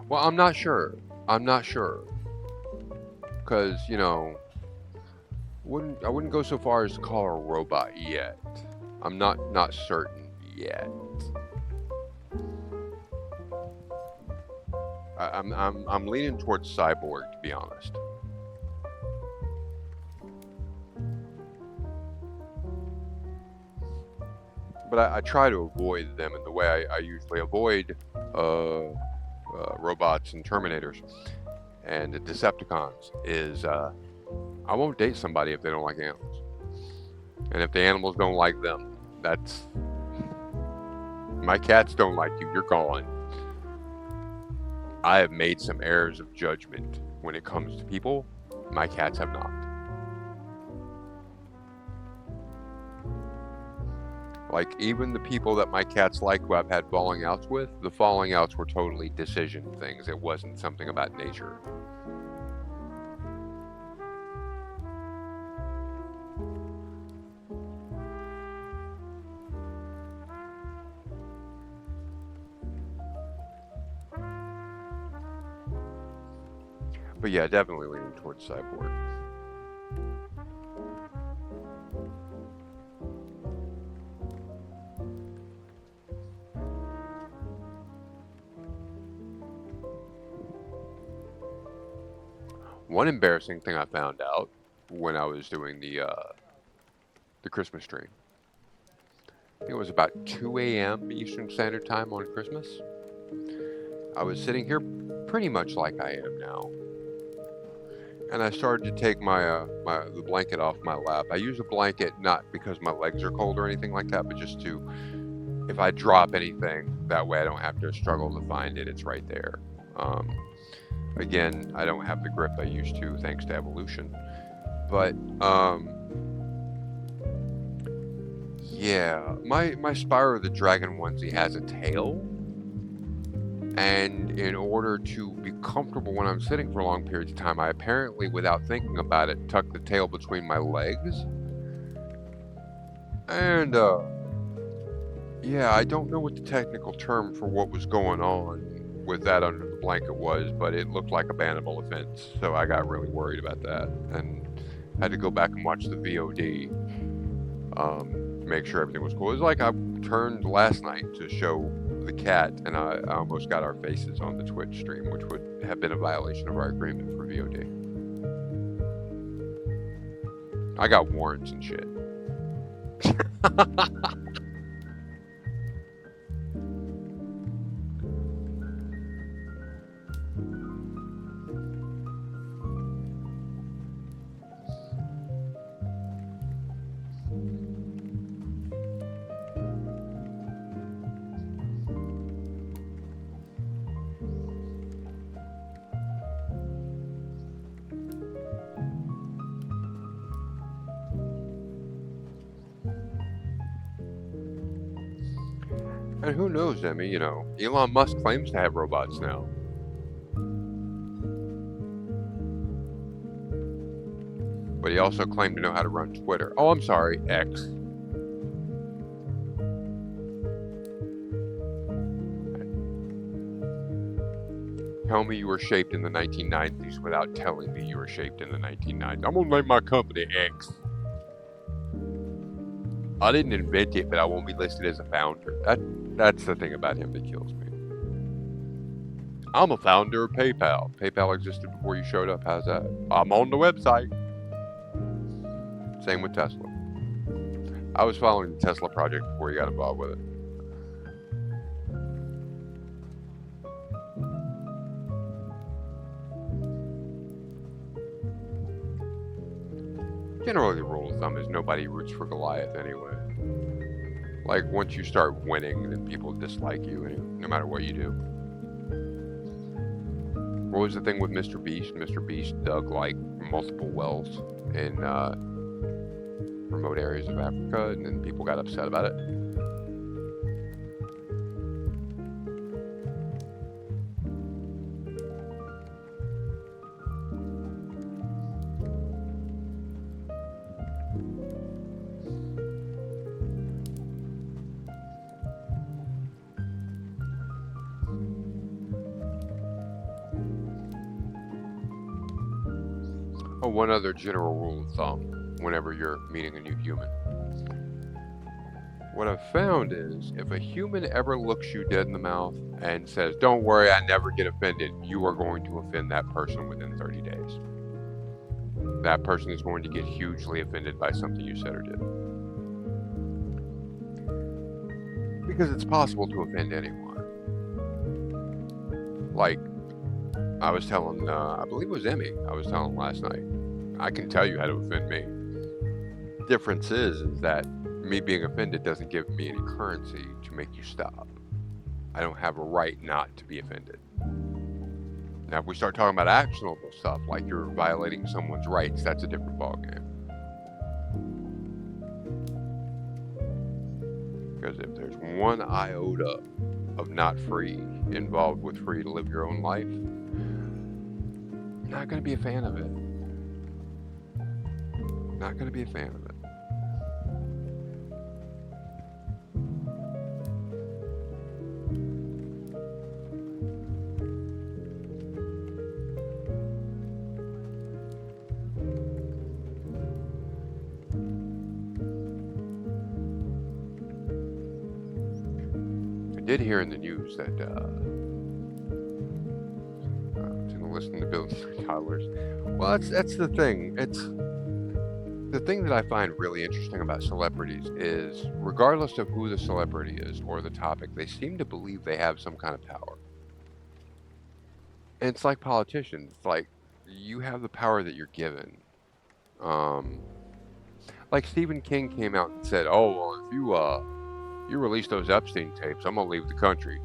Well, I'm not sure. Because, I wouldn't go so far as to call her a robot yet. I'm not certain yet. I'm leaning towards cyborg, to be honest. But I try to avoid them in the way I usually avoid robots and Terminators and the Decepticons is I won't date somebody if they don't like animals. And if the animals don't like them, that's... My cats don't like you, you're gone. I have made some errors of judgment when it comes to people. My cats have not. Like, even the people that my cats like who I've had falling outs with, the falling outs were totally decision things. It wasn't something about nature. But yeah, definitely leaning towards cyborg. One embarrassing thing I found out when I was doing the Christmas tree. I think it was about 2 a.m. Eastern Standard Time on Christmas. I was sitting here pretty much like I am now. And I started to take the blanket off my lap. I use a blanket not because my legs are cold or anything like that, but just to, if I drop anything, that way I don't have to struggle to find it. It's right there. Again, I don't have the grip I used to thanks to evolution. But, yeah, my Spyro the Dragon onesie has a tail. And in order to be comfortable when I'm sitting for long periods of time, I apparently, without thinking about it, tuck the tail between my legs. And, yeah, I don't know what the technical term for what was going on with that under the blanket was, but it looked like a bannable offense, so I got really worried about that and had to go back and watch the VOD, to make sure everything was cool. It was like I turned last night to show the cat, and I almost got our faces on the Twitch stream, which would have been a violation of our agreement for VOD. I got warrants and shit. And who knows, Emmy, you know, Elon Musk claims to have robots now. But he also claimed to know how to run Twitter. Oh, I'm sorry, X. Tell me you were shaped in the 1990s without telling me you were shaped in the 1990s. I'm gonna name my company X. I didn't invent it, but I won't be listed as a founder. That's the thing about him that kills me. I'm a founder of PayPal. PayPal existed before you showed up. How's that? I'm on the website. Same with Tesla. I was following the Tesla project before you got involved with it. Generally, the rule of thumb is nobody roots for Goliath anyway. Like, once you start winning, then people dislike you, no matter what you do. What was the thing with Mr. Beast? Mr. Beast dug, like, multiple wells in remote areas of Africa, and then people got upset about it. Oh, one other general rule of thumb whenever you're meeting a new human. What I've found is if a human ever looks you dead in the mouth and says, "Don't worry, I never get offended," you are going to offend that person within 30 days. That person is going to get hugely offended by something you said or did. Because it's possible to offend anyone. Like, I was telling, I believe it was Emmy, I was telling last night, I can tell you how to offend me. Difference is that me being offended doesn't give me any currency to make you stop. I don't have a right not to be offended. Now, if we start talking about actionable stuff, like you're violating someone's rights, that's a different ballgame. Because if there's one iota of not free involved with free to live your own life, not going to be a fan of it. Not going to be a fan of it. I did hear in the news that listen to billions of dollars. Well, that's the thing. It's the thing that I find really interesting about celebrities is, regardless of who the celebrity is or the topic, they seem to believe they have some kind of power. And it's like politicians. It's like you have the power that you're given. Like Stephen King came out and said, "Oh, well, if you release those Epstein tapes, I'm gonna leave the country."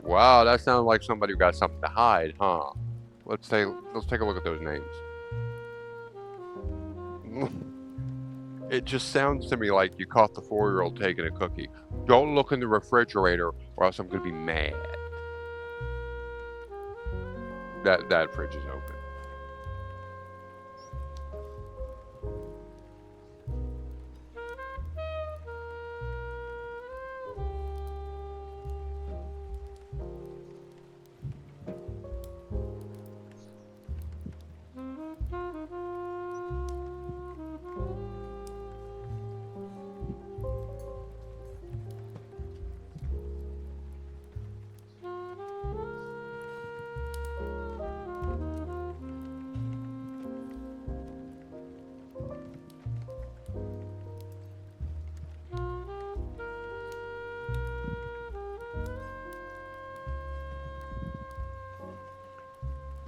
Wow, that sounds like somebody who got something to hide, huh? Let's take a look at those names. It just sounds to me like you caught the 4-year-old taking a cookie. Don't look in the refrigerator or else I'm gonna be mad. That fridge is open.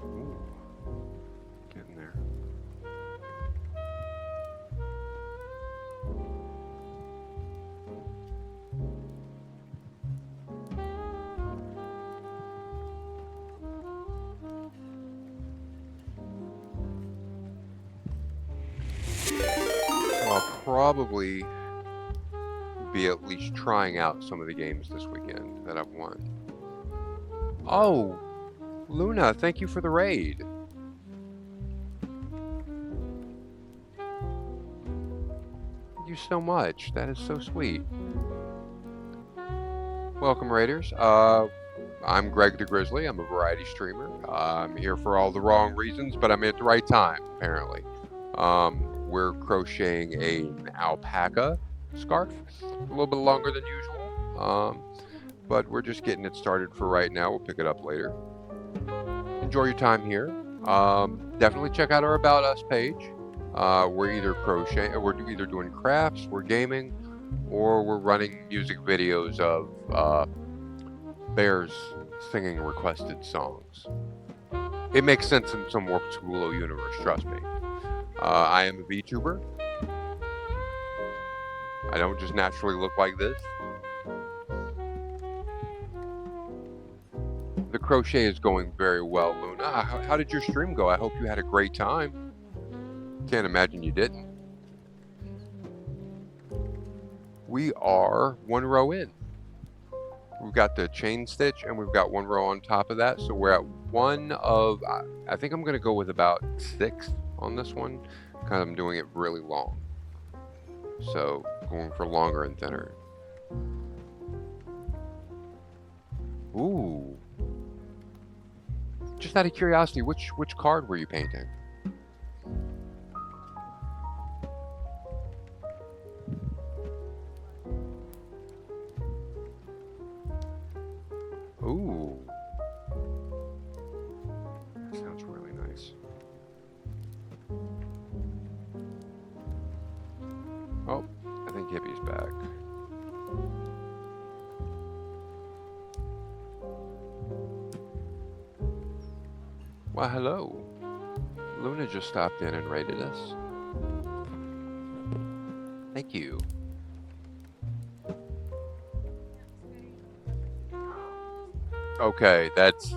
Ooh, getting there. So I'll probably be at least trying out some of the games this weekend that I've won. Oh, Luna, thank you for the raid. Thank you so much. That is so sweet. Welcome, Raiders. I'm Greg the Grizzly. I'm a variety streamer. I'm here for all the wrong reasons, but I'm at the right time, apparently. We're crocheting an alpaca scarf, a little bit longer than usual, but we're just getting it started for right now. We'll pick it up later. Enjoy your time here. Definitely check out our About Us page. We're either doing crafts, we're gaming, or we're running music videos of bears singing requested songs. It makes sense in some Warped School universe, trust me. I am a VTuber. I don't just naturally look like this. The crochet is going very well, Luna. How did your stream go? I hope you had a great time. Can't imagine you didn't. We are one row in. We've got the chain stitch and we've got one row on top of that. So we're at one of, I think I'm going to go with about 6 on this one because I'm doing it really long. So going for longer and thinner. Ooh. Just out of curiosity, which card were you painting? Ooh. That sounds really nice. Oh, I think Hippie's back. Well, hello. Luna just stopped in and raided us. Thank you. Okay, that's...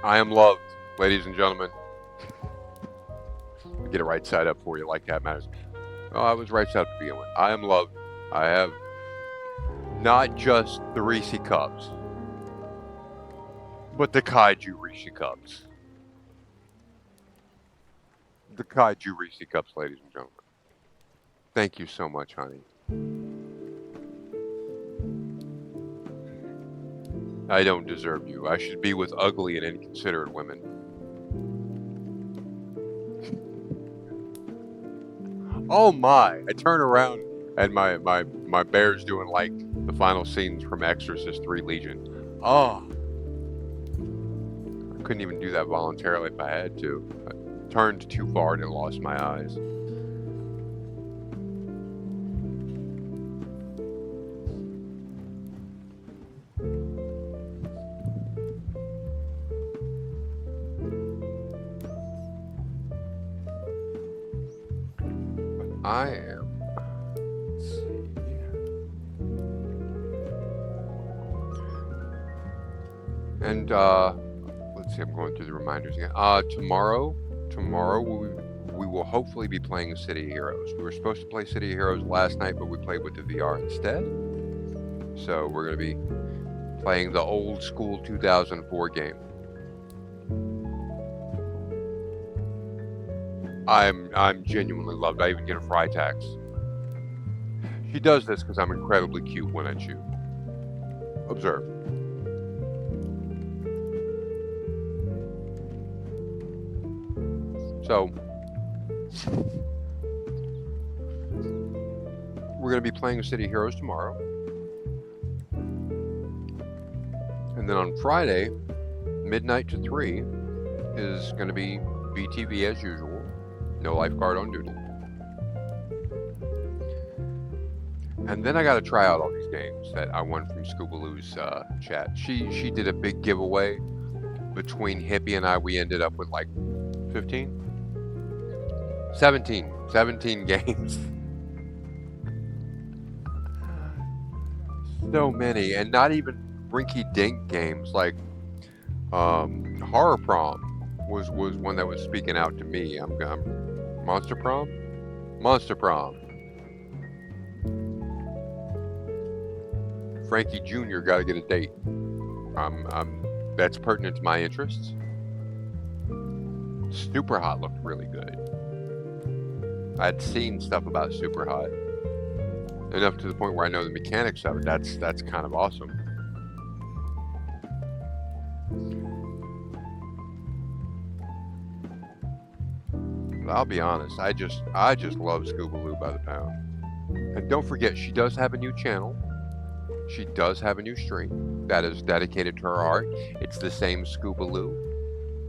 I am loved, ladies and gentlemen. Get it right side up for you, like that matters. Oh, I was right side up to begin with. I am loved. I have not just the Reese cups, but the Kaiju Reese cups. The Kaiju Reese cups, ladies and gentlemen. Thank you so much, honey. I don't deserve you. I should be with ugly and inconsiderate women. Oh my! I turn around and my bear's doing like the final scenes from Exorcist 3 Legion. Oh! I couldn't even do that voluntarily if I had to. I turned too far and it lost my eyes. I am. Let's see. And let's see. I'm going through the reminders again. Tomorrow we will hopefully be playing City of Heroes. We were supposed to play City of Heroes last night, but we played with the VR instead. So we're going to be playing the old school 2004 game. I'm genuinely loved. I even get a fry tax. She does this because I'm incredibly cute when I chew. Observe. So we're going to be playing City Heroes tomorrow. And then on Friday, midnight to 3, is going to be VTV as usual. No lifeguard on duty. And then I got to try out all these games that I won from Scoobaloo's chat. She did a big giveaway. Between Hippie and I, we ended up with like 17 games. So many, and not even rinky-dink games like Horror Prom was one that was speaking out to me. I'm Monster Prom. Frankie Jr. got to get a date. That's pertinent to my interests. Super Hot looked really good. I'd seen stuff about Super Hot, enough to the point where I know the mechanics of it. That's kind of awesome. But I'll be honest, I just love Scoobaloo by the pound. And don't forget, she does have a new channel. She does have a new stream that is dedicated to her art. It's the same Scoobaloo.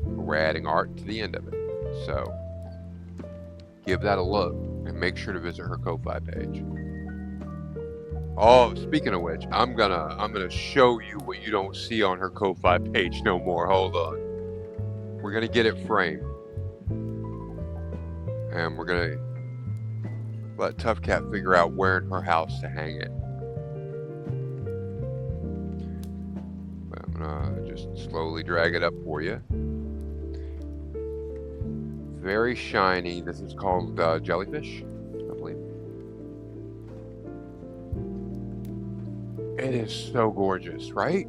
We're adding art to the end of it. So give that a look and make sure to visit her Ko-Fi page. Oh, speaking of which, I'm gonna show you what you don't see on her Ko-Fi page no more. Hold on. We're gonna get it framed. And we're gonna let Tough Cat figure out where in her house to hang it. I'm gonna just slowly drag it up for you. Very shiny. This is called Jellyfish, I believe. It is so gorgeous, right?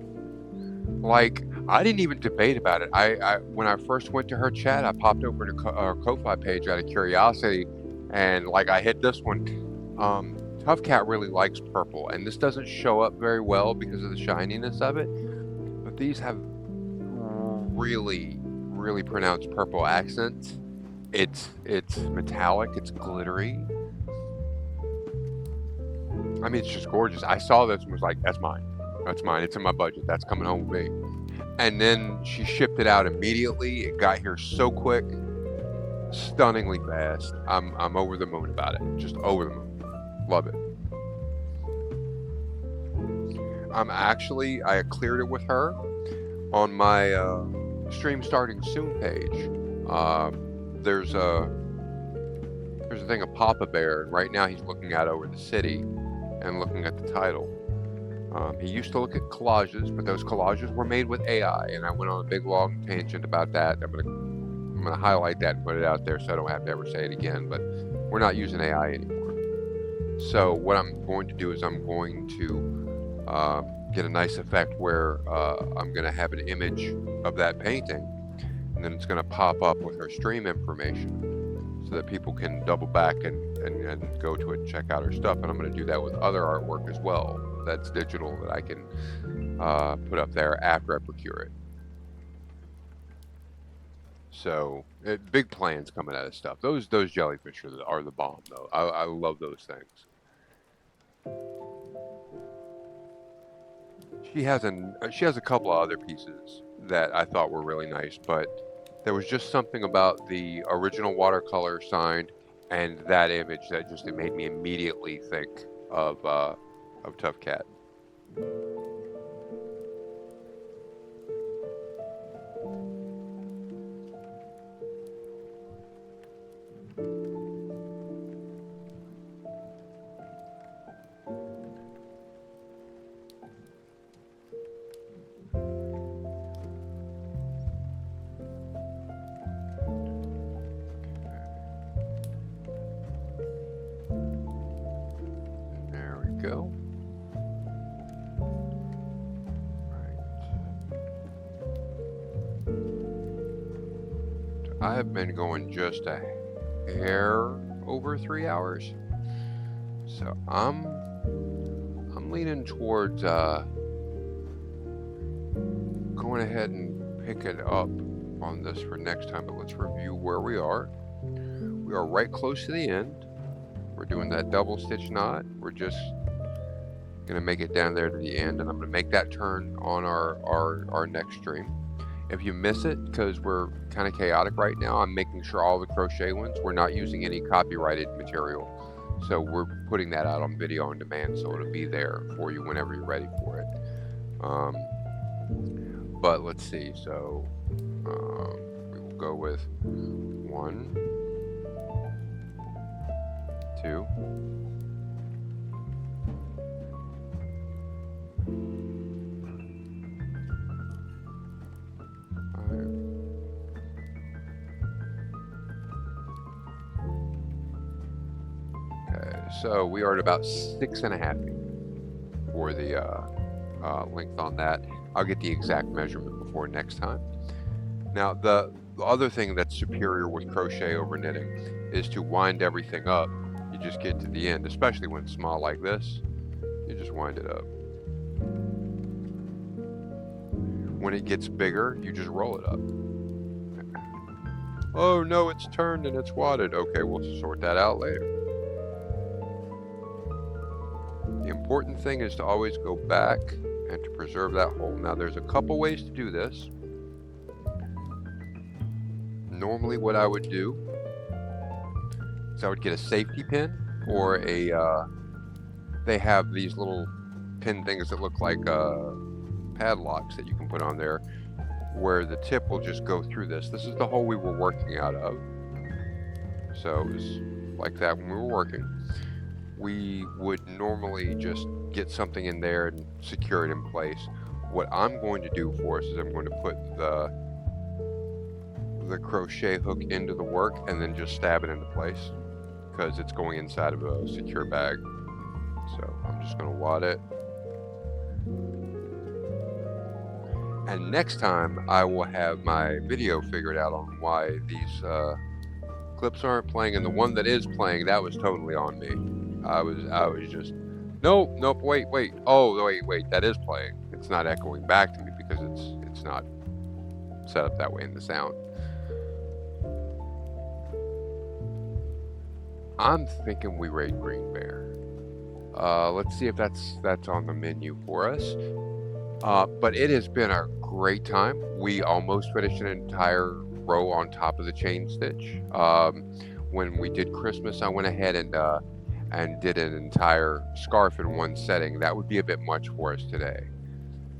Like, I didn't even debate about it. I when I first went to her chat, I popped over to her Ko-Fi page out of curiosity, and like I hit this one. Tough Cat really likes purple, and this doesn't show up very well because of the shininess of it. But these have really, really pronounced purple accents. It's metallic. It's glittery. I mean, it's just gorgeous. I saw this and was like, "That's mine. That's mine. It's in my budget. That's coming home with me." And then she shipped it out immediately. It got here so quick, stunningly fast. I'm over the moon about it. Just over the moon. Love it. I cleared it with her on my stream starting soon page. There's a thing of Papa Bear, and right now he's looking out over the city and looking at the title. He used to look at collages, but those collages were made with AI, and I went on a big long tangent about that. I'm gonna highlight that and put it out there so I don't have to ever say it again. But we're not using AI anymore. So what I'm going to do is I'm going to get a nice effect where I'm going to have an image of that painting, and then it's going to pop up with her stream information so that people can double back and go to it and check out her stuff. And I'm going to do that with other artwork as well that's digital that I can put up there after I procure it. So big plans coming out of stuff. Those jellyfish are the bomb, though. I love those things. She has a couple of other pieces that I thought were really nice, but there was just something about the original watercolor signed and that image that just it made me immediately think of Tough Cat. Go. I have been going just a hair over 3 hours. So I'm leaning towards going ahead and pick it up on this for next time, but let's review where we are. We are right close to the end. We're doing that double stitch knot. We're just gonna make it down there to the end, and I'm gonna make that turn on our next stream. If you miss it, because we're kind of chaotic right now, I'm making sure all the crochet ones, we're not using any copyrighted material. So we're putting that out on video on demand, so it'll be there for you whenever you're ready for it. But let's see, so we will go with 1, 2, 5. Okay, so we are at about 6.5 feet for the length on that. I'll get the exact measurement before next time. Now, the other thing that's superior with crochet over knitting is to wind everything up. You just get to the end, especially when it's small like this. You just wind it up. When it gets bigger, you just roll it up. Oh no, it's turned and it's wadded. Okay, we'll sort that out later. The important thing is to always go back and to preserve that hole. Now, there's a couple ways to do this. Normally what I would do is I would get a safety pin or they have these little pin things that look like padlocks that you can put on there where the tip will just go through this. This is the hole we were working out of. So it was like that when we were working. We would normally just get something in there and secure it in place. What I'm going to do for us is I'm going to put the crochet hook into the work and then just stab it into place because it's going inside of a secure bag. So I'm just going to wad it. And next time I will have my video figured out on why these clips aren't playing, and the one that is playing, that was totally on me. I was just, nope, wait. Oh, wait, that is playing. It's not echoing back to me because it's not set up that way in the sound. I'm thinking we raid Green Bear. Let's see if that's on the menu for us. But it has been a great time. We almost finished an entire row on top of the chain stitch. When we did Christmas, I went ahead and did an entire scarf in one setting. That would be a bit much for us today.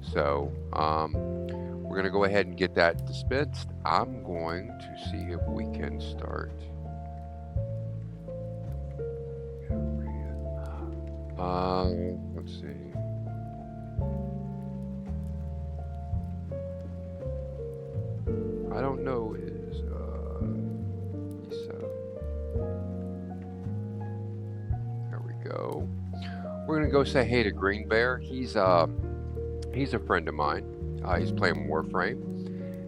So we're going to go ahead and get that dispensed. I'm going to see if we can start. Let's see. I don't know his setup. There we go. We're gonna go say hey to Green Bear. He's a friend of mine. He's playing Warframe.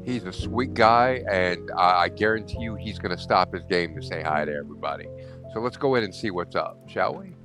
He's a sweet guy, and I guarantee you he's gonna stop his game to say hi to everybody. So let's go in and see what's up, shall we?